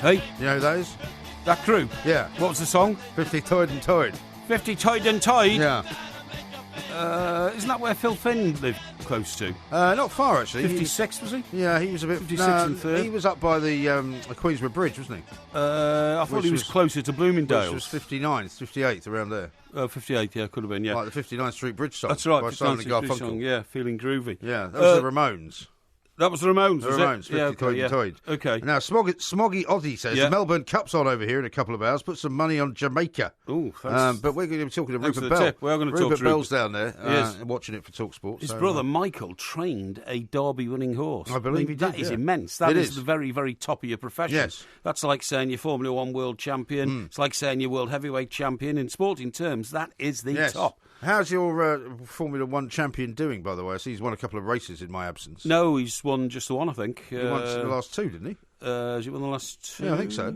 Hey, You know who that is? that crew. Yeah. What was the song? 50 Toyed and Toyed. 50 Tied and Tied. Yeah. Isn't that where Phil Finn lived close to? Not far, actually. 56, was he? Yeah, he was a bit... 56 no, and third. He was up by the Queensborough Bridge, wasn't he? I thought Which he was was- closer to Which Bloomingdale's. was 59th, 58th, around there. 58, yeah, could have been, yeah. Like the 59th Street Bridge song. That's right, By Simon 59 and Street song, Garfunkel. yeah, Feeling Groovy. Yeah, that was the Ramones. That was the Ramones, The was Ramones, it? 50 Yeah, okay, Toyed yeah. and Toyed. Okay. Now, Smoggy Oddy says, Yeah. the Melbourne Cup's on over here in a couple of hours. Put some money on Jamaica. Ooh, thanks. But we're going to be talking to Thanks Rupert for the Bell. tip. We are going to talk Rupert to Bell's down there Yes. watching it for Talk Sport. His so, brother Michael trained a Derby-winning horse. I believe he did, That is yeah. immense. That It is is. the very, very top of your profession. Yes. That's like saying you're Formula One world champion. It's like saying you're world heavyweight champion. In sporting terms, that is the Yes. top. How's your Formula One champion doing, by the way? I see he's won a couple of races in my absence. No, he's won just the one, I think. He won the last two, didn't he? Has he won the last two? Yeah, I think so.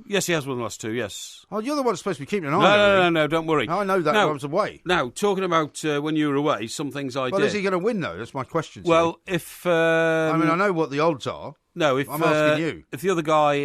Yes, he has won the last two, yes. Oh, you're the one supposed to be keeping an eye on him. No, don't worry. I know that Now, I was away. Now, talking about when you were away, some things I Well, did. is he going to win, though? That's my question. Well, if... I mean, I know what the odds are. No, if I'm asking you. If the other guy,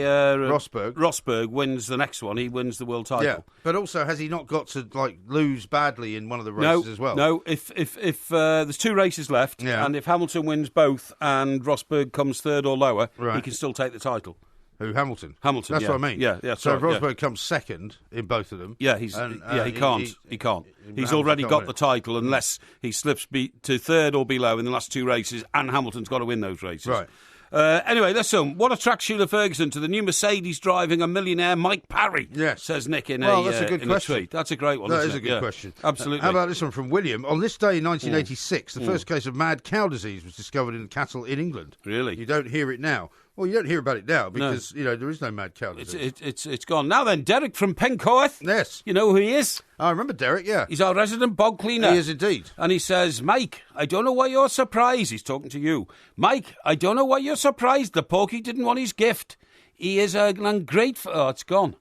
Rosberg wins the next one, he wins the world title. Yeah, but also has he not got to lose badly in one of the races as well? No. If there's two races left, Yeah. and if Hamilton wins both and Rosberg comes third or lower, Right. he can still take the title. Who, Hamilton? Hamilton, That's yeah. what I mean. Yeah, So if right, yeah. Rosberg comes second in both of them, Yeah, and, he can't. He can't. He's Hamilton already can't got win. the title unless he slips to third or below in the last two races, and Hamilton's got to win those races. Right. Anyway, listen. What attracts Sheila Ferguson to the new Mercedes driving a millionaire Mike Parry? Yes. Says Nick in That's a good in question. a tweet. That's a great one. That isn't is a it? good Yeah. question. Absolutely. How about this one from William? On this day in 1986, the first case of mad cow disease was discovered in cattle in England. Really? You don't hear it now. Well, you don't hear about it now because, there is no mad cow disease. It's gone. Now then, Derek from Pencoeth. Yes. You know who he is? I remember Derek, yeah. He's our resident bog cleaner. He is indeed. And he says, Mike, I don't know why you're surprised. He's talking to you. Mike, I don't know why you're surprised. The pokey didn't want his gift. He is an ungrateful... Oh, it's gone.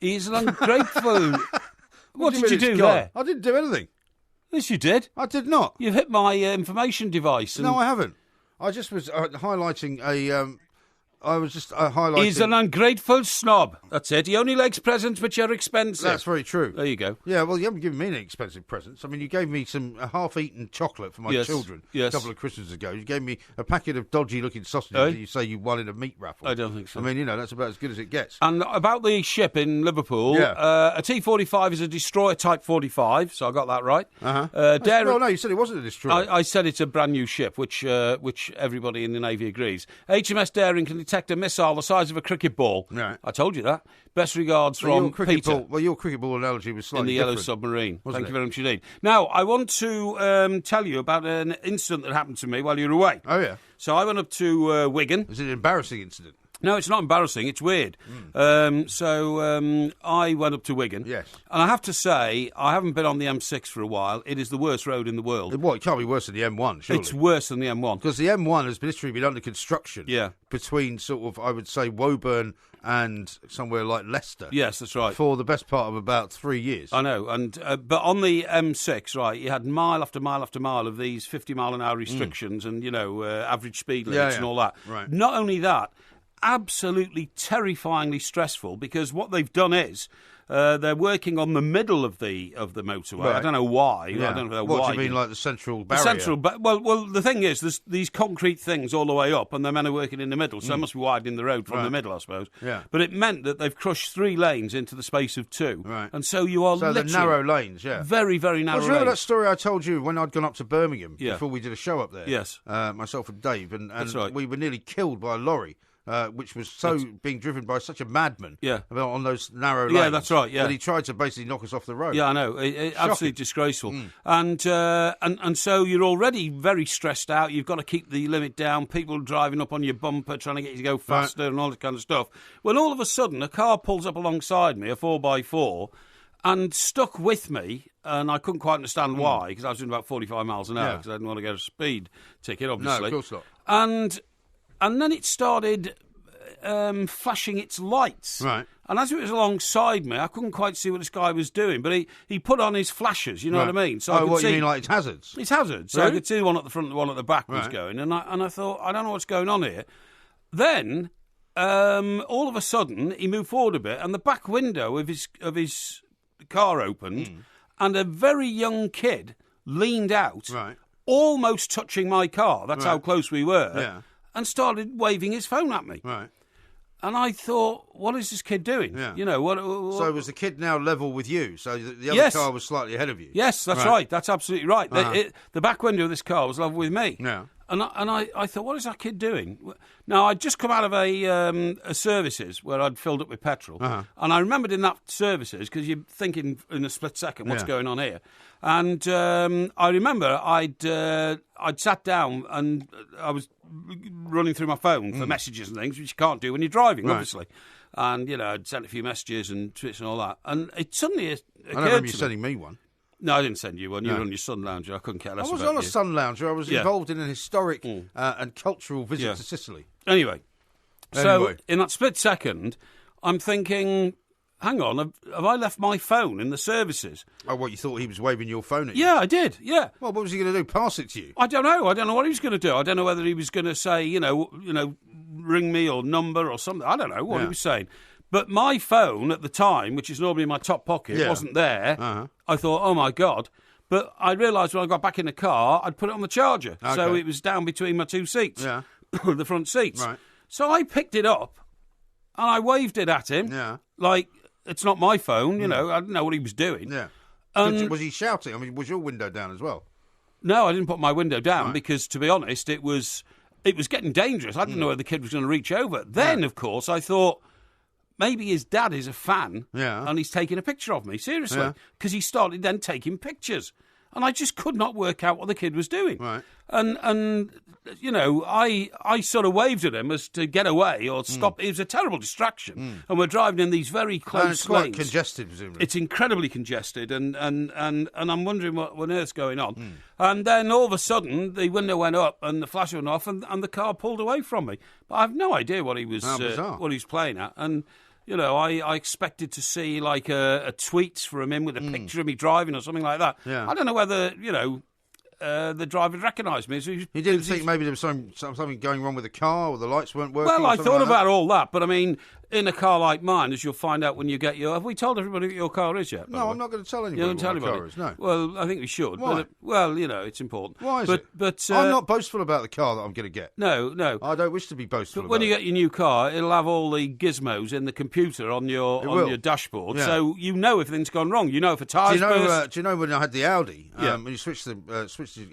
He is an ungrateful... What did you do there? I didn't do anything. Yes, you did. I did not. You've hit my information device. And No, I haven't. I just was highlighting a... I was just highlighting... He's an ungrateful snob. That's it. He only likes presents which are expensive. That's very true. There you go. Yeah, well, you haven't given me any expensive presents. I mean, you gave me some half-eaten chocolate for my Yes, children yes. a couple of Christmases ago. You gave me a packet of dodgy-looking sausages Eh? that you say you won in a meat raffle. I don't think so. I mean, that's about as good as it gets. And about the ship in Liverpool, Yeah. a T-45 is a destroyer type 45, so I got that right. Well, no, you said it wasn't a destroyer. I said it's a brand new ship, which everybody in the Navy agrees. HMS Daring can detect a missile the size of a cricket ball. Right. I told you that. Best regards from Peter. Your cricket ball analogy was slightly in the Yellow different, Submarine. wasn't Thank you it? very much indeed. Now, I want to tell you about an incident that happened to me while you were away. Oh, yeah. So I went up to Wigan. Is it an embarrassing incident? No, it's not embarrassing. It's weird. So I went up to Wigan. Yes. And I have to say, I haven't been on the M6 for a while. It is the worst road in the world. Well, it can't be worse than the M1, surely. It's worse than the M1. Because the M1 has literally been under construction. Yeah. Between sort of, I would say, Woburn and somewhere like Leicester. Yes, that's right. For the best part of about 3 years. I know, and but on the M6, right, you had mile after mile after mile of these 50-mile-an-hour restrictions and, average speed limits and all that. Right. Not only that, absolutely terrifyingly stressful, because what they've done is they're working on the middle of the motorway. Right. I don't know why. Yeah. I don't know what why. do you mean, like the central barrier? Well, the thing is, there's these concrete things all the way up, and they're meant to work in the middle, so they must be widening the road from the middle, I suppose. Yeah. But it meant that they've crushed 3 lanes into the space of 2. Right. And so you are So the literally... narrow lanes, yeah. Very, very narrow Well, remember that lanes. story I told you when I'd gone up to Birmingham Yeah. before we did a show up there? Yes. Myself and Dave, and That's right. we were nearly killed by a lorry. Which was being driven by such a madman on those narrow lanes. Yeah, that's right, yeah. That he tried to basically knock us off the road. Yeah, I know. Absolutely disgraceful. And so you're already very stressed out. You've got to keep the limit down. People driving up on your bumper, trying to get you to go faster and all that kind of stuff. When all of a sudden a car pulls up alongside me, a 4x4, and stuck with me, and I couldn't quite understand why, because I was doing about 45 miles an hour, because I didn't want to get a speed ticket, obviously. No, of course not. And then it started flashing its lights. Right. And as it was alongside me, I couldn't quite see what this guy was doing, but he put on his flashers, you know what I mean? So I could what see, you mean, like it's hazards? It's hazards. So I could see the one at the front and the one at the back was going, and I thought, I don't know what's going on here. Then, all of a sudden, he moved forward a bit, and the back window of his car opened, and a very young kid leaned out, almost touching my car. That's how close we were. Yeah. And started waving his phone at me. Right. And I thought, what is this kid doing? Yeah. You know, what So was the kid now level with you? So the other car was slightly ahead of you? Yes, that's right. That's absolutely right. The back window of this car was level with me. Yeah. And I thought, what is that kid doing? Now, I'd just come out of a services where I'd filled up with petrol. And I remembered in that services, because you're thinking in a split second, what's going on here? And I remember I'd sat down and I was running through my phone for messages and things, which you can't do when you're driving, obviously. And, I'd sent a few messages and tweets and all that. And it suddenly occurred to me. I don't remember you sending me one. No, I didn't send you one. You were on your Sun Lounger. I couldn't care less about you. I was on a Sun Lounger. I was involved in an historic and cultural visit to Sicily. Anyway, so in that split second, I'm thinking, hang on, have I left my phone in the services? Oh, what, you thought he was waving your phone at you? Yeah, I did, yeah. Well, what was he going to do, pass it to you? I don't know. I don't know what he was going to do. I don't know whether he was going to say, ring me or number or something. I don't know what he was saying. But my phone at the time, which is normally in my top pocket, wasn't there. I thought, oh, my God. But I realised when I got back in the car, I'd put it on the charger. Okay. So it was down between my 2 seats, the front seats. Right. So I picked it up and I waved it at him. Yeah. Like, it's not my phone, I didn't know what he was doing. Yeah. Was he shouting? I mean, was your window down as well? No, I didn't put my window down because, to be honest, it was getting dangerous. I didn't know whether the kid was going to reach over. Then, of course, I thought, maybe his dad is a fan and he's taking a picture of me, seriously, because he started then taking pictures. And I just could not work out what the kid was doing. Right. And I sort of waved at him as to get away or stop. It was a terrible distraction. And we're driving in these very close And it's quite lanes. congested, presumably. It's incredibly congested, and I'm wondering what on earth's going on. And then all of a sudden, the window went up and the flash went off, and the car pulled away from me. But I have no idea what he was playing at. And I expected to see like a tweet from him with a picture of me driving or something like that. Yeah. I don't know whether the driver had recognised me. So you didn't think maybe there was something going wrong with the car or the lights weren't working? Well, or I something thought like about all that, but I mean, in a car like mine, as you'll find out when you get your... Have we told everybody what your car is yet? No, I'm not going to tell anybody You don't tell what my anybody? car is, no. Well, I think we should. Why? But, it's important. Why is it? But I'm not boastful about the car that I'm going to get. No. I don't wish to be boastful But when about you get your new car, it'll have all the gizmos in the computer on your dashboard, so you know if anything's gone wrong. You know if a tyre's burst. Do you know when I had the Audi, when you switch the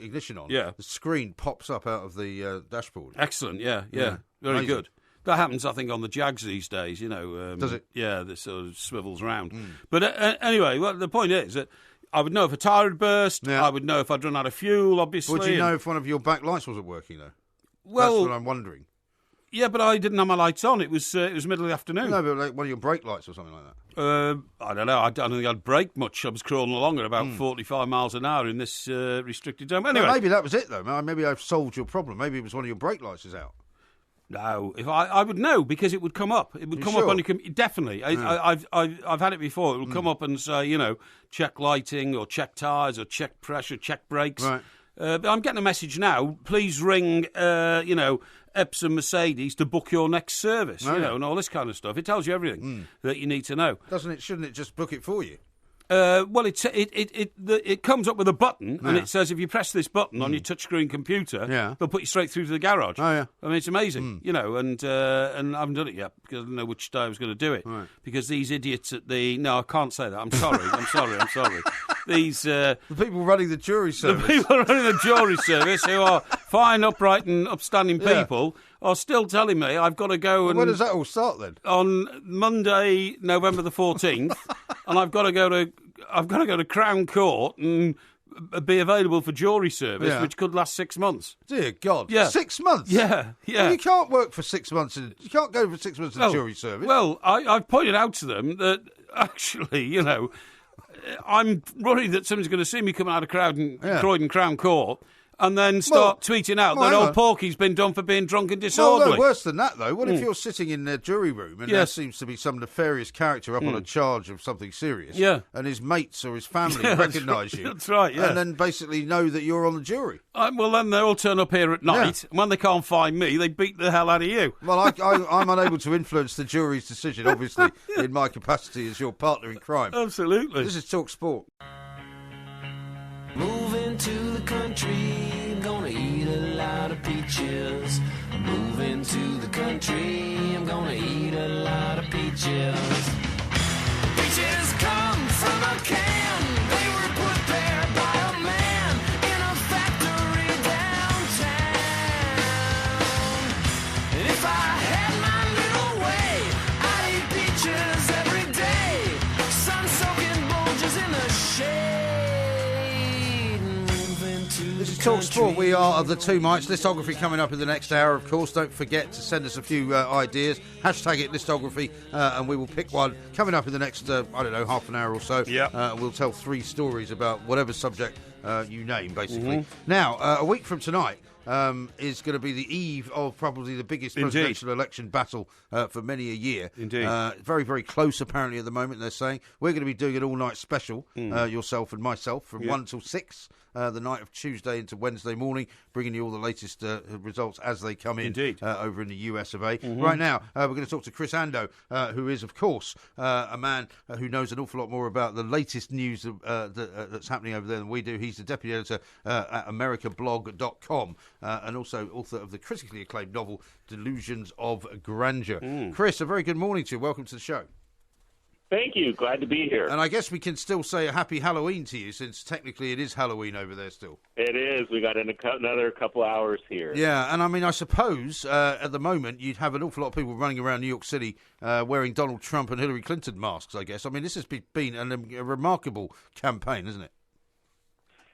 ignition on, the screen pops up out of the dashboard. Excellent, yeah. Very Amazing. good. That happens, I think, on the Jags these days, Does it? Yeah, this sort of swivels round. But anyway, well, the point is that I would know if a tyre had burst. Yeah. I would know if I'd run out of fuel, obviously. Would you know if one of your back lights wasn't working, though? Well, that's what I'm wondering. Yeah, but I didn't have my lights on. It was middle of the afternoon. No, but like one of your brake lights or something like that. I don't know. I don't think I'd brake much. I was crawling along at about 45 miles an hour in this restricted zone. Anyway, well, maybe that was it, though. Maybe I've solved your problem. Maybe it was one of your brake lights is out. No, if I would know because it would come up. It would come up on your definitely. I've had it before. It will come up and say, check lighting or check tyres or check pressure, check brakes. Right. But I'm getting a message now. Please ring, Epsom Mercedes to book your next service, and all this kind of stuff. It tells you everything that you need to know. Doesn't it? Shouldn't it just book it for you? Well, it comes up with a button, and it says if you press this button on your touchscreen computer, they'll put you straight through to the garage. Oh, yeah. I mean, it's amazing, and I haven't done it yet because I didn't know which day I was going to do it. Right. Because these idiots at no, I can't say that. I'm sorry. I'm sorry. These the people running the jury service. The people running the jury service, who are fine, upright, and upstanding people, are still telling me I've got to go and. When does that all start then? On Monday, November the 14th, and I've got to go to Crown Court and be available for jury service, which could last 6 months. Dear God, yeah. 6 months. Yeah. Well, you can't work for 6 months. You can't go for 6 months in jury service. Well, I've pointed out to them that actually, I'm worried that somebody's going to see me coming out of Croydon Crown Court and then start tweeting out that old Porky's been done for being drunk and disorderly. No, worse than that, though. What if you're sitting in their jury room and there seems to be some nefarious character up on a charge of something serious, and his mates or his family recognise you? That's right, yeah. And then basically know that you're on the jury. Well, then they all turn up here at night, and when they can't find me, they beat the hell out of you. Well, I'm unable to influence the jury's decision, obviously, in my capacity as your partner in crime. Absolutely. This is Talk Sport. Moving to the country, I'm gonna eat a lot of peaches. Moving to the country, I'm gonna eat a lot of peaches. Peaches come from a can, they were put there by a man in a factory downtown. And if I had my little way, I'd eat peaches every day. Sun-soaking bulges in the shade. This is Talk Sport. We are the Two Mites. Listography coming up in the next hour, of course. Don't forget to send us a few ideas. Hashtag it listography, and we will pick one coming up in the next, half an hour or so. Yeah. We'll tell 3 stories about whatever subject you name, basically. Now, a week from tonight is going to be the eve of probably the biggest presidential election battle for many a year. Indeed. Very, very close, apparently, at the moment, they're saying. We're going to be doing an all-night special, yourself and myself, from 1 till 6. The night of Tuesday into Wednesday morning, bringing you all the latest results as they come in over in the US of A. Right now, we're going to talk to Chris Ando, who is, of course, a man who knows an awful lot more about the latest news that's happening over there than we do. He's the deputy editor at americablog.com and also author of the critically acclaimed novel Delusions of Grandeur. Chris, a very good morning to you. Welcome to the show. Thank you. Glad to be here. And I guess we can still say a happy Halloween to you, since technically it is Halloween over there still. It is. We got another couple hours here. Yeah, and I mean, I suppose at the moment you'd have an awful lot of people running around New York City wearing Donald Trump and Hillary Clinton masks, I guess. I mean, this has been a remarkable campaign, isn't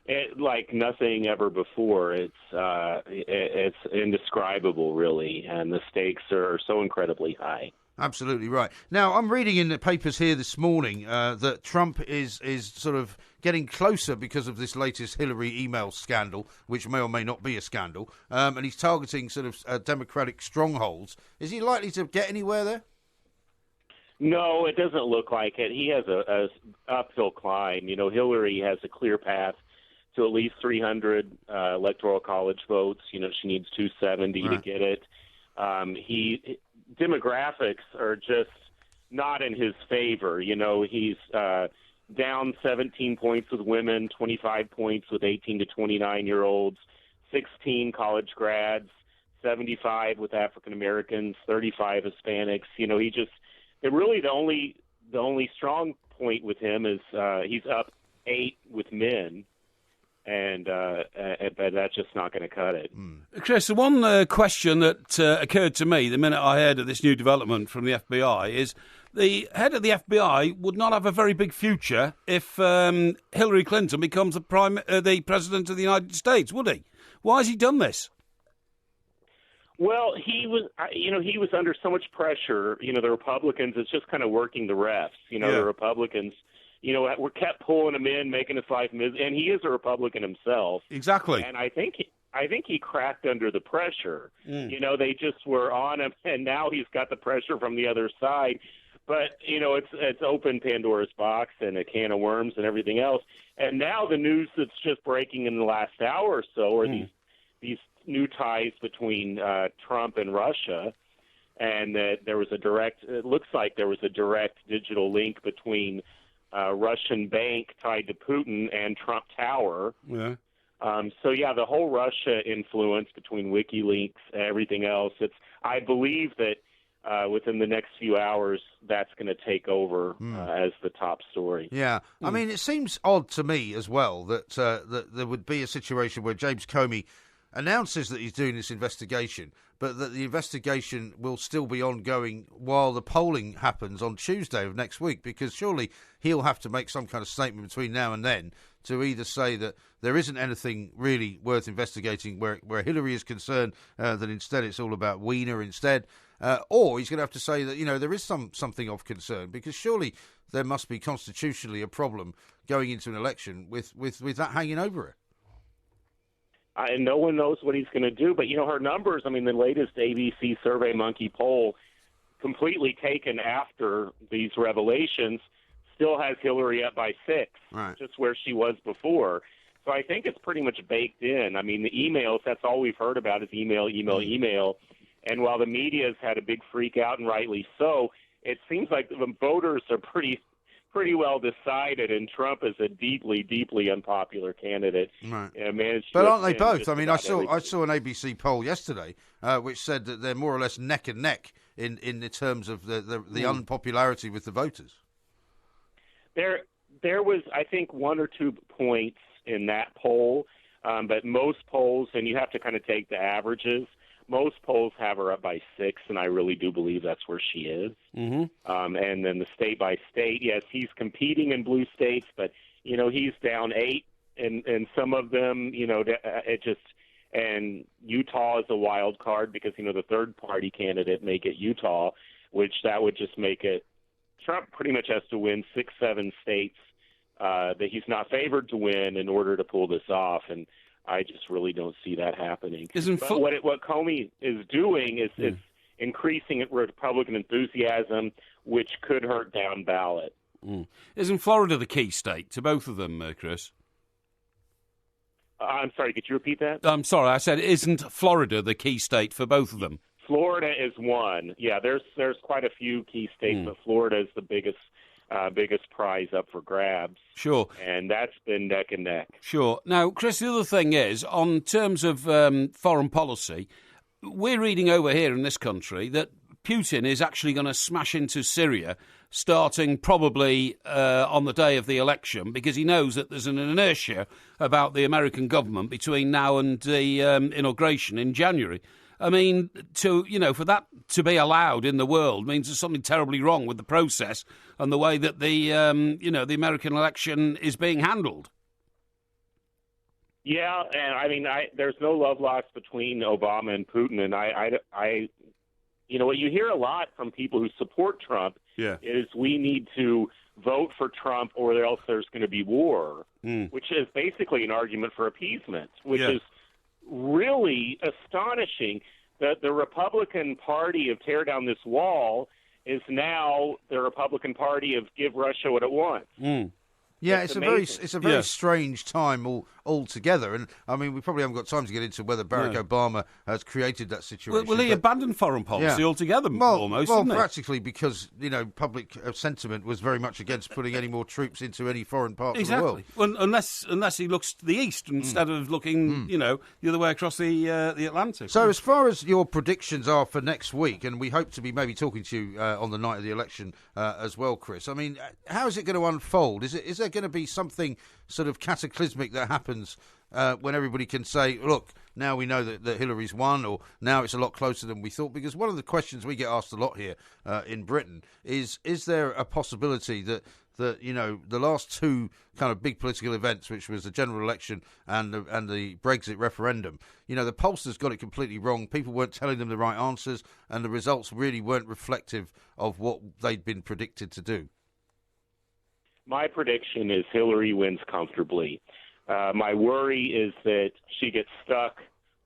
it? Like nothing ever before. It's indescribable, really, and the stakes are so incredibly high. Absolutely right. Now, I'm reading in the papers here this morning that Trump is sort of getting closer because of this latest Hillary email scandal, which may or may not be a scandal, and he's targeting sort of Democratic strongholds. Is he likely to get anywhere there? No, it doesn't look like it. He has a uphill climb. You know, Hillary has a clear path to at least 300 electoral college votes. You know, she needs 270 to get it. Demographics are just not in his favor. You know, he's down 17 points with women, 25 points with 18 to 29-year-olds, 16 college grads, 75 with African Americans, 35 Hispanics. You know, the only strong point with him is he's up 8 with men. but that's just not going to cut it. Chris, the one question that occurred to me the minute I heard of this new development from the FBI is the head of the FBI would not have a very big future if Hillary Clinton becomes the president of the United States, would he? Why has he done this? Well, he was under so much pressure. The Republicans, it's just kind of working the refs. The Republicans, were kept pulling him in, making his life miserable. And he is a Republican himself. Exactly. And I think he cracked under the pressure. They just were on him, and now he's got the pressure from the other side. But, it's open Pandora's box and a can of worms and everything else. And now the news that's just breaking in the last hour or so are these new ties between Trump and Russia, and that it looks like there was a direct digital link between Russian bank tied to Putin and Trump Tower. Yeah. The whole Russia influence between WikiLeaks and everything else, I believe that within the next few hours, that's going to take over as the top story. Yeah. I mean, it seems odd to me as well that there would be a situation where James Comey announces that he's doing this investigation, but that the investigation will still be ongoing while the polling happens on Tuesday of next week, because surely he'll have to make some kind of statement between now and then to either say that there isn't anything really worth investigating where Hillary is concerned, that instead it's all about Wiener instead, or he's going to have to say that, there is something of concern, because surely there must be constitutionally a problem going into an election with that hanging over it. And no one knows what he's going to do. But, her numbers, the latest ABC SurveyMonkey poll, completely taken after these revelations, still has Hillary up by 6, right, just where she was before. So I think it's pretty much baked in. The emails, that's all we've heard about is email. And while the media has had a big freak out, and rightly so, it seems like the voters are pretty well decided, and Trump is a deeply, deeply unpopular candidate. Right. But aren't they both? I saw an ABC poll yesterday which said that they're more or less neck and neck in the terms of the unpopularity with the voters. There was, I think, 1 or 2 points in that poll, but most polls, and you have to kind of take the averages, most polls have her up by 6, and I really do believe that's where she is. Mm-hmm. And then the state by state, yes, he's competing in blue states, but he's down 8 in some of them. And Utah is a wild card because the third party candidate may get Utah, which that would just make it. Trump pretty much has to win 6, 7 states that he's not favored to win in order to pull this off, and I just really don't see that happening. What Comey is doing is increasing Republican enthusiasm, which could hurt down ballot. Isn't Florida the key state to both of them, Chris? I'm sorry, could you repeat that? I'm sorry, I said isn't Florida the key state for both of them? Florida is one. Yeah, there's quite a few key states, but Florida is the biggest prize up for grabs. Sure. And that's been neck and neck. Sure. Now, Chris, the other thing is, on terms of foreign policy, we're reading over here in this country that Putin is actually going to smash into Syria, starting probably on the day of the election, because he knows that there's an inertia about the American government between now and the inauguration in January. For that to be allowed in the world means there's something terribly wrong with the process and the way that the American election is being handled. Yeah, and there's no love lost between Obama and Putin, and what you hear a lot from people who support Trump is we need to vote for Trump or else there's going to be war, which is basically an argument for appeasement, which is really astonishing that the Republican Party of tear down this wall is now the Republican Party of give Russia what it wants. Yeah, it's a very strange time altogether, and we probably haven't got time to get into whether Barack Obama has created that situation. Well, he abandoned foreign policy altogether, almost. Well, practically because public sentiment was very much against putting any more troops into any foreign parts of the world. Well, unless he looks to the east instead of looking, the other way across the Atlantic. So, as far as your predictions are for next week, and we hope to be maybe talking to you on the night of the election as well, Chris. How is it going to unfold? Is there going to be something sort of cataclysmic that happens when everybody can say, look, now we know that Hillary's won, or now it's a lot closer than we thought? Because one of the questions we get asked a lot here in Britain is there a possibility that the last two kind of big political events, which was the general election and the Brexit referendum, the pollsters got it completely wrong. People weren't telling them the right answers, and the results really weren't reflective of what they'd been predicted to do. My prediction is Hillary wins comfortably. My worry is that she gets stuck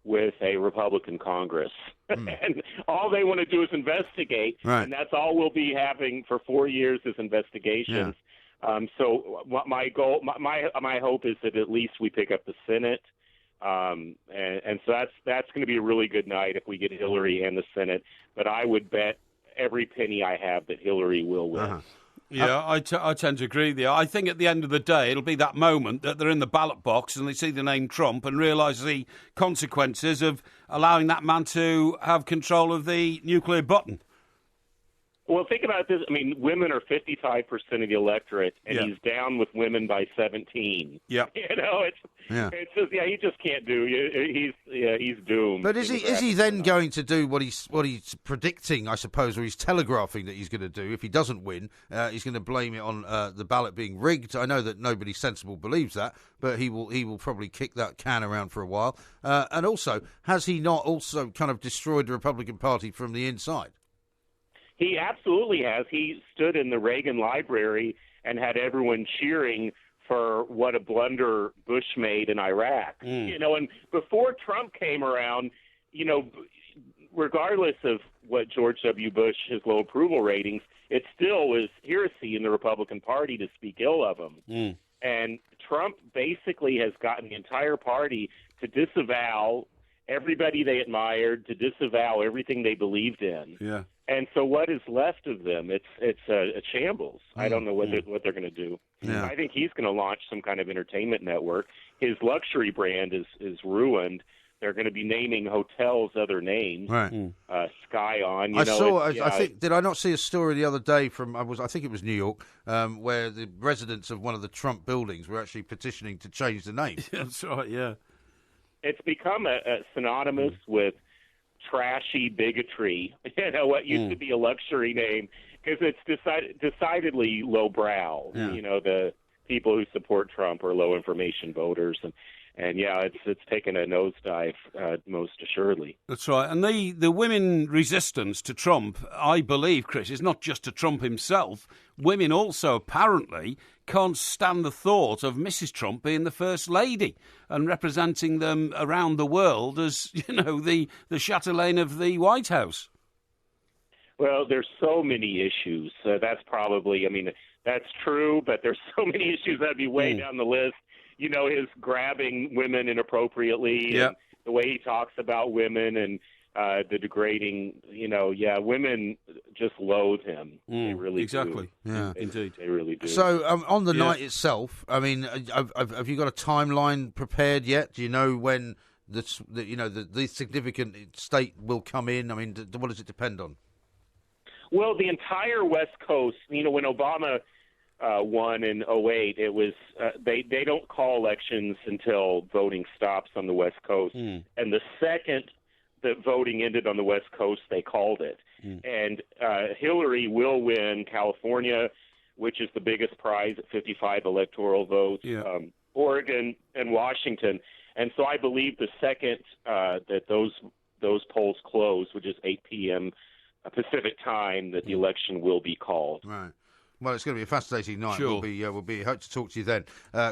with a Republican Congress. And all they want to do is investigate, and that's all we'll be having for 4 years is investigations. Yeah. So my goal, my hope is that at least we pick up the Senate, and so that's going to be a really good night if we get Hillary and the Senate. But I would bet every penny I have that Hillary will win. Uh-huh. Yeah, I tend to agree with you. I think at the end of the day, it'll be that moment that they're in the ballot box and they see the name Trump and realise the consequences of allowing that man to have control of the nuclear button. Well, think about this. I mean, women are 55% of the electorate, and he's down with women by 17. Yeah, it's just he just can't do. He's doomed. But is he then going to do what he's predicting, I suppose, or he's telegraphing that he's going to do? If he doesn't win, he's going to blame it on the ballot being rigged. I know that nobody sensible believes that, but he will probably kick that can around for a while. And also, has he not also kind of destroyed the Republican Party from the inside? He absolutely has. He stood in the Reagan Library and had everyone cheering for what a blunder Bush made in Iraq. And before Trump came around, regardless of what George W. Bush, his low approval ratings, it still was heresy in the Republican Party to speak ill of him. And Trump basically has gotten the entire party to disavow everybody they admired, to disavow everything they believed in. Yeah. And so what is left of them? It's a shambles. I don't know what they're going to do. Yeah. I think he's going to launch some kind of entertainment network. His luxury brand is ruined. They're going to be naming hotels other names. Right. Sky On. I think. Did I not see a story the other day from? I think it was New York, where the residents of one of the Trump buildings were actually petitioning to change the name. That's right. Yeah. It's become a synonymous with trashy bigotry, what used to be a luxury name, because it's decidedly lowbrow. Yeah. The people who support Trump are low information voters, and it's taken a nosedive, most assuredly. That's right. And the women resistance to Trump, I believe, Chris, is not just to Trump himself. Women also apparently can't stand the thought of Mrs. Trump being the First Lady and representing them around the world as, the chatelaine of the White House. Well, there's so many issues. That's probably, that's true, but there's so many issues that'd be way down the list. His grabbing women inappropriately, and the way he talks about women and the degrading, women just loathe him. They really exactly. do. Yeah, indeed. They really do. So on the night itself, have you got a timeline prepared yet? Do you know when the significant state will come in? What does it depend on? Well, the entire West Coast, when Obama won in 2008, it was they don't call elections until voting stops on the West Coast. And the second that voting ended on the West Coast, they called it. And Hillary will win California, which is the biggest prize at 55 electoral votes, Oregon and Washington. And so I believe the second that those polls close, which is 8 p.m. Pacific time, that the election will be called. Right. Well, it's going to be a fascinating night. Sure. We'll be hope to talk to you then.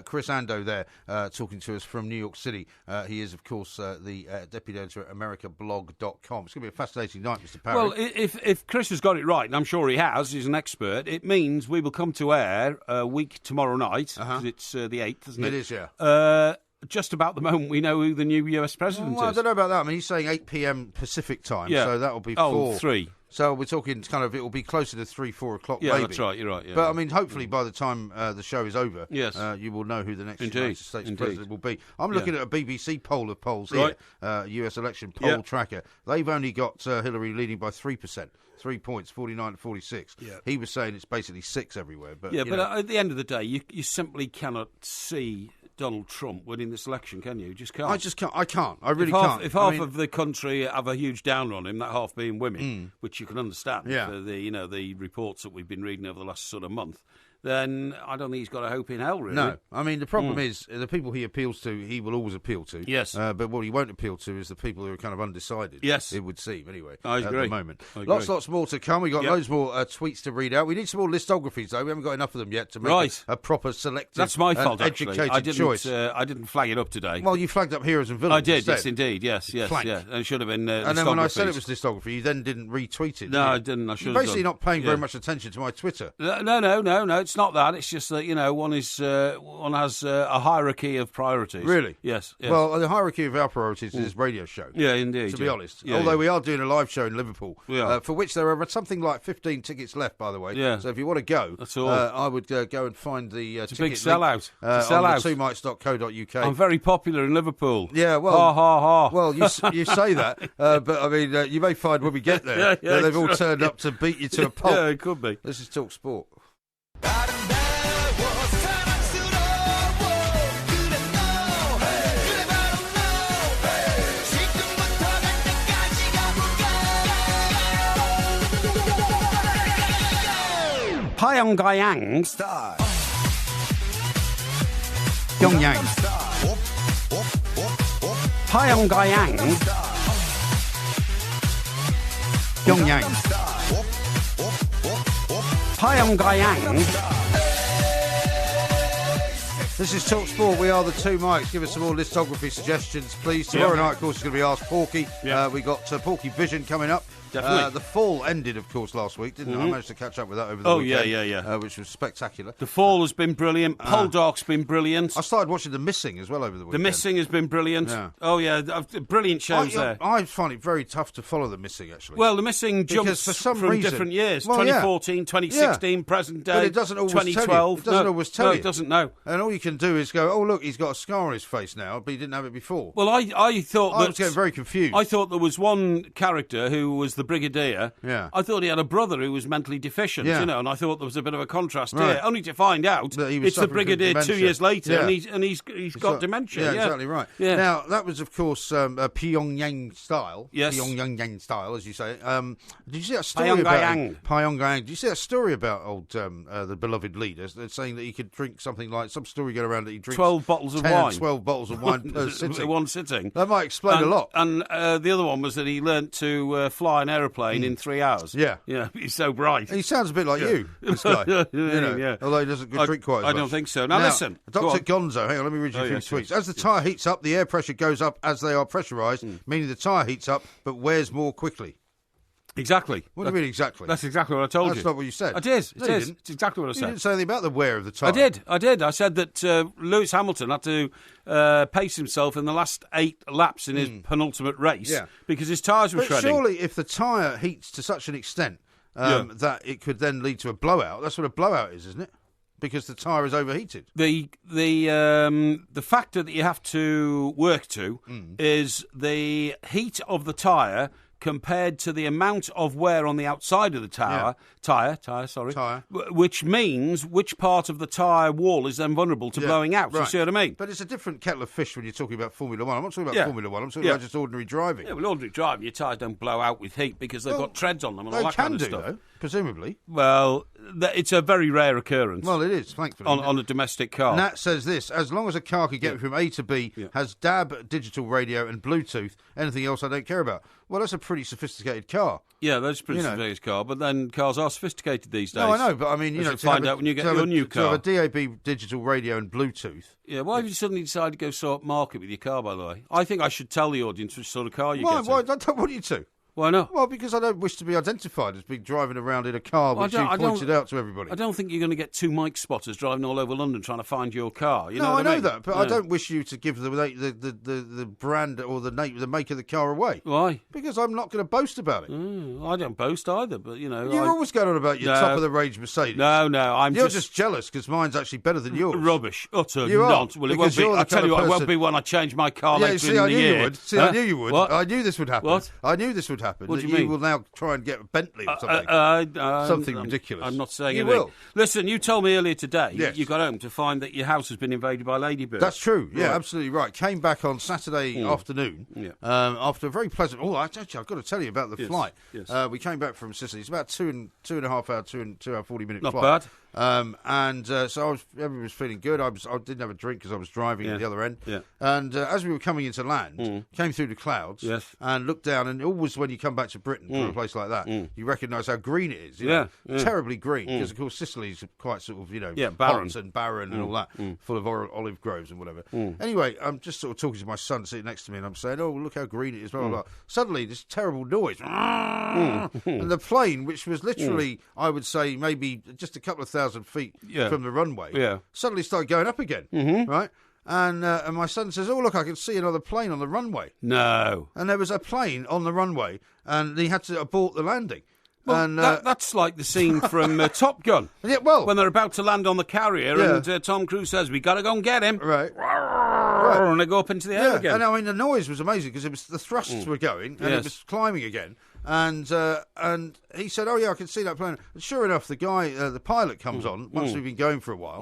Chris Ando there, talking to us from New York City. He is, of course, the deputy editor at AmericaBlog.com. It's going to be a fascinating night, Mr. Parry. Well, if Chris has got it right, and I'm sure he has, he's an expert, it means we will come to air a week tomorrow night, because it's the 8th, isn't it? It is, yeah. Just about the moment we know who the new US president I is. don't know about that. He's saying 8 p.m. Pacific time, so that'll be 4. 3. So we're talking kind of, it will be closer to 3, 4 o'clock, Yeah, maybe. that's right, you're right. Yeah, But, I mean, hopefully by the time the show is over, yes. You will know who the next Indeed. United States Indeed. president will be. I'm looking at a BBC poll of polls Right. here, US election poll tracker. They've only got Hillary leading by 3%. 3 points, 49 to 46. Yeah. He was saying it's basically 6 everywhere. But, Yeah, but at the end of the day, you simply cannot see Donald Trump winning this election, can you? You just can't. I just can't. I can't. I really half, can't. If half of the country have a huge downer on him, that half being women, which you can understand, Yeah. for the reports that we've been reading over the last sort of month, then I don't think he's got a hope in hell, really. No, I mean, the problem is the people he appeals to, he will always appeal to. Yes. But what he won't appeal to is the people who are kind of undecided. Yes. It would seem, anyway, I agree. at the moment. I agree. Lots more to come. We've got loads more tweets to read out. We need some more listographies, though. We haven't got enough of them yet to make a proper selective That's my fault, and actually. educated choice. I didn't flag it up today. Well, you flagged up heroes and villains I did, instead. yes, indeed, yes. Flank. Yeah. And it should have been And then when I said it listographies. was listography, you then didn't retweet it. No, did you? I didn't. I should You're have basically done. not paying very much attention to my Twitter. No, it's not that. It's just that, one has a hierarchy of priorities. Really? Yes. Well, the hierarchy of our priorities is this radio show. Yeah, indeed. To be honest. Yeah, Although we are doing a live show in Liverpool, Yeah. for which there are something like 15 tickets left, by the way. Yeah. So if you want to go, That's all. I would go and find the It's a ticket big sellout. link, It's a sellout. on the twomics.co.uk. I'm very popular in Liverpool. Yeah, well, Ha, ha, ha. Well, you say that, but I mean, you may find when we get there Yeah, that they've all right. turned up to beat you to a pulp. Yeah, it could be. This is Talk Sport. Pyongyang. Pyongyang. Pyongyang. Pyongyang. Pyongyang. This is Talk Sport. We are the two mics. Give us some more listography suggestions, please. Tomorrow night, of course, is going to be Ask Porky. Yeah. We got Porky Vision coming up. Definitely. The fall ended, of course, last week, didn't it? I managed to catch up with that over the weekend. yeah. Which was spectacular. The Fall has been brilliant. Poldark's been brilliant. I started watching The Missing as well over the weekend. The Missing has been brilliant. Yeah. Oh, yeah. Brilliant shows there. I find it very tough to follow The Missing, actually. Well, The Missing jumps for some from reason- different years. Well, yeah. 2014, 2016, present day. But it doesn't always 2012. tell you. It doesn't always tell you. No, it doesn't, no. And all you can do is go, oh, look, he's got a scar on his face now, but he didn't have it before. Well, I thought I was getting very confused. I thought there was one character who was the Brigadier. Yeah. I thought he had a brother who was mentally deficient, Yeah. and I thought there was a bit of a contrast Right. here. Only to find out That he was it's the suffering from Brigadier 2 dementia. years later, Yeah. and he's got dementia. Yeah, exactly right. Yeah. Now, that was, of course, Pyongyang style. Yes. Pyongyang style, as you say. Did you see that story about Pyongyang? Did you see that story about old the beloved leader saying that he could drink something like, some story going around that he drinks 12 bottles of 10 wine. 12 bottles of wine per sitting. One sitting. That might explain a lot. And the other one was that he learnt to fly an aeroplane in 3 hours. Yeah. Yeah, he's so bright. He sounds a bit like you, this guy. Yeah. Although he doesn't drink quite as much. I don't think so. Now listen. go Dr. on. Gonzo, hang on, let me read you a few yes, tweets. yes. As the tyre heats up, the air pressure goes up as they are pressurised, meaning the tyre heats up but wears more quickly. Exactly. What do you mean exactly? That's exactly what I told you. That's not what you said. I did. No, It you is. didn't. It's exactly what I You said. didn't say anything about the wear of the tyre. I did. I said that Lewis Hamilton had to pace himself in the last 8 laps in his penultimate race because his tyres were But shredding. surely if the tyre heats to such an extent that it could then lead to a blowout, that's what a blowout is, isn't it? Because the tyre is overheated. The factor that you have to work to is the heat of the tyre compared to the amount of wear on the outside of the tyre, which means which part of the tyre wall is then vulnerable to blowing out. Right. You see what I mean? But it's a different kettle of fish when you're talking about Formula One. I'm not talking about Yeah. Formula One. I'm talking Yeah. about just ordinary driving. Yeah, well, ordinary driving, your tyres don't blow out with heat because they've got treads on them and all They that can kind of do, stuff. though, presumably. Well, it's a very rare occurrence. Well, it is, thankfully. on a domestic car. Nat says this: as long as a car can get from A to B, has DAB, digital radio, and Bluetooth, anything else I don't care about. Well, that's a pretty sophisticated car. Yeah, that's a pretty sophisticated car, but then cars are sophisticated these days. No, I know, but I mean, As to you'll find out when you get your new To have car. a DAB, digital radio, and Bluetooth. Yeah, why have you suddenly decided to go sort of market with your car, by the way? I think I should tell the audience which sort of car you're Why? getting. Why? I don't want you to. Why not? Well, because I don't wish to be identified as being driving around in a car which you pointed out to everybody. I don't think you're going to get two Mike spotters driving all over London trying to find your car. You know no, what I mean? know that, but I don't wish you to give the brand or the make of the car away. Why? Because I'm not going to boast about it. I don't boast either, but You're always going on about your top of the range Mercedes. No, You're just jealous because mine's actually better than yours. Rubbish, utter You are, nonsense. Well, it won't be. I tell you what, it won't be when I change my car later in the year. I knew you would. What? I knew this would happen. What? I knew this would happen. What do you mean? will now try and get a Bentley or something. Something ridiculous. I'm not saying you anything. will. Listen, you told me earlier today Yes. you got home to find that your house has been invaded by ladybirds. That's true. Yeah, Right. absolutely right. Came back on Saturday afternoon after a very pleasant. Oh, actually, I've got to tell you about the flight. Yes. We came back from Sicily. It's about two and a half hour, 2 hour 40-minute Not flight. bad. So everyone was feeling good. I didn't have a drink because I was driving at the other end. Yeah. And as we were coming into land, came through the clouds and looked down. And always when you come back to Britain from a place like that, you recognise how green it is. You know, terribly green because of course Sicily's quite sort of barren. hot and barren and all that, full of olive groves and whatever. Anyway, I'm just sort of talking to my son sitting next to me, and I'm saying, "Oh, look how green it is." Blah blah blah. Suddenly, this terrible noise, and the plane, which was literally, I would say, maybe just a couple of thousand feet from the runway, suddenly started going up again, right? And my son says, "Oh, look, I can see another plane on the runway." No. And there was a plane on the runway, and he had to abort the landing. Well, and that's like the scene from Top Gun. Yeah, well, when they're about to land on the carrier, and Tom Cruise says, "We got to go and get him." Right. And they go up into the air again. And I mean, the noise was amazing because it was the thrusts were going and it was climbing again. And he said, "Oh yeah, I can see that plane." And sure enough, the guy, the pilot, comes on once we've been going for a while.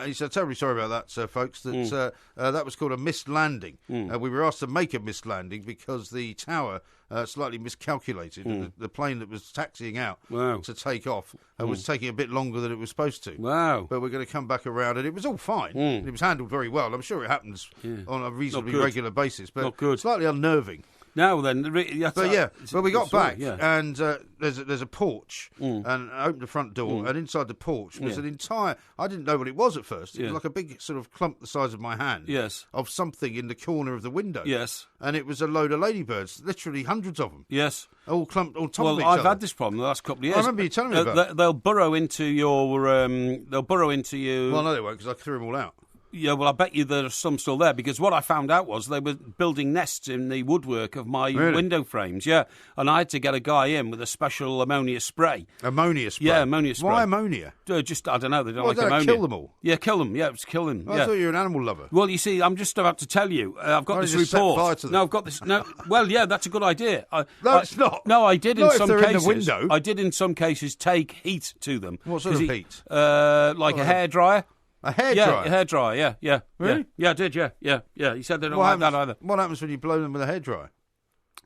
He said, "Terribly sorry about that, folks. That that was called a missed landing. We were asked to make a missed landing because the tower slightly miscalculated. The plane that was taxiing out to take off was taking a bit longer than it was supposed to. Wow! But we're going to come back around, and it was all fine. It was handled very well. I'm sure it happens on a reasonably regular basis, but slightly unnerving." Now then, but we got back and there's a porch and I opened the front door and inside the porch was an entire. I didn't know what it was at first. It was like a big sort of clump the size of my hand. Of something in the corner of the window. And it was a load of ladybirds, literally hundreds of them. All clumped on top of each other. Well, I've had this problem the last couple of years. I remember you telling me about it. They'll burrow into your. Well, no, they won't because I threw them all out. Yeah, well, I bet you there's some still there because what I found out was they were building nests in the woodwork of my window frames, and I had to get a guy in with a special ammonia spray. Ammonia spray? Yeah, ammonia spray. Why ammonia? Just, I don't know, they don't like ammonia. Kill them all? Yeah, kill them, it was kill them. I thought you were an animal lover. Well, you see, I'm just about to tell you, I've got this report. Set fire to them? No, I've got this, well, yeah, that's a good idea. It's not. No, I did in some cases. In the window. I did in some cases take heat to them. What sort of heat? Like a hairdryer. A hairdryer? Yeah, a hairdryer, yeah. Really? Yeah, I did, yeah. He said they don't like that either. What happens when you blow them with a hairdryer?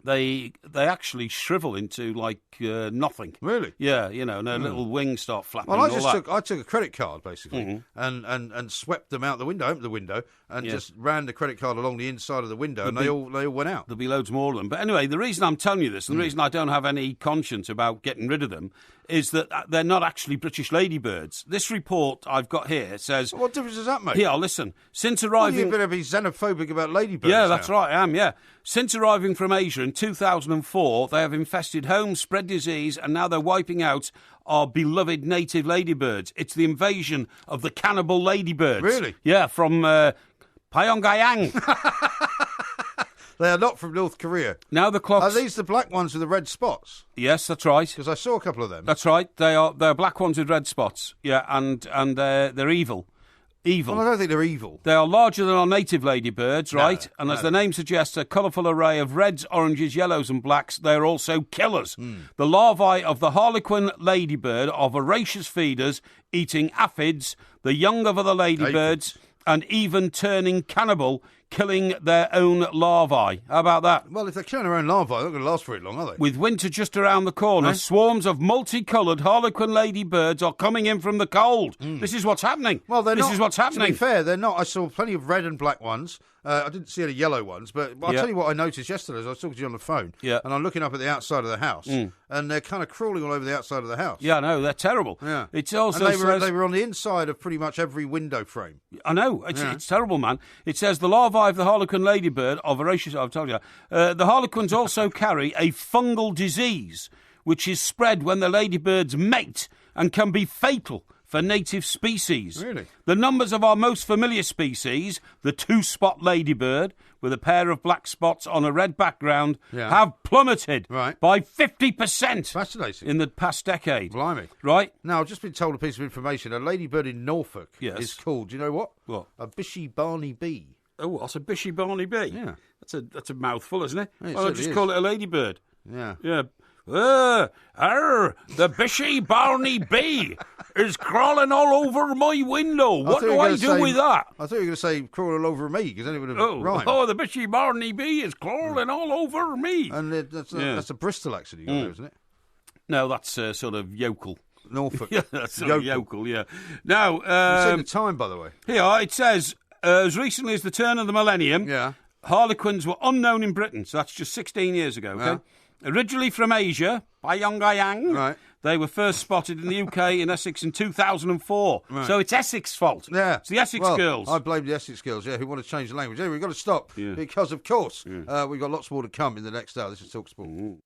They actually shrivel into like nothing. Really? Yeah, and their little wings start flapping. Well, I took a credit card basically and swept them out the window, opened the window, and just ran the credit card along the inside of the window, and they all went out. There'll be loads more of them. But anyway, the reason I'm telling you this, and the reason I don't have any conscience about getting rid of them, is that they're not actually British ladybirds. This report I've got here says... What difference does that make? Yeah, listen. Since arriving... You're going to be xenophobic about ladybirds. Yeah, that's right, I am, yeah. Since arriving from Asia in 2004, they have infested homes, spread disease, and now they're wiping out our beloved native ladybirds. It's the invasion of the cannibal ladybirds. Really? Yeah, from Pyongyang. They are not from North Korea. Now the clocks... Are these the black ones with the red spots? Yes, that's right. Because I saw a couple of them. That's right. They're black ones with red spots. Yeah, and they're evil. Evil. Well, I don't think they're evil. They are larger than our native ladybirds, right? And as the name suggests, a colourful array of reds, oranges, yellows and blacks, they are also killers. The larvae of the harlequin ladybird are voracious feeders, eating aphids, the young of other ladybirds, and even turning cannibal, killing their own larvae. How about that? Well, if they're killing their own larvae, they're not going to last very long, are they? With winter just around the corner, swarms of multicoloured harlequin ladybirds are coming in from the cold. This is what's happening. Well, this is what's happening. To be fair, they're not. I saw plenty of red and black ones. I didn't see any yellow ones, but I'll tell you what I noticed yesterday as I was talking to you on the phone, and I'm looking up at the outside of the house, and they're kind of crawling all over the outside of the house. Yeah, I know, they're terrible. Yeah. It's also and they were on the inside of pretty much every window frame. I know, it's terrible, man. It says the larvae survive the harlequin ladybird, voracious, I've told you, the harlequins also carry a fungal disease, which is spread when the ladybirds mate and can be fatal for native species. Really? The numbers of our most familiar species, the two-spot ladybird, with a pair of black spots on a red background, have plummeted by 50% Fascinating. in the past decade. Blimey. Right? Now, I've just been told a piece of information. A ladybird in Norfolk Yes. is called, do you know what? What? A bishy barney bee. Oh, what's a bishy barney bee? Yeah. That's a mouthful, isn't it? Yeah, it Well, I'll certainly just is. call it a ladybird. Yeah. Yeah. The bishy barney bee is crawling all over my window. What do I do with that? I thought you were going to say crawling all over me, because then it would have rhymed. Oh, the bishy barney bee is crawling all over me. And that's a Bristol accent you got there, isn't it? No, that's sort of yokel. Norfolk. Yeah, that's sort of yokel, yeah. Now, It's in the time, by the way. here it says, as recently as the turn of the millennium, harlequins were unknown in Britain, so that's just 16 years ago, okay? Yeah. Originally from Asia, by Yongayang, Right. they were first spotted in the UK in Essex in 2004. Right. So it's Essex fault. Yeah. It's the Essex well, girls. I blame the Essex girls, who want to change the language. Anyway, we've got to stop because, of course, we've got lots more to come in the next hour. This is TalkSport.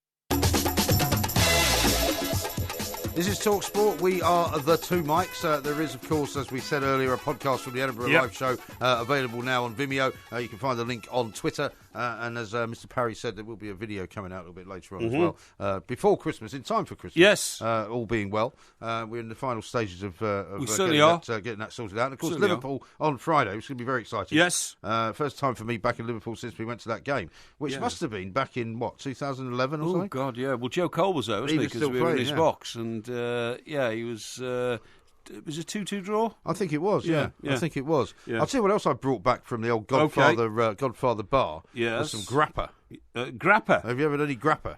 This is TalkSport. We are the two mics. There is, of course, as we said earlier, a podcast from the Edinburgh Live Show available now on Vimeo. You can find the link on Twitter. And as Mr. Parry said, there will be a video coming out a little bit later on as well. Before Christmas, in time for Christmas. Yes. All being well. We're in the final stages of getting that sorted out. And, of course, Certainly Liverpool on Friday, which is going to be very exciting. Yes. First time for me back in Liverpool since we went to that game, which must have been back in, 2011 or something? Oh, God, yeah. Well, Joe Cole was there, wasn't he? was Because still we were in playing, his box. And, he was... it was a 2-2 draw? I think it was, yeah. I think it was. Yeah. I'll tell you what else I brought back from the old Godfather Godfather bar. Yes. Was some grappa. Grappa? Have you ever had any grappa?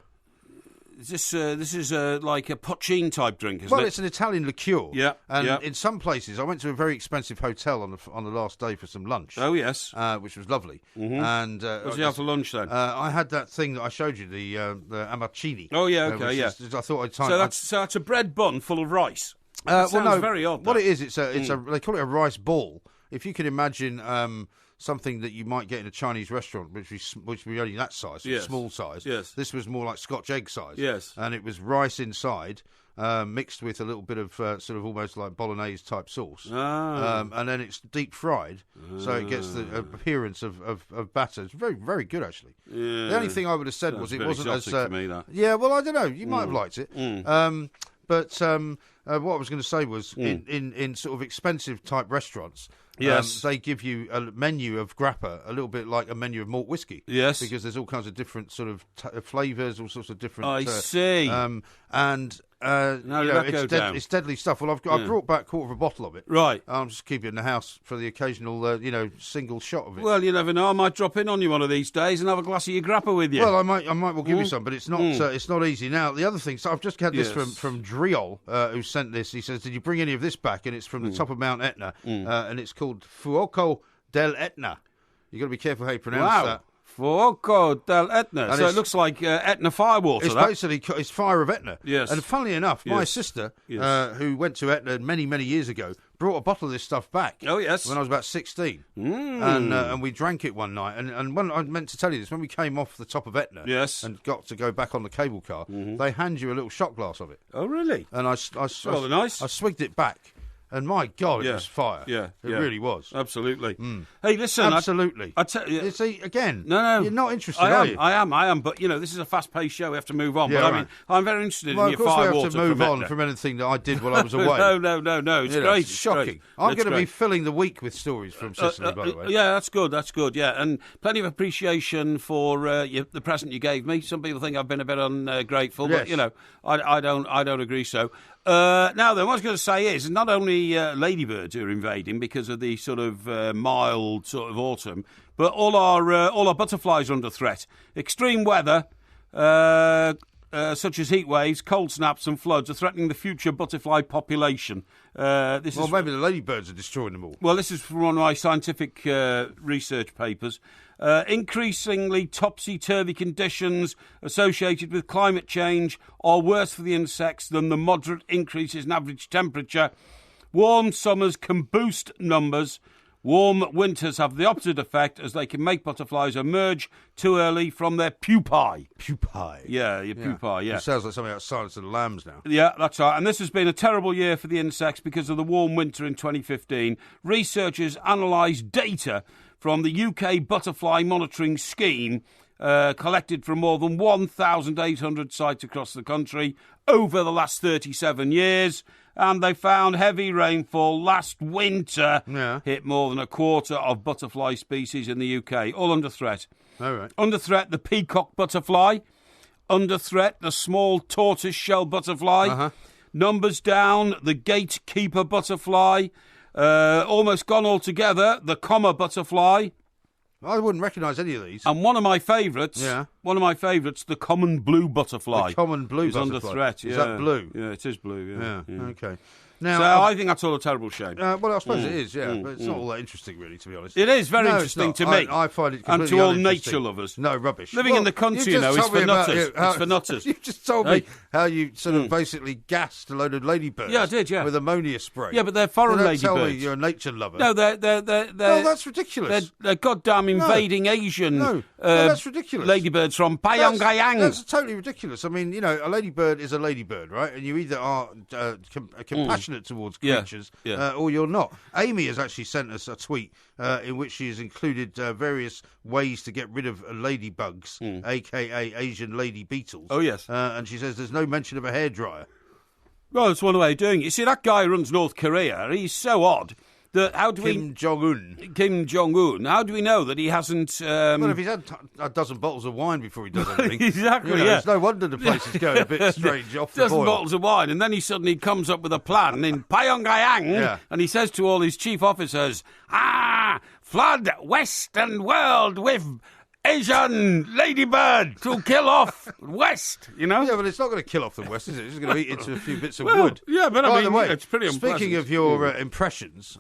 This is like a pochine type drink, isn't Well, it? it's an Italian liqueur. Yeah, And yeah. in some places, I went to a very expensive hotel on the last day for some lunch. Oh, yes. Which was lovely. And What's he have for lunch, then? I had that thing that I showed you, the amaccini. Oh, yeah, okay, yeah. I thought I'd time. So that's a bread bun full of rice. Well, Sounds no, very odd. What that. it is, they call it a rice ball. If you can imagine something that you might get in a Chinese restaurant, which be only that size, Yes. small size. Yes. This was more like Scotch egg size. Yes. And it was rice inside, mixed with a little bit of sort of almost like bolognese type sauce. And then it's deep fried, so it gets the appearance of batter. It's very, very good, actually. Yeah. The only thing I would have said Sounds was it very wasn't as... exotic to me, that. Yeah, well, I don't know. You might have liked it. But what I was going to say was, in sort of expensive type restaurants, Yes. they give you a menu of grappa, a little bit like a menu of malt whiskey. Yes. Because there's all kinds of different sort of flavours, all sorts of different... I see. It's deadly stuff. Well, I brought back a quarter of a bottle of it. Right. I'm just keeping it in the house for the occasional, single shot of it. Well, you never know. I might drop in on you one of these days and have a glass of your grappa with you. Well, I might well give you some, but it's not easy. Now, the other thing, so I've just had this from Driol, who sent this. He says, "Did you bring any of this back?" And it's from the top of Mount Etna, and it's called Fuoco del Etna. You've got to be careful how you pronounce that. Fuoco del Etna. And so it looks like Etna firewater. It's basically it's fire of Etna. Yes. And funnily enough, my Yes. sister, Yes. who went to Etna many, many years ago, brought a bottle of this stuff back. Oh, yes. When I was about 16. And we drank it one night. And when I meant to tell you this, when we came off the top of Etna Yes. and got to go back on the cable car, they hand you a little shot glass of it. Oh, really? And I rather nice. I swigged it back. And my God, it was fire. Yeah, It really was. Absolutely. Hey, listen. Absolutely. I tell you. See, again, No. you're not interested, I are am. you? I am. But, this is a fast-paced show. We have to move on. Yeah, but, right. I'm very interested Well, in of your course we firewater have to move from on Etna. from anything that I did while I was away. No. It's You know, great. It's shocking. Great. I'm It's going to be great. filling the week with stories from Sicily, by the way. Yeah, that's good. Yeah, and plenty of appreciation for the present you gave me. Some people think I've been a bit ungrateful, Yes. but I don't agree. So now then, what I was going to say is not only ladybirds are invading because of the sort of mild sort of autumn, but all our butterflies are under threat. Extreme weather. Such as heat waves, cold snaps and floods are threatening the future butterfly population. Maybe the ladybirds are destroying them all. Well, this is from one of my scientific research papers. Increasingly topsy-turvy conditions associated with climate change are worse for the insects than the moderate increases in average temperature. Warm summers can boost numbers, Warm winters have the opposite effect as they can make butterflies emerge too early from their pupae. Pupae. Yeah, your pupae, yeah. It sounds like something out of Silence of the Lambs now. Yeah, that's right. And this has been a terrible year for the insects because of the warm winter in 2015. Researchers analysed data from the UK Butterfly Monitoring Scheme collected from more than 1,800 sites across the country over the last 37 years. And they found heavy rainfall last winter hit more than a quarter of butterfly species in the UK, all under threat. All right. Under threat, the peacock butterfly. Under threat, the small tortoise-shell butterfly. Numbers down, the gatekeeper butterfly. Almost gone altogether, the comma butterfly. I wouldn't recognise any of these. And one of my favourites, the common blue butterfly. The common blue is butterfly. Under threat, yeah. Is that blue? Yeah, it is blue, yeah. Okay. Now, so I think that's all a terrible shame. Well, I suppose it is, but it's not all that interesting, really, to be honest. It is very interesting to me. I find it completely and to all uninteresting. nature lovers. No, rubbish. Living in the country, is for nutters. It's for nutters. You just told me how you sort of basically gassed a load of ladybirds. Yeah, I did, with ammonia spray. Yeah, but they're foreign ladybirds. Tell me you're a nature lover. No, they're no, that's ridiculous. They're goddamn invading Asian no, that's ridiculous. Ladybirds from Pyongyang. That's totally ridiculous. I mean, a ladybird is a ladybird, right? And you either are compassionate towards creatures or you're not. Amy has actually sent us a tweet in which she has included various ways to get rid of ladybugs, a.k.a. Asian lady beetles. Oh, yes. And she says there's no mention of a hairdryer. Well, it's one way of doing it. You see, that guy who runs North Korea, he's so odd. Kim Jong-un. Kim Jong-un. How do we know that he hasn't... Well, if he's had a dozen bottles of wine before he does anything. Exactly, It's no wonder the place is going a bit strange off the boil. Dozen bottles of wine, and then he suddenly comes up with a plan in Pyongyang, and he says to all his chief officers, flood Western world with Asian ladybird to kill off West, Yeah, but it's not going to kill off the West, is it? It's just going to eat into a few bits of well, wood. Yeah, but By the way, it's pretty unpleasant. Speaking of your impressions,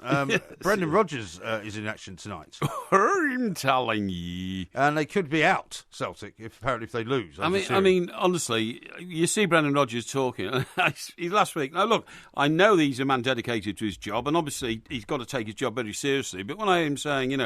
Brendan Rodgers is in action tonight. I'm telling you. And they could be out, Celtic, if they lose. I mean, honestly, you see Brendan Rodgers talking last week. Now, look, I know that he's a man dedicated to his job, and obviously he's got to take his job very seriously. But when I am saying,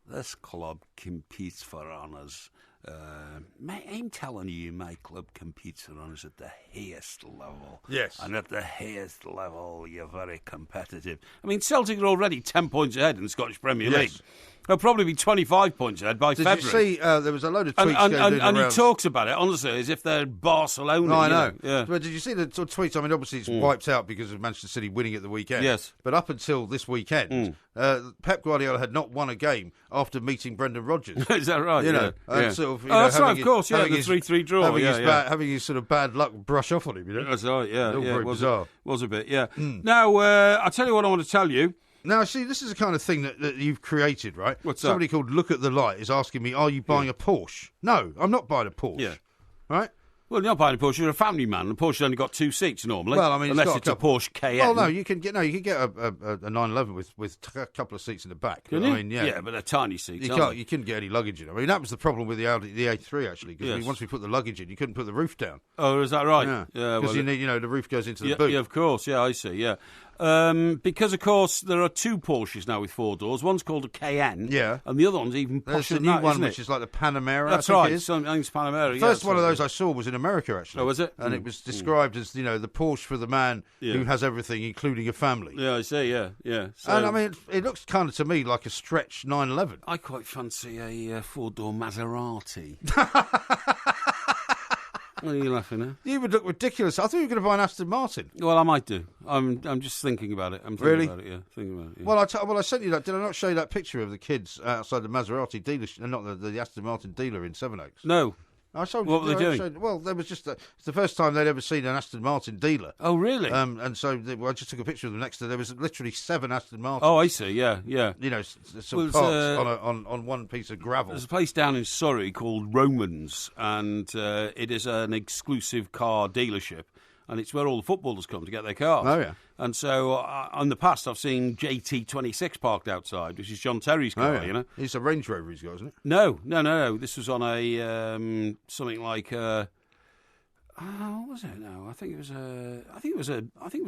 this club competes for honours. I'm telling you, my club competes for honours at the highest level. Yes. And at the highest level, you're very competitive. I mean, Celtic are already 10 points ahead in the Scottish Premier League. They'll probably be 25 points ahead by February. Did you see, there was a load of tweets and he talks about it, honestly, as if they're Barcelona. No, I know. Yeah. But did you see the tweets? I mean, obviously it's wiped out because of Manchester City winning at the weekend. Yes. But up until this weekend, Pep Guardiola had not won a game after meeting Brendan Rodgers. Is that right? And sort of, that's right, of course, the 3-3 draw. Having his sort of bad luck brush off on him, That's right, yeah. Very bizarre. Was a bit, yeah. Now, I'll tell you what I want to tell you. Now, see, this is the kind of thing that you've created, right? What's Somebody that? called Look at the Light is asking me, are you buying a Porsche? No, I'm not buying a Porsche. Yeah. Right? Well, you're not buying a Porsche. You're a family man. The Porsche's only got 2 seats normally. Well, I mean, unless it's a Porsche Cayenne. Well, no, you can get a 911 with a couple of seats in the back. Can you? I mean, yeah, but they're tiny seats. You couldn't get any luggage in. I mean, that was the problem with the A3 actually. Because once we put the luggage in, you couldn't put the roof down. Oh, is that right? Yeah. Because you need, the roof goes into the boot. Yeah, of course. Yeah, I see. Yeah. Because, of course, there are 2 Porsches now with 4 doors. One's called a Cayenne, and the other one's even posher than that. There's a new one, which is like the Panamera. That's right. I think it's Panamera. The first one of those I saw was in America, actually. Oh, was it? And it was described as, the Porsche for the man who has everything, including a family. Yeah, I see. Yeah. So, and I mean, it looks kind of to me like a stretch 911. I quite fancy a 4-door Maserati. What are you laughing at? You would look ridiculous. I thought you were going to buy an Aston Martin. Well, I might do. I'm just thinking about it. Really? About it, yeah. Thinking about it. Yeah. Well, I sent you that. Did I not show you that picture of the kids outside the Maserati dealership? Not the Aston Martin dealer in Sevenoaks. No. I showed what were they doing? Well, there was just it's the first time they'd ever seen an Aston Martin dealer. Oh, really? And so I just took a picture of them next to. There was literally 7 Aston Martins. Oh, I see. Yeah. Some parts on one piece of gravel. There's a place down in Surrey called Romans, and it is an exclusive car dealership. And it's where all the footballers come to get their cars. Oh, yeah. And so, in the past, I've seen JT26 parked outside, which is John Terry's car, It's a Range Rover he's got, isn't it? No. This was on a something like What was it now? I think it was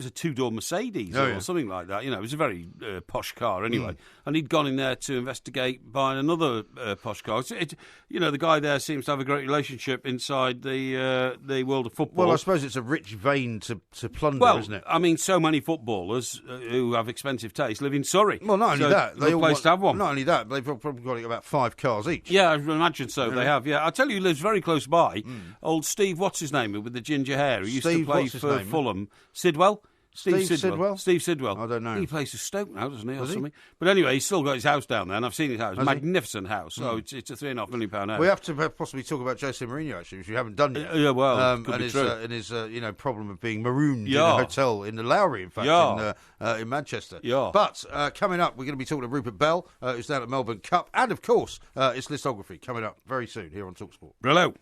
a two-door Mercedes or something like that. It was a very posh car anyway. And he'd gone in there to investigate buying another posh car. The guy there seems to have a great relationship inside the world of football. Well, I suppose it's a rich vein to plunder, isn't it? I mean, so many footballers who have expensive taste live in Surrey. Well, not only that, they all place to have one. Not only that, they've probably got about 5 cars each. Yeah, I imagine so. They have. Yeah, I'll tell you, who lives very close by. Old Steve, what's his name, with the ginger hair, who used to play for Fulham. Sidwell. Steve Sidwell. Steve Sidwell. I don't know. He plays for Stoke now, doesn't he, or something? But anyway, he's still got his house down there, and I've seen his house. Magnificent house. Oh, it's a £3.5 million house. We have to possibly talk about Jose Mourinho, actually, which we haven't done yet. Yeah, well, and his problem of being marooned in a hotel in the Lowry, in fact, in Manchester. Yeah. But coming up, we're going to be talking to Rupert Bell, who's down at Melbourne Cup, and of course, it's listography coming up very soon here on TalkSport. Hello.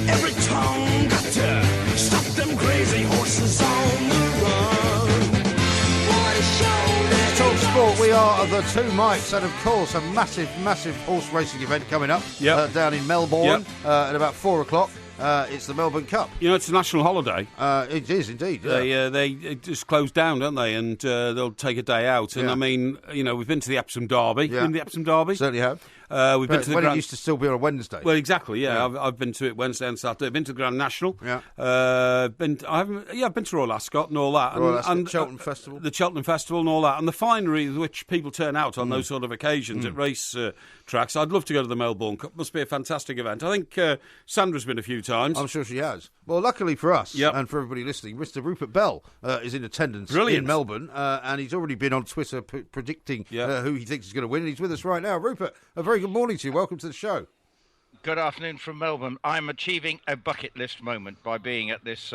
Every tongue got to stop them crazy horses on the run. What a show! Talk Sport, we are the two mics, and of course, a massive, massive horse racing event coming up down in Melbourne at about 4 o'clock. It's the Melbourne Cup. It's a national holiday. It is indeed. Yeah. They just close down, don't they? And they'll take a day out. And I mean, we've been to the Epsom Derby. Yeah. Been to the Epsom Derby? Certainly have. We've been to the it used to still be on a Wednesday. Well, exactly. Yeah, I've been to it Wednesday and Saturday. I've been to the Grand National. Yeah. I've been to Royal Ascot and all that. And Cheltenham Festival. The Cheltenham Festival and all that, and the finery with which people turn out on those sort of occasions at race tracks. I'd love to go to the Melbourne Cup. Must be a fantastic event. I think Sandra's been a few times. I'm sure she has. Well, luckily for us and for everybody listening, Mr. Rupert Bell is in attendance in Melbourne, and he's already been on Twitter predicting who he thinks is going to win, and he's with us right now. Rupert, a very good morning to you. Welcome to the show. Good afternoon from Melbourne. I'm achieving a bucket list moment by being at this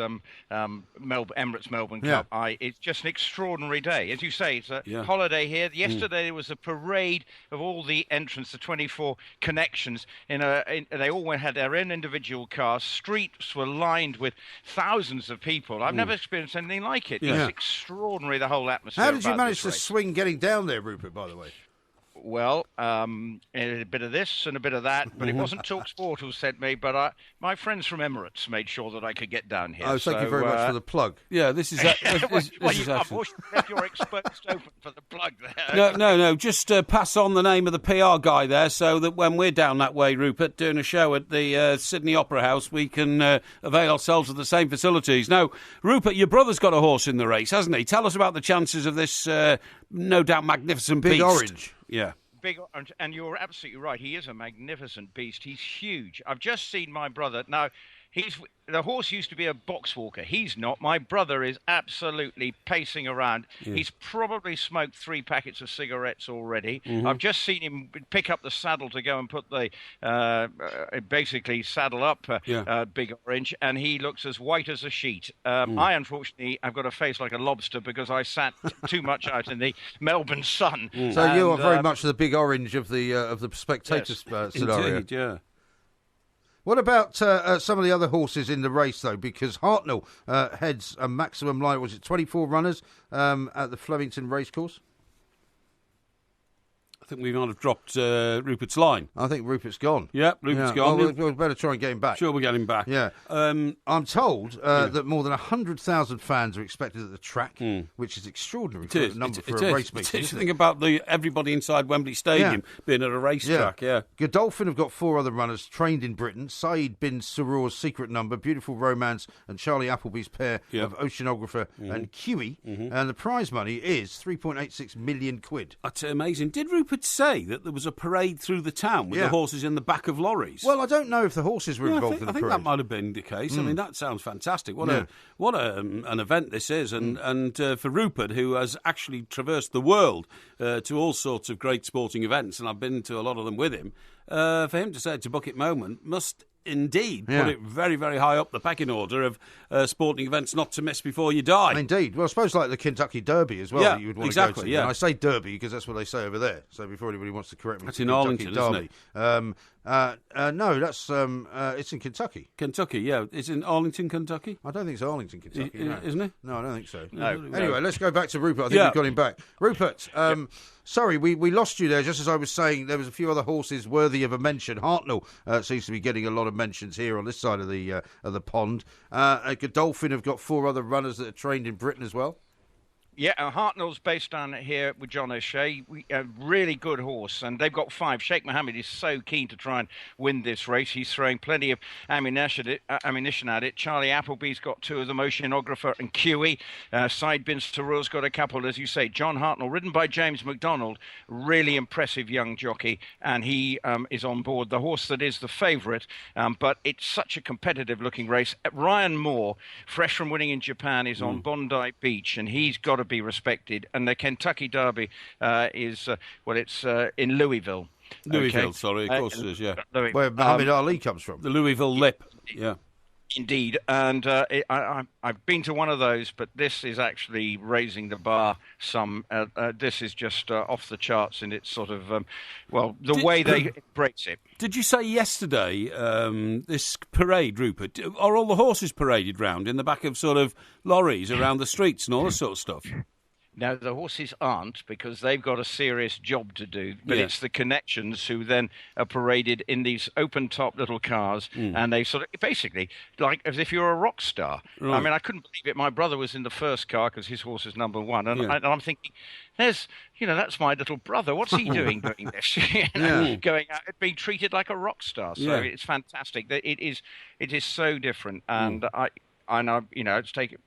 Emirates Melbourne Cup. It's just an extraordinary day. As you say, it's a holiday here. Yesterday there was a parade of all the entrants, the 24 connections. They all had their own individual cars. Streets were lined with thousands of people. I've never experienced anything like it. It's extraordinary, the whole atmosphere. How did you manage to swing getting down there, Rupert, by the way? Well, a bit of this and a bit of that, but it wasn't TalkSport who sent me, but my friends from Emirates made sure that I could get down here. Oh, thank you very much for the plug. Yeah, this is... Of course, you left your experts open for the plug there. No, just pass on the name of the PR guy there so that when we're down that way, Rupert, doing a show at the Sydney Opera House, we can avail ourselves of the same facilities. Now, Rupert, your brother's got a horse in the race, hasn't he? Tell us about the chances of this, no doubt, magnificent Big beast. Orange. Yeah. Big Orange, and you're absolutely right. He is a magnificent beast. He's huge. I've just seen my brother. Now, the horse used to be a box walker. He's not. My brother is absolutely pacing around. Yeah. He's probably smoked 3 packets of cigarettes already. Mm-hmm. I've just seen him pick up the saddle to go and put the basically saddle up Big Orange, and he looks as white as a sheet. I, unfortunately, I've got a face like a lobster because I sat too much out in the Melbourne sun. So you are very much the Big Orange of the spectators scenario. Indeed, yeah. What about some of the other horses in the race, though? Because Hartnell heads a maximum line, was it 24 runners at the Flemington Racecourse? I think we might have dropped Rupert's line. I think Rupert's gone. Yeah, Rupert's gone. Well, we'll better try and get him back. Sure, we'll get him back. Yeah. I'm told that more than 100,000 fans are expected at the track, which is extraordinary for a number for a race meeting. Think about everybody inside Wembley Stadium being at a racetrack. Yeah. Godolphin have got 4 other runners trained in Britain. Saeed bin Surur's Secret Number, Beautiful Romance, and Charlie Appleby's pair of Oceanographer and Kiwi. And the prize money is £3.86 million. That's amazing. Did Rupert say that there was a parade through the town with the horses in the back of lorries? Well, I don't know if the horses were involved in the parade. I think that might have been the case. I mean, that sounds fantastic. What an event this is. And for Rupert, who has actually traversed the world to all sorts of great sporting events, and I've been to a lot of them with him, for him to say it's a bucket moment must indeed Yeah. put it very, very high up the pecking order of sporting events not to miss before you die. Indeed. Well, I suppose like the Kentucky Derby as well Yeah, that you would want exactly, to go to. yeah. And I say Derby because that's what they say over there. So before anybody wants to correct me, That's it's in Kentucky Arlington, isn't Derby. No, that's it's in Kentucky. Kentucky, yeah. It's in Arlington, Kentucky. I don't think it's Arlington, Kentucky. No. Isn't it? No, I don't think so. No. Anyway, let's go back to Rupert. I think we've got him back. Rupert, sorry, we lost you there just as I was saying there was a few other horses worthy of a mention. Hartnell seems to be getting a lot of mentions here on this side of the pond. Godolphin have got 4 other runners that are trained in Britain as well. Yeah, Hartnell's based down here with John O'Shea. A really good horse, and they've got 5. Sheikh Mohammed is so keen to try and win this race. He's throwing plenty of ammunition at it. Charlie Appleby's got 2 of them, Oceanographer and Kiwi. Sidebins Tarul's got a couple, as you say. John Hartnell, ridden by James McDonald, really impressive young jockey, and he is on board. The horse that is the favourite, but it's such a competitive-looking race. Ryan Moore, fresh from winning in Japan, is on Bondi Beach, and he's got to be respected. And the Kentucky Derby is it's in Louisville. Louisville, sorry, of course it is, yeah. Where Muhammad Ali comes from. The Louisville Lip, yeah. Indeed, and I've been to one of those, but this is actually raising the bar some. This is just off the charts in its sort of, way they embrace it. Did you say yesterday, this parade, Rupert, are all the horses paraded round in the back of sort of lorries around the streets and all this sort of stuff? No, the horses aren't, because they've got a serious job to do. But it's the connections who then are paraded in these open-top little cars, and they sort of basically like as if you're a rock star. Right. I mean, I couldn't believe it. My brother was in the first car because his horse is number 1, and I'm thinking, that's my little brother. What's he doing this? Going out and being treated like a rock star. So it's fantastic. It is so different, and I know,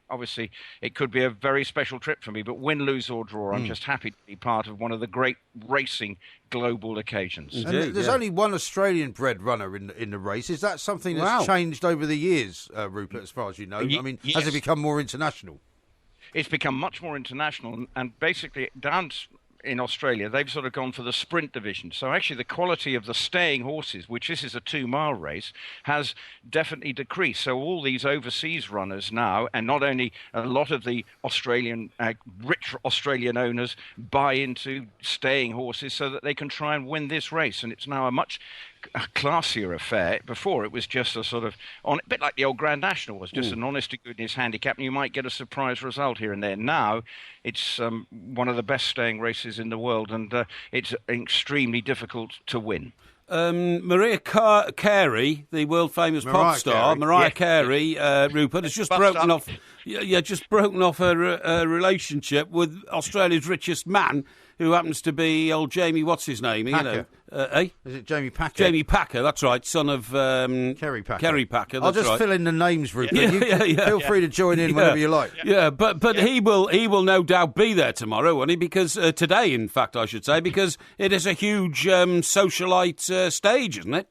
obviously, it could be a very special trip for me, but win, lose or draw, I'm just happy to be part of one of the great racing global occasions. And there's only one Australian-bred runner in the race. Is that something that's changed over the years, Rupert, as far as you know? I mean, has it become more international? It's become much more international, and basically down in Australia, they've sort of gone for the sprint division. So actually the quality of the staying horses, which this is a 2-mile race, has definitely decreased. So all these overseas runners now, and not only a lot of the rich Australian owners buy into staying horses so that they can try and win this race. And it's now a much classier affair. Before it was just a sort of a bit like the old Grand National was, just an honest to goodness handicap, and you might get a surprise result here and there. Now it's one of the best staying races in the world, and it's extremely difficult to win. Mariah Carey, the world famous pop star, Mariah Carey, Rupert, has just broken off. Just broken off her relationship with Australia's richest man, who happens to be old Jamie. What's his name? Packer. Is it Jamie Packer? Jamie Packer, that's right, son of Kerry Packer. Kerry Packer. I'll just fill in the names, Rupert. Feel free to join in whenever you like. But he will no doubt be there tomorrow, won't he? Because today, in fact, I should say, because it is a huge socialite stage, isn't it?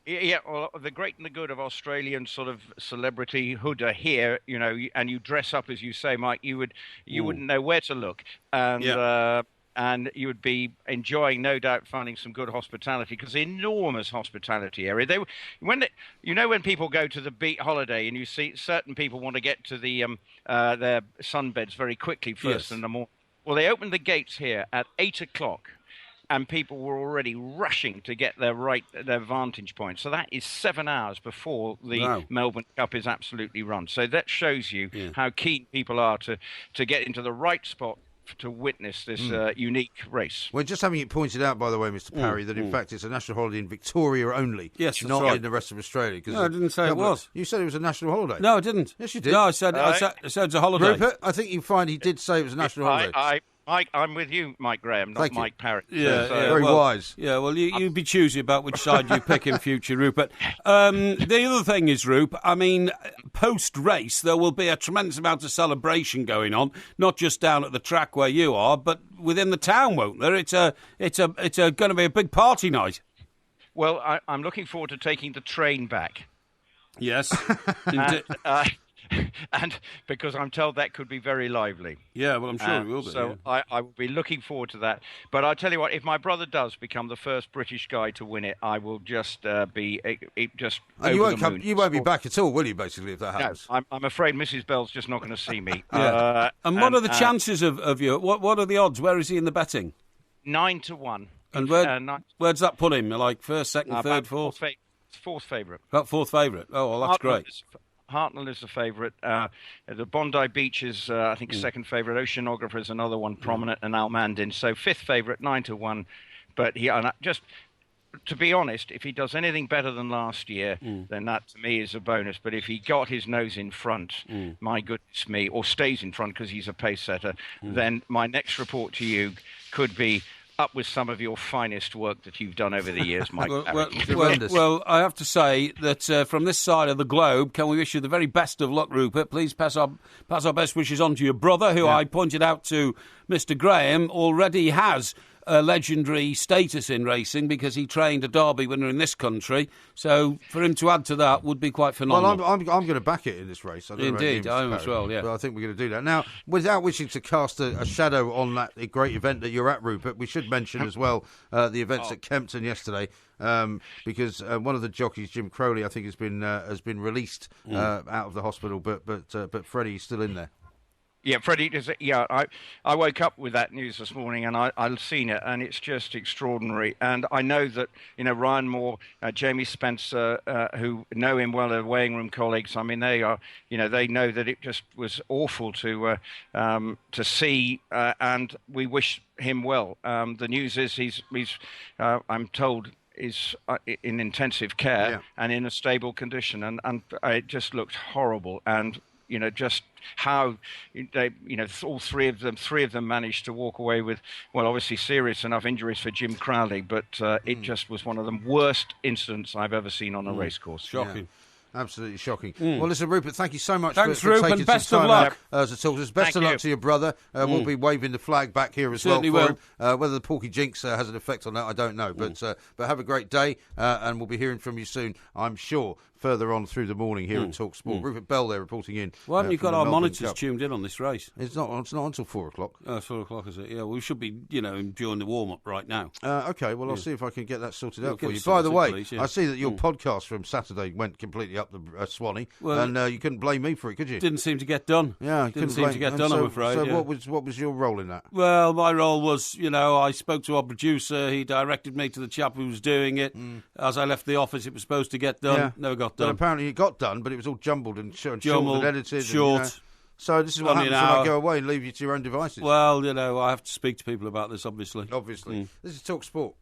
Yeah, well, the great and the good of Australian sort of celebrityhood are here, and you dress up as you say, Mike. You wouldn't know where to look, and you would be enjoying, no doubt, finding some good hospitality, because enormous hospitality area. When people go to the beach holiday and you see certain people want to get to the their sunbeds very quickly first in the morning. Well, they opened the gates here at 8 o'clock. And people were already rushing to get their vantage point. So that is 7 hours before the Melbourne Cup is absolutely run. So that shows you how keen people are to get into the right spot to witness this unique race. We're just having it pointed out, by the way, Mr. Parry, that in fact it's a national holiday in Victoria only. Yes, that's not right. in the rest of Australia. No, I didn't say it was. You said it was a national holiday. No, I didn't. Yes, you did. No, I said it's a holiday. Rupert, I think you find he did say it was a national holiday. Mike, I'm with you, Mike Graham, not Mike Parry. Very wise. Yeah, well, you be choosy about which side you pick in future, Rupert. The other thing is, Rup, I mean, post-race, there will be a tremendous amount of celebration going on, not just down at the track where you are, but within the town, won't there? It's going to be a big party night. Well, I'm looking forward to taking the train back. Yes. and because I'm told that could be very lively. Yeah, well, I'm sure it will be. So I will be looking forward to that. But I'll tell you what, if my brother does become the first British guy to win it, I will just be just And over the moon. you won't be back at all, will you, basically, if that happens? No, I'm afraid Mrs. Bell's just not going to see me. And what are the chances of you? What are the odds? Where is he in the betting? 9-1. And where does that put him? Like first, second, third, fourth? Fourth favourite. About fourth favourite. Oh, well, that's great. Hartnell is the favourite. The Bondi Beach is, I think, second favourite. Oceanographer is another one prominent, and Almandin. So fifth favourite, 9-1. But just to be honest, if he does anything better than last year, then that to me is a bonus. But if he got his nose in front, my goodness me, or stays in front because he's a pace setter, then my next report to you could be up with some of your finest work that you've done over the years, Mike. Well, I have to say that from this side of the globe, can we wish you the very best of luck, Rupert? Please pass our best wishes on to your brother, who I pointed out to Mr. Graham already has a legendary status in racing because he trained a Derby winner in this country. So for him to add to that would be quite phenomenal. Well, I'm going to back it in this race. Indeed, I am as well, yeah. But I think we're going to do that. Now, without wishing to cast a shadow on that great event that you're at, Rupert, we should mention as well the events at Kempton yesterday. Because one of the jockeys, Jim Crowley, I think has been released out of the hospital, but Freddie's still in there. Yeah, Freddie, I woke up with that news this morning and I've seen it and it's just extraordinary. And I know that, Ryan Moore, Jamie Spencer, who know him well, are weighing room colleagues. I mean, they are, they know that it just was awful to see and we wish him well. The news is he's I'm told, is in intensive care and in a stable condition. And it just looked horrible. And, just how they, all three of them managed to walk away with, well, obviously serious enough injuries for Jim Crowley, but it just was one of the worst incidents I've ever seen on a racecourse. Shocking. Yeah. Absolutely shocking. Well, listen, Rupert, thank you so much for taking and best some time of luck. out to talk to us. Best of luck to your brother. We'll be waving the flag back here as Certainly well for him. Whether the Porky Jinx has an effect on that, I don't know. But have a great day, and we'll be hearing from you soon, I'm sure, further on through the morning here at Talk Sport. Rupert Bell there reporting in. Why haven't you got our monitors tuned in on this race? It's not until 4 o'clock. Oh, 4 o'clock, is it? Yeah, we should be, enjoying the warm-up right now. Okay, well, I'll see if I can get that sorted out for you. By the way, please, I see that your podcast from Saturday went completely up the Swanee, and you couldn't blame me for it, could you? Didn't seem to get done. Yeah, didn't seem to get done, I'm afraid. So what was your role in that? Well, my role was, I spoke to our producer. He directed me to the chap who was doing it. As I left the office, it was supposed to get done. Yeah. Never got done. But apparently it got done, but it was all jumbled and short and edited. Short. So this is what happens when I go away and leave you to your own devices. Well, I have to speak to people about this, obviously. This is Talk Sport.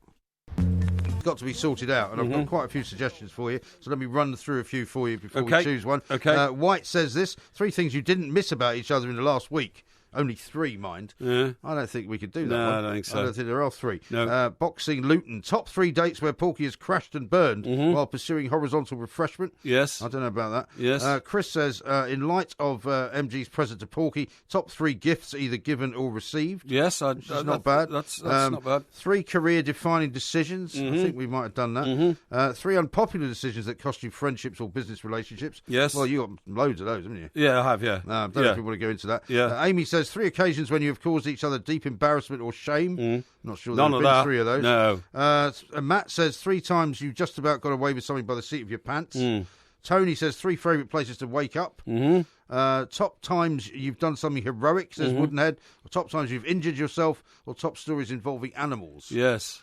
It's got to be sorted out, and I've got quite a few suggestions for you, so let me run through a few for you before we choose one. Okay. White says this: 3 things you didn't miss about each other in the last week. Only 3, mind. Yeah. I don't think we could do that. No, one. I don't think so. I don't think there are 3. No. Boxing Luton. Top 3 dates where Porky has crashed and burned while pursuing horizontal refreshment. Yes. I don't know about that. Yes. Chris says, in light of MG's present to Porky, top 3 gifts either given or received. Yes. Which is not bad. That's not bad. 3 career-defining decisions. I think we might have done that. 3 unpopular decisions that cost you friendships or business relationships. Yes. Well, you got loads of those, haven't you? Yeah, I have, yeah. Don't know if we want to go into that. Yeah. Amy says 3 occasions when you have caused each other deep embarrassment or shame. Not sure there None have of been that. 3 of those. No. Matt says 3 times you just about got away with something by the seat of your pants. Tony says 3 favourite places to wake up. Top times you've done something heroic, says Woodenhead. Or top times you've injured yourself. Or top stories involving animals. Yes.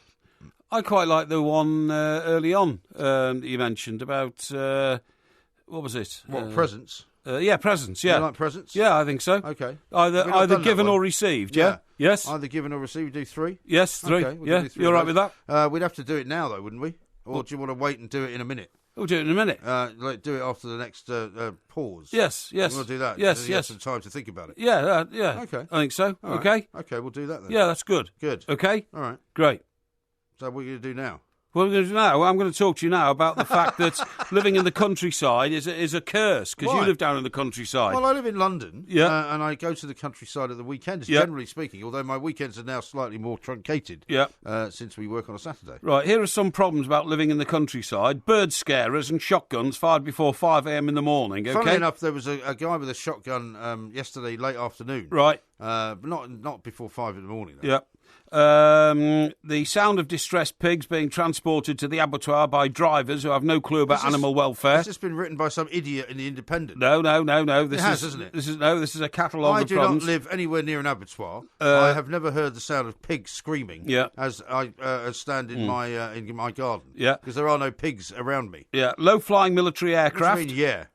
I quite like the one early on that you mentioned about, what was it? Presents? Presents, yeah. You like presents? Yeah, I think so. Okay. Either given or received, yeah? Yes? Either given or received, do 3? Yes, 3. Okay, yeah, do 3 you all right with that? We'd have to do it now, though, wouldn't we? Or do you want to wait and do it in a minute? We'll do it in a minute. Do it after the next pause. Yes. You want to do that? Yes. You have some time to think about it. Yeah. Okay. I think so. All right. Okay. Okay, we'll do that then. Yeah, that's good. Good. Okay. All right. Great. So what are you going to do now? Well, I'm going to talk to you now about the fact that living in the countryside is a curse, because you live down in the countryside. Well, I live in London, and I go to the countryside at the weekends, generally speaking, although my weekends are now slightly more truncated since we work on a Saturday. Right, here are some problems about living in the countryside. Bird scarers and shotguns fired before 5 a.m. in the morning, okay? Funnily enough, there was a guy with a shotgun yesterday late afternoon. Right. But not before 5 in the morning, though. Yep. The sound of distressed pigs being transported to the abattoir by drivers who have no clue about animal welfare. Has this been written by some idiot in the Independent? No. This hasn't it? This is a catalogue of problems. I do not live anywhere near an abattoir. I have never heard the sound of pigs screaming. As I stand in my garden. Yeah, because there are no pigs around me. Yeah, low-flying military aircraft. What do you mean, yeah?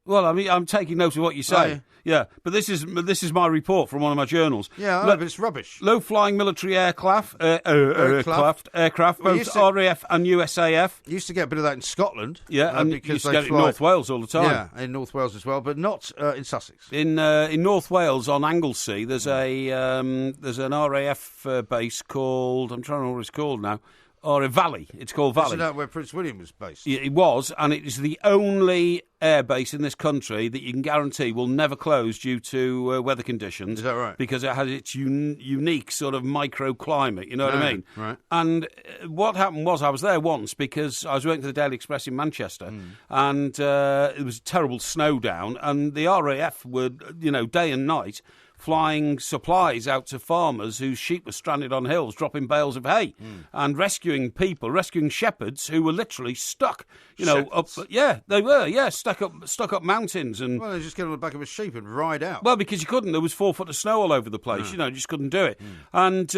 Well, I mean, I'm taking note of what you say. Yeah, but this is my report from one of my journals. Yeah, but it's rubbish. Low-flying military aircraft, both RAF and USAF. You used to get a bit of that in Scotland. Yeah, and because you used to get it in North Wales all the time. Yeah, in North Wales as well, but not in Sussex. In North Wales on Anglesey, there's an RAF base called, I'm trying to remember what it's called now. Or a Valley. It's called Valley. Isn't that where Prince William was based? It was, and it is the only air base in this country that you can guarantee will never close due to weather conditions. Is that right? Because it has its unique sort of microclimate, you know what I mean? Right. And what happened was I was there once because I was working for the Daily Express in Manchester, and it was terrible snow down, and the RAF were, day and night, flying supplies out to farmers whose sheep were stranded on hills, dropping bales of hay, and rescuing shepherds who were literally stuck, stuck up mountains. And well, they just get on the back of a sheep and ride out. Well, because you couldn't, there was 4 foot of snow all over the place, you just couldn't do it. And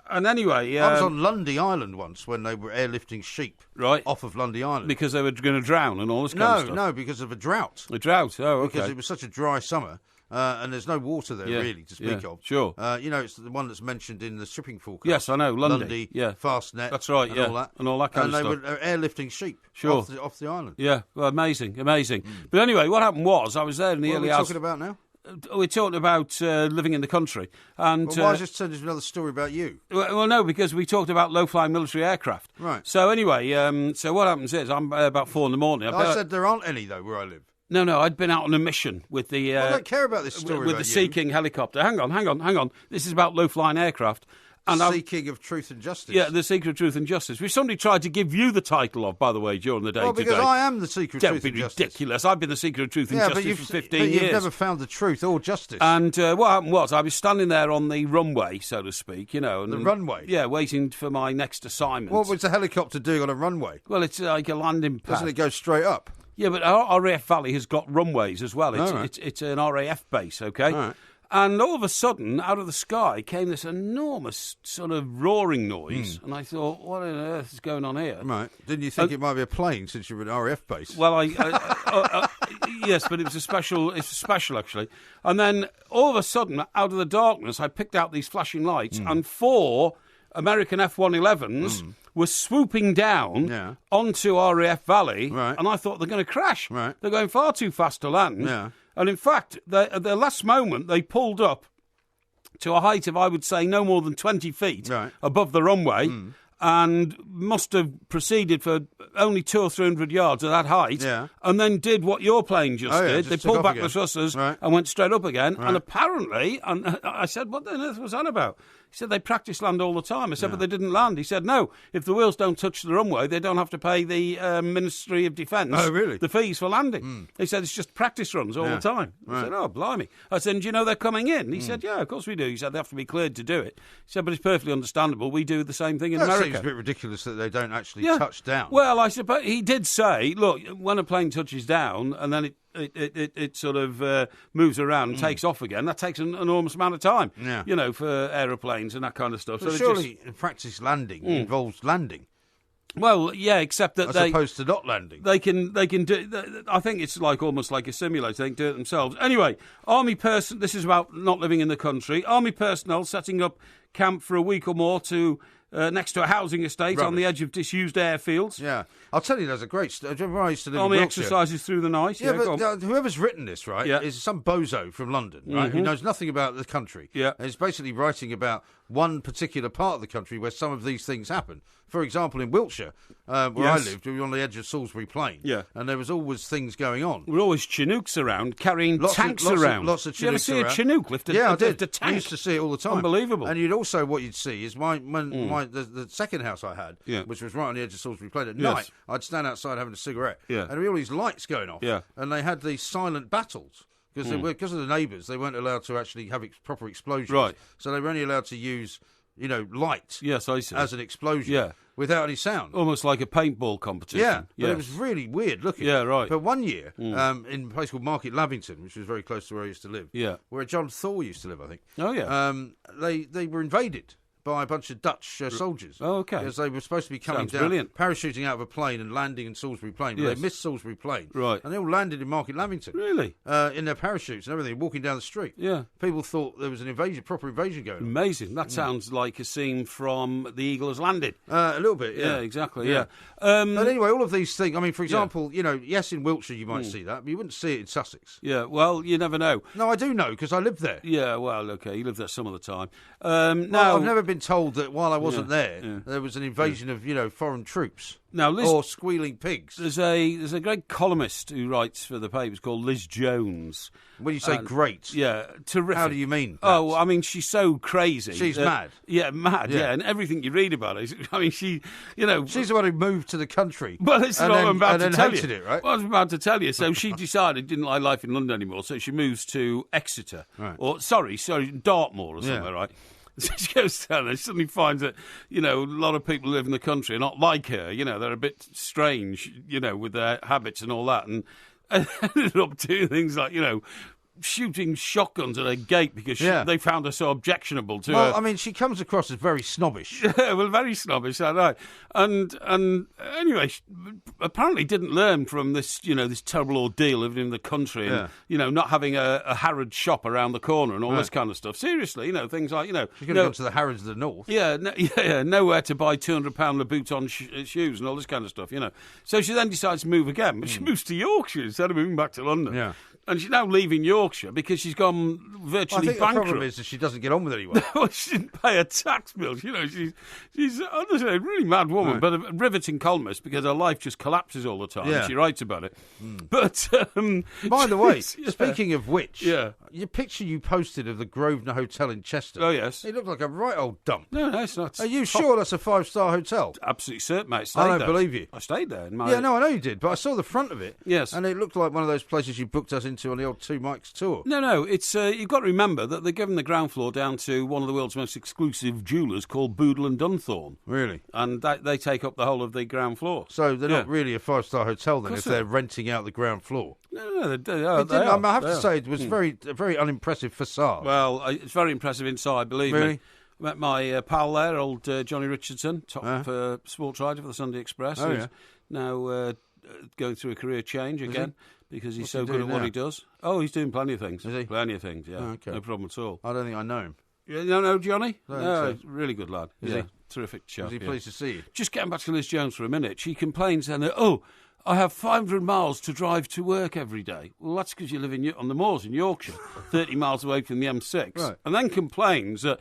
anyway, I was on Lundy Island once when they were airlifting sheep off of Lundy Island because they were going to drown and all this kind of stuff. No, because of a drought. A drought, oh, okay. Because it was such a dry summer. And there's no water there, really, to speak of. Sure. It's the one that's mentioned in the shipping forecast. Yes, I know, Lundy. Fastnet. That's right, and all that. And all that kind of stuff. And they were airlifting sheep off the island. Yeah, well, amazing. But anyway, what happened was, I was there in the early hours. What are we talking about now? We're talking about living in the country. And why has this turned into another story about you? Well, no, because we talked about low-flying military aircraft. Right. So anyway, so what happens is, I'm about 4 in the morning. I said there aren't any, though, where I live. No, I'd been out on a mission with the... I don't care about this story with the Sea King helicopter. Hang on. This is about low-flying aircraft. And Sea King of Truth and Justice. Yeah, the Seeker of Truth and Justice, which somebody tried to give you the title of, by the way, during the day today. Well, because I am the Seeker of Truth and Justice. Don't be ridiculous. I've been the Seeker of Truth and Justice for 15 years. But you've never found the truth or justice. And what happened was, I was standing there on the runway, so to speak, And, the runway? Yeah, waiting for my next assignment. What was the helicopter doing on a runway? Well, it's like a landing pad. Doesn't it go straight up? Yeah, but our RAF Valley has got runways as well. It's an RAF base, okay? All right. And all of a sudden, out of the sky, came this enormous sort of roaring noise. And I thought, what on earth is going on here? Right. Didn't you think it might be a plane since you're an RAF base? Well, yes, but it's special, actually. And then all of a sudden, out of the darkness, I picked out these flashing lights, and 4 American F-111s were swooping down onto RAF Valley, and I thought they're going to crash. Right. They're going far too fast to land. Yeah. And in fact, at the last moment, they pulled up to a height of, I would say, no more than 20 feet above the runway, and must have proceeded for only 200 or 300 yards at that height, and then did what your plane just did. They pulled back the thrusters and went straight up again. And apparently, and I said, what on earth was that about? He said, they practice land all the time. I said, but they didn't land. He said, no, if the wheels don't touch the runway, they don't have to pay the Ministry of Defence the fees for landing. He said, it's just practice runs all the time. I said, oh, blimey. I said, do you know they're coming in? He said, yeah, of course we do. He said, they have to be cleared to do it. He said, but it's perfectly understandable. We do the same thing in America. It seems a bit ridiculous that they don't actually touch down. Well, I suppose he did say, look, when a plane touches down and then it sort of moves around and takes off again, that takes an enormous amount of time, for aeroplanes and that kind of stuff. But so surely practice landing involves landing. Well, yeah, except that as opposed to not landing. They can do. I think it's almost like a simulator. They can do it themselves. Anyway, this is about not living in the country. Army personnel setting up camp for a week or more to next to a housing estate on the edge of disused airfields. Yeah. I'll tell you, there's a great... I used to live Army in Wiltshire. exercises through the night. Yeah, but whoever's written this, is some bozo from London, right, who knows nothing about the country. Yeah. And he's basically writing about one particular part of the country where some of these things happen. For example, in Wiltshire, where I lived, we were on the edge of Salisbury Plain. Yeah. And there was always things going on. There were always Chinooks around, carrying tanks around. Lots of Chinooks. Did you ever see a Chinook lift a I did. tank? I used to see it all the time. Unbelievable. And what you'd see is the second house I had, which was right on the edge of Salisbury Plain, at night, I'd stand outside having a cigarette, and there were all these lights going off, and they had these silent battles. Because of the neighbours, they weren't allowed to actually have proper explosions. Right. So they were only allowed to use, light Yes, I see. as an explosion without any sound. Almost like a paintball competition. Yeah, but yes. it was really weird looking. Yeah, right. But one year, in a place called Market Lavington, which was very close to where I used to live, where John Thor used to live, I think. Oh, yeah. They were invaded by a bunch of Dutch soldiers. Oh, okay. Because they were supposed to be coming Sounds down, brilliant. parachuting out of a plane and landing in Salisbury Plain. But they missed Salisbury Plain. Right. And they all landed in Market Lavington. Really? In their parachutes and everything, walking down the street. Yeah. People thought there was an proper invasion going on. Amazing. That sounds like a scene from The Eagle Has Landed. A little bit, yeah. Yeah, exactly, yeah. But anyway, all of these things, I mean, for example, yes, in Wiltshire you might see that, but you wouldn't see it in Sussex. Yeah, well, you never know. No, I do know, because I lived there. Yeah, well, okay, you lived there some of the time. I've never been told that while I wasn't there was an invasion of, foreign troops. Now, Liz, or squealing pigs. There's a great columnist who writes for the papers called Liz Jones. When you say great, terrific. How do you mean? That? Oh, I mean, she's so crazy. She's mad. Yeah, mad. Yeah, and everything you read about her. I mean, she's the one who moved to the country. Well, this is what I'm about to tell you. It, right? Well, I was about to tell you. So she decided didn't like life in London anymore. So she moves to Exeter, or sorry, Dartmoor or somewhere, right? So she goes down there, she suddenly finds that, a lot of people who live in the country are not like her. They're a bit strange, with their habits and all that. And ended up doing things like, shooting shotguns at her gate because they found her so objectionable to her. Well, I mean, she comes across as very snobbish. Yeah, well, very snobbish, I know. And anyway, she apparently didn't learn from this, this terrible ordeal living in the country and, not having a Harrods shop around the corner and all this kind of stuff. Seriously, things like, She's going to go to the Harrods of the North. Yeah, nowhere to buy £200 Louboutin shoes and all this kind of stuff, So she then decides to move again, but she moves to Yorkshire instead of moving back to London. Yeah. And she's now leaving Yorkshire because she's gone virtually bankrupt. The problem is that she doesn't get on with anyone. Well, she didn't pay her tax bill. She's honestly a really mad woman, but a riveting columnist because her life just collapses all the time. Yeah. She writes about it. But by the way, speaking of which, your picture you posted of the Grosvenor Hotel in Chester. Oh yes, it looked like a right old dump. No, it's not. Are you sure that's a 5-star hotel? Absolutely certain, mate. I don't believe you. I stayed there. Yeah, no, I know you did, but I saw the front of it. Yes, and it looked like one of those places you booked us into on the old Two Mikes tour. No, it's you've got to remember that they're giving the ground floor down to one of the world's most exclusive jewellers called Boodle and Dunthorne. Really? And they take up the whole of the ground floor. So they're not really a 5-star hotel then if they're renting out the ground floor? No, they are. I have to say it was a very unimpressive facade. Well, it's very impressive inside, believe me. Met my pal there, old Johnny Richardson, top sports writer for the Sunday Express. Who's now going through a career change again. Because he's so good at what he does. Oh, he's doing plenty of things. Is he? Plenty of things, yeah. Oh, okay. No problem at all. I don't think I know him. You don't know Johnny? No, really good lad. Is he? Terrific chap. Was he pleased to see you? Just getting back to Liz Jones for a minute. She complains and I have 500 miles to drive to work every day. Well, that's because you live on the moors in Yorkshire, 30 miles away from the M6. Right. And then complains that...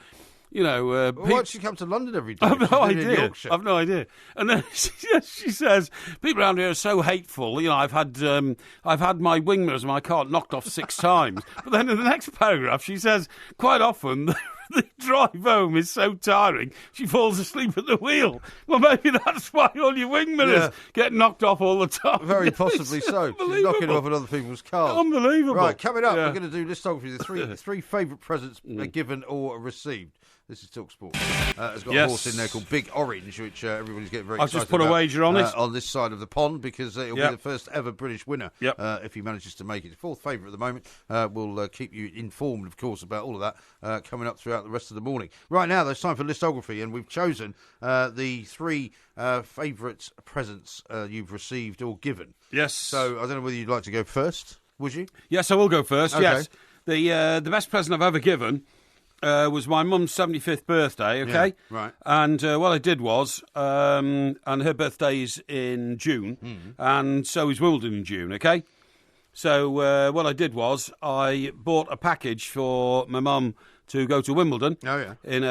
why does she come to London every day? I've no idea. And then she says, people around here are so hateful. I've had my wing mirrors and my car knocked off 6 times. But then in the next paragraph, she says, quite often the drive home is so tiring, she falls asleep at the wheel. Well, maybe that's why all your wing mirrors get knocked off all the time. Very possibly so. She's knocking off at other people's cars. Unbelievable. Right, coming up, we're going to do listography, the three favourite presents given or received. This is TalkSport. It's got a horse in there called Big Orange, which everybody's getting very excited I've just put a wager on it. On this side of the pond, because it'll be the first ever British winner if he manages to make it. 4th favourite at the moment. We'll keep you informed, of course, about all of that coming up throughout the rest of the morning. Right now, there's time for listography, and we've chosen the 3 favourite presents you've received or given. Yes. So I don't know whether you'd like to go first, would you? Yes, I will go first, okay. Yes. The best present I've ever given... was my mum's 75th birthday, okay? Yeah, right. And what I did was, and her birthday's in June, and so is Wimbledon in June, okay? So what I did was I bought a package for my mum to go to Wimbledon. Oh, yeah. In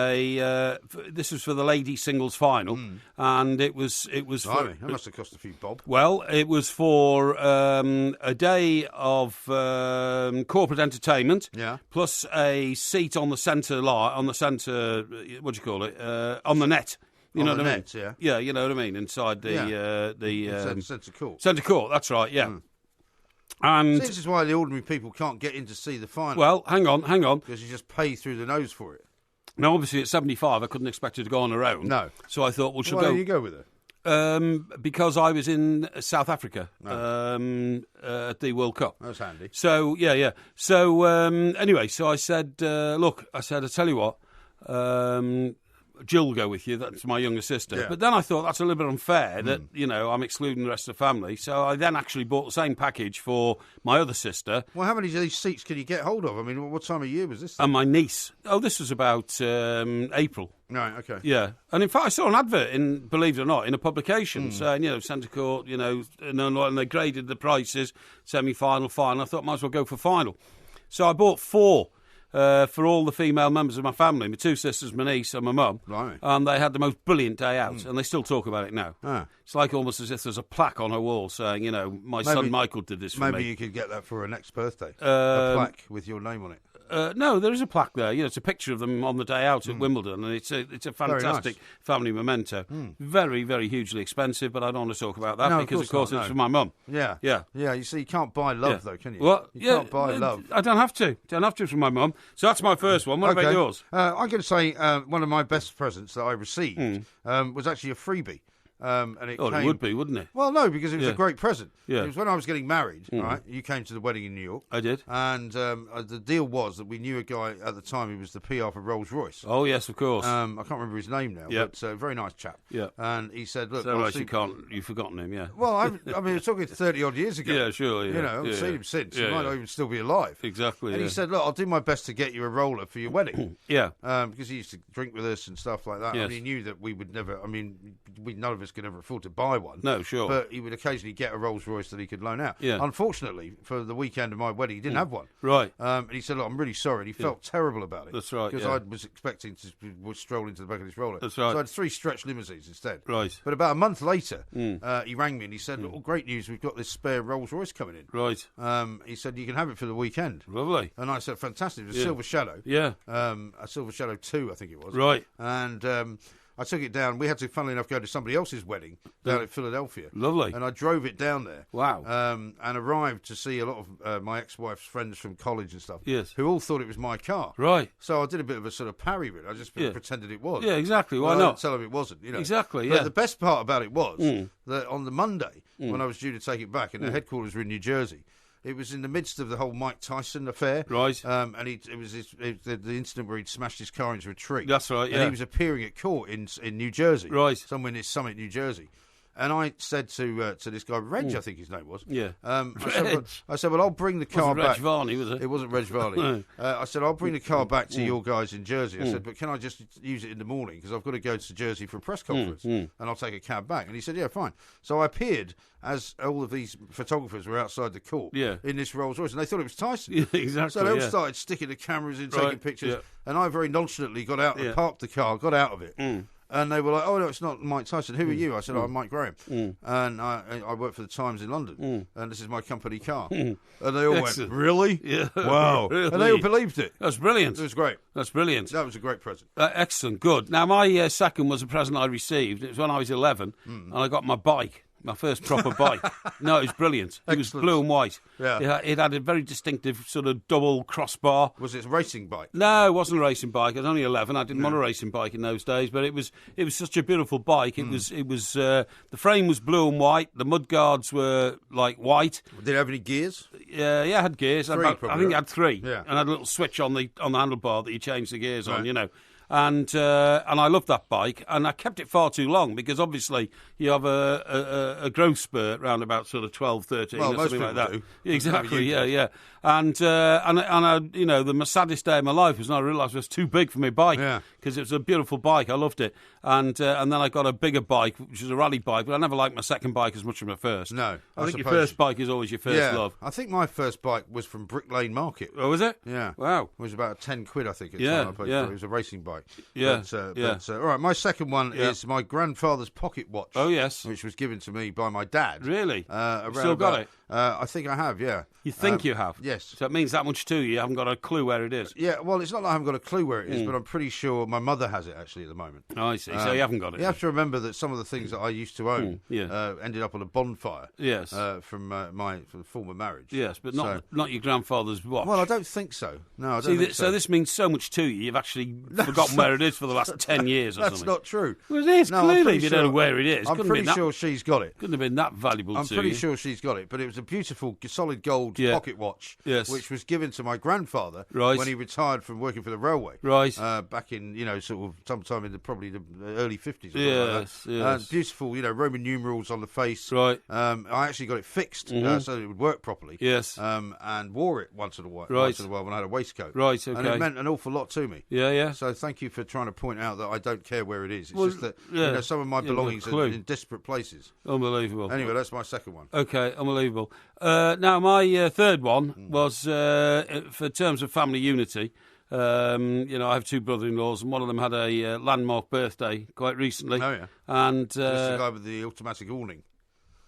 this was for the ladies singles final, and it was Blimey, that must have cost a few bob. well, it was for a day of corporate entertainment, plus a seat on the centre what do you call it, on the net. You know what I mean? Yeah. Yeah, you know what I mean. Inside the centre court. Centre court. That's right. Yeah. And this is why the ordinary people can't get in to see the final. Well, hang on. Because you just pay through the nose for it. Now, obviously, at 75, I couldn't expect her to go on her own. No. So I thought, well, she'll Why go. did you go with her? Because I was in South Africa at the World Cup. That's handy. So, yeah. So, anyway, so I said, look, I tell you what, Jill will go with you. That's my younger sister. Yeah. But then I thought that's a little bit unfair that, I'm excluding the rest of the family. So I then actually bought the same package for my other sister. Well, how many of these seats can you get hold of? I mean, what time of year was this? And my niece. Oh, this was about April. Right, okay. Yeah. And in fact, I saw an advert, believe it or not, in a publication saying, centre court, and they graded the prices, semi-final, final. I thought, might as well go for final. So I bought 4. For all the female members of my family, my 2 sisters, my niece and my mum. Right. And they had the most brilliant day out, and they still talk about it now. Ah. It's like almost as if there's a plaque on her wall saying, my son Michael did this for me. Maybe you could get that for her next birthday. A plaque with your name on it. No, there is a plaque there. It's a picture of them on the day out at Wimbledon, and it's a fantastic family memento. Very, very hugely expensive, but I don't want to talk about that because, of course, it's for my mum. Yeah. You see, you can't buy love, though, can you? Well, you can't buy love. I don't have to. Don't have to for my mum. So that's my first one. What about yours? I'm going to say one of my best presents that I received was actually a freebie. And it would be, wouldn't it? Well, no, because it was a great present. Yeah. It was when I was getting married, right? You came to the wedding in New York. I did. And the deal was that we knew a guy at the time who was the PR for Rolls-Royce. Oh, yes, of course. I can't remember his name now, but a very nice chap. Yeah. And he said, look... So right, you've forgotten him, yeah. Well, I mean, we're talking 30-odd years ago. Yeah, sure, yeah. I haven't seen him since. He might not even still be alive. Exactly, And he said, look, I'll do my best to get you a roller for your wedding. Yeah. Because he used to drink with us and stuff like that. Yes. I mean, he knew that we would never... I mean, none of us could ever afford to buy one. No, sure. But he would occasionally get a Rolls Royce that he could loan out. Yeah. Unfortunately, for the weekend of my wedding, he didn't have one. Right. And he said, look, I'm really sorry. And he felt terrible about it. That's right, Because I was expecting to stroll into the back of this roller. That's right. So I had 3 stretch limousines instead. Right. But about a month later, he rang me and he said, look, great news, we've got this spare Rolls Royce coming in. Right. He said, you can have it for the weekend. Lovely. And I said, fantastic. It was a Silver Shadow. Yeah. A Silver Shadow 2, I think it was. Right. And... I took it down. We had to, funnily enough, go to somebody else's wedding down in Philadelphia. Lovely. And I drove it down there. Wow. And arrived to see a lot of my ex-wife's friends from college and stuff. Yes. Who all thought it was my car. Right. So I did a bit of a sort of parry with it. I just pretended it was. Yeah, exactly. Why I not? didn't tell them it wasn't. Exactly, But yeah. the best part about it was that on the Monday, when I was due to take it back, and the headquarters were in New Jersey, it was in the midst of the whole Mike Tyson affair. Right. And it was the incident where he'd smashed his car into a tree. That's right, yeah. And he was appearing at court in New Jersey. Right. Somewhere near Summit, New Jersey. And I said to this guy, Reg, I think his name was. Yeah. I said, well, I'll bring the car Wasn't back. Reg Varney, was it? It wasn't Reg Varney. I said, I'll bring the car back to your guys in Jersey. I said, but can I just use it in the morning? Because I've got to go to Jersey for a press conference. And I'll take a cab back. And he said, yeah, fine. So I appeared as all of these photographers were outside the court in this Rolls Royce. And they thought it was Tyson. Yeah, exactly. So they all started sticking the cameras in, taking pictures. Yeah. And I very nonchalantly got out and parked the car, got out of it. And they were like, oh, no, it's not Mike Tyson. Who are you? I said, I'm Mike Graham. And I work for the Times in London. And this is my company car. And they all went, really? Yeah. Wow. Really? And they all believed it. That's brilliant. It was great. That's brilliant. That was a great present. Excellent. Good. Now, my second was a present I received. It was when I was 11, and I got my bike. My first proper bike. No, it was brilliant. It was blue and white. Yeah. It had a very distinctive sort of double crossbar. Was it a racing bike? No, it wasn't a racing bike. I was only 11. I didn't want a racing bike in those days, but it was such a beautiful bike. It was the frame was blue and white. The mudguards were like white. Did it have any gears? Yeah, it had gears. Three, I think it had 3. Yeah. And had a little switch on the handlebar that you changed the gears on, And I loved that bike, and I kept it far too long because obviously you have a growth spurt around about sort of 12, 13 well, or most something like that. do. Exactly, yeah. And I, the saddest day of my life was when I realised it was too big for my bike because it was a beautiful bike. I loved it. And then I got a bigger bike, which is a rally bike, but I never liked my second bike as much as my first. No. I think your first bike is always your first love. I think my first bike was from Brick Lane Market. Oh, was it? Yeah. Wow. It was about 10 quid, I think, at the time I paid for it. It was a racing bike. Yeah. But, all right, my second one is my grandfather's pocket watch. Oh, yes. Which was given to me by my dad. Really? You still got it? I think I have, yeah. You think you have? Yes. So it means that much to you. You haven't got a clue where it is. Yeah, well, it's not that I haven't got a clue where it is, but I'm pretty sure my mother has it, actually, at the moment. Oh, I see. So you haven't got it. You have to remember that some of the things that I used to own ended up on a bonfire from my former marriage. Yes, but not your grandfather's watch. Well, I don't think so. No, I don't think so. So this means so much to you, you've actually forgotten where it is for the last 10 years or That's something. not true. Well, it is, No, clearly, if you don't know where it is. I'm pretty sure she's got it. Couldn't have been that valuable to you. I'm pretty sure she's got it, but it was a beautiful, solid gold pocket watch, which was given to my grandfather when he retired from working for the railway. Right. Back in, sort of sometime in probably the early 50s. Yes, yes. Beautiful, Roman numerals on the face. Right. I actually got it fixed so that it would work properly. Yes. And wore it once in a while when I had a waistcoat. Right, okay. And it meant an awful lot to me. Yeah, yeah. So thank you for trying to point out that I don't care where it is. It's just that some of my belongings are in disparate places. Unbelievable. Anyway, that's my second one. Okay, unbelievable. Now, my third one was for terms of family unity. I have two brother-in-laws, and one of them had a landmark birthday quite recently. Oh, yeah. And this is the guy with the automatic awning.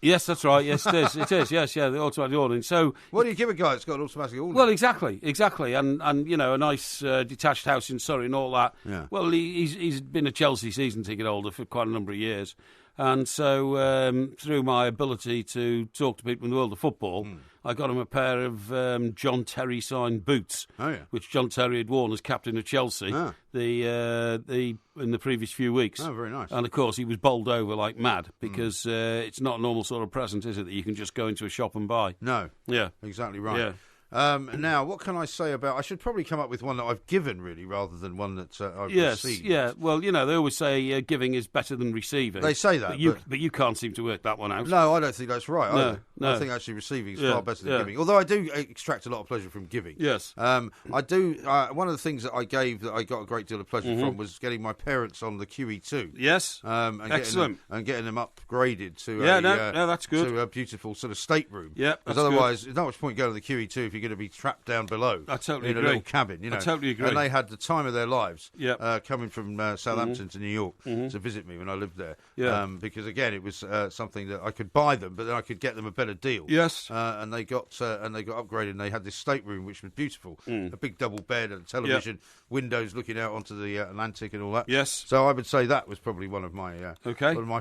Yes, that's right. Yes, it is. It is. Yes, the automatic awning. So, what do you give a guy that's got an automatic awning? Well, exactly, and a nice detached house in Surrey and all that. Yeah. Well, he's been a Chelsea season ticket holder for quite a number of years, and so through my ability to talk to people in the world of football, I got him a pair of John Terry signed boots, which John Terry had worn as captain of Chelsea in the previous few weeks. Oh, very nice. And of course, he was bowled over like mad because it's not a normal sort of present, is it, that you can just go into a shop and buy? No. Yeah. Exactly right. Yeah. Now, what can I say about... I should probably come up with one that I've given, really, rather than one that I've received. Yeah. Well, they always say giving is better than receiving. They say that. But you can't seem to work that one out. No, I don't think that's right either. No. I think actually receiving is far better than giving. Although I do extract a lot of pleasure from giving. Yes. I do... one of the things that I gave that I got a great deal of pleasure from was getting my parents on the QE2. Yes. Excellent. Getting them upgraded to that's good. To a beautiful sort of stateroom. Yeah, because otherwise, there's not much point going to the QE2 if you're going to be trapped down below. I totally agree. In a little cabin, I totally agree. And they had the time of their lives coming from Southampton to New York to visit me when I lived there. Yeah. Because, again, it was something that I could buy them, but then I could get them a better deal. Yes. And they got upgraded, and they had this stateroom, which was beautiful. A big double bed and a television, windows looking out onto the Atlantic and all that. Yes. So I would say that was probably one of my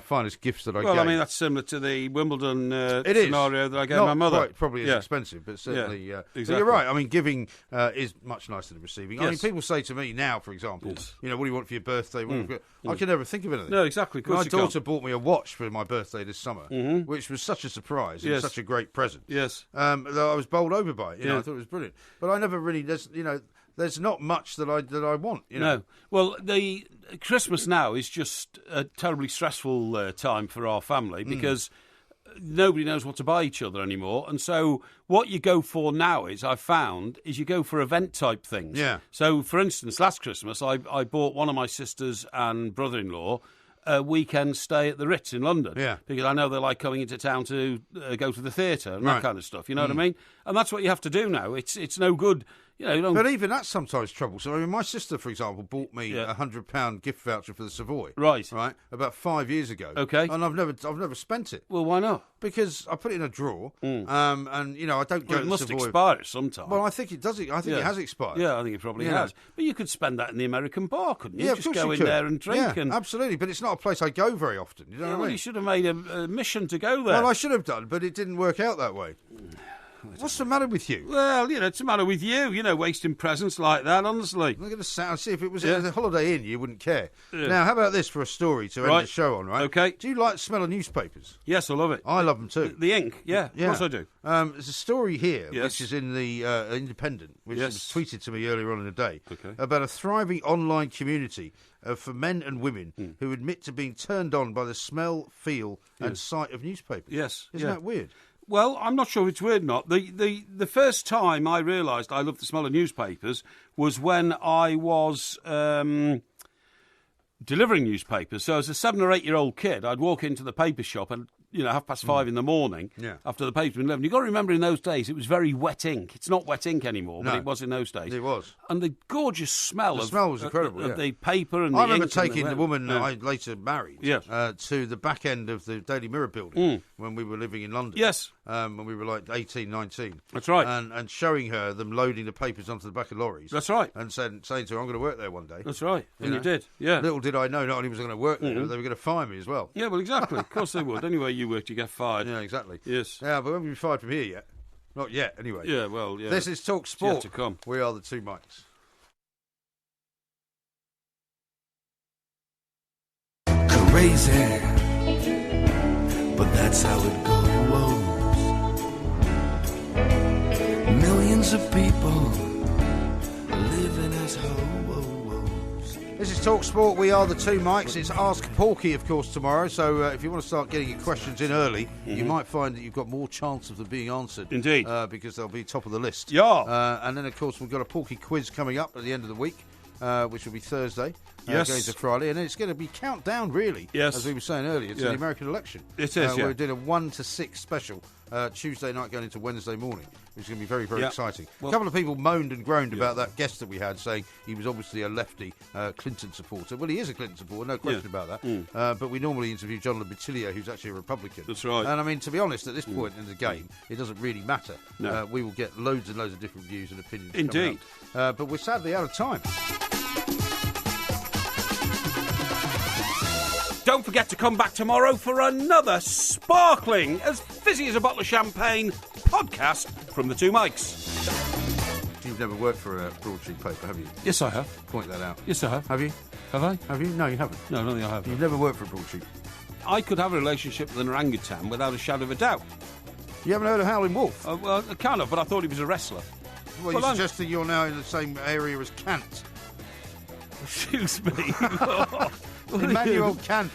finest gifts that I gave. Well, I mean, that's similar to the Wimbledon scenario that I gave my mother. Not probably as expensive, but certainly... exactly. But you're right. I mean, giving is much nicer than receiving. Yes. I mean, people say to me now, for example, what do you want for your birthday? I can never think of anything. No, exactly. Of course my daughter bought me a watch for my birthday this summer, which was such a surprise and such a great present. Yes. That I was bowled over by it. I thought it was brilliant. But I never really... There's not much that I want. No. Well, the Christmas now is just a terribly stressful time for our family because nobody knows what to buy each other anymore. And so what you go for now I've found, you go for event-type things. Yeah. So, for instance, last Christmas, I bought one of my sisters and brother-in-law a weekend stay at the Ritz in London. Yeah. Because I know they like coming into town to go to the theatre and that kind of stuff. You know what I mean? And that's what you have to do now. It's no good... But even that's sometimes troublesome. I mean, my sister, for example, bought me a £100 gift voucher for the Savoy. Right. About 5 years ago. Okay. And I've never spent it. Well, why not? Because I put it in a drawer, and I don't go to the Savoy. It must expire at some time. Well, I think it does. I think it has expired. Yeah, I think it probably has. But you could spend that in the American bar, couldn't you? Yeah, just go in there and drink. Yeah, absolutely. But it's not a place I go very often. You know what I mean? You should have made a mission to go there. Well, I should have done, but it didn't work out that way. What's the matter with you? Well, it's the matter with you, wasting presents like that, honestly. I'm going to see if it was a Holiday Inn, you wouldn't care. Yeah. Now, how about this for a story to end the show on, right? Okay. Do you like the smell of newspapers? Yes, I love it. I love them too. The ink, of course I do. There's a story here, which is in the Independent, which was tweeted to me earlier on in the day, about a thriving online community for men and women who admit to being turned on by the smell, feel and sight of newspapers. Yes. Isn't that weird? Well, I'm not sure if it's weird or not. The first time I realised I loved the smell of newspapers was when I was delivering newspapers. So as a 7 or 8 year old kid, I'd walk into the paper shop and 5:30 in the morning after the paper's been delivered. You've got to remember in those days it was very wet ink. It's not wet ink anymore, but it was in those days. It was. And the gorgeous smell The smell was incredible, of the paper and the I remember ink and taking the woman that I later married to the back end of the Daily Mirror building when we were living in London. Yes. When we were like 18, 19. That's right. And showing her them loading the papers onto the back of lorries. That's right. And saying to her, I'm going to work there one day. That's right. And you did, yeah. Little did I know, not only was I going to work there, but they were going to fire me as well. Yeah, well, exactly. Of course they would. Anywhere you worked, you get fired. Yeah, exactly. Yes. Yeah, but we haven't been fired from here yet. Not yet, anyway. Yeah, well, yeah. This is Talk Sport. It's yet to come. We are the two mics. Crazy, but that's how it goes. Millions of people living as hoes. This is Talk Sport. We are the two mics. It's Ask Porky, of course, tomorrow. So if you want to start getting your questions in early, you might find that you've got more chance of them being answered. Indeed. Because they'll be top of the list. Yeah. And then, of course, we've got a Porky quiz coming up at the end of the week, which will be Thursday. Yes. Going to Friday. And then it's going to be countdown, really, yes, as we were saying earlier, to the American election. It is, We're doing a 1 to 6 special Tuesday night going into Wednesday morning, which is going to be very, very exciting. Well, a couple of people moaned and groaned about that guest that we had, saying he was obviously a lefty Clinton supporter. Well, he is a Clinton supporter, no question about that. But we normally interview John Labitilio, who's actually a Republican. That's right. And I mean, to be honest, at this point in the game, it doesn't really matter. No. We will get loads and loads of different views and opinions. Indeed. But we're sadly out of time. Don't forget to come back tomorrow for another sparkling, as fizzy as a bottle of champagne podcast from the two mics. You've never worked for a broadsheet paper, have you? Yes, I have. Point that out. Yes, I have. Have you? Have I? Have you? No, you haven't. No, I don't think I have. You've never worked for a broadsheet. I could have a relationship with an orangutan without a shadow of a doubt. You haven't heard of Howlin' Wolf? Well, kind of, but I thought he was a wrestler. Well, you suggesting you're now in the same area as Kant. Excuse me. Immanuel Kant.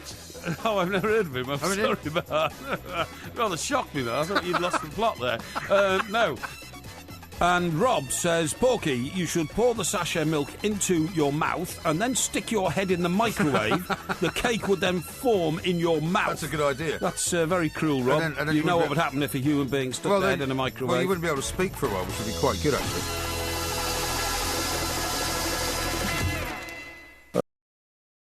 Oh, I've never heard of him. I'm sorry about that. Rather shocked me, though. I thought you'd lost the plot there. No. And Rob says, Porky, you should pour the sachet milk into your mouth and then stick your head in the microwave. The cake would then form in your mouth. That's a good idea. That's very cruel, Rob. And then you know what would happen if a human being stuck their head in a microwave. Well, you wouldn't be able to speak for a while, which would be quite good, actually.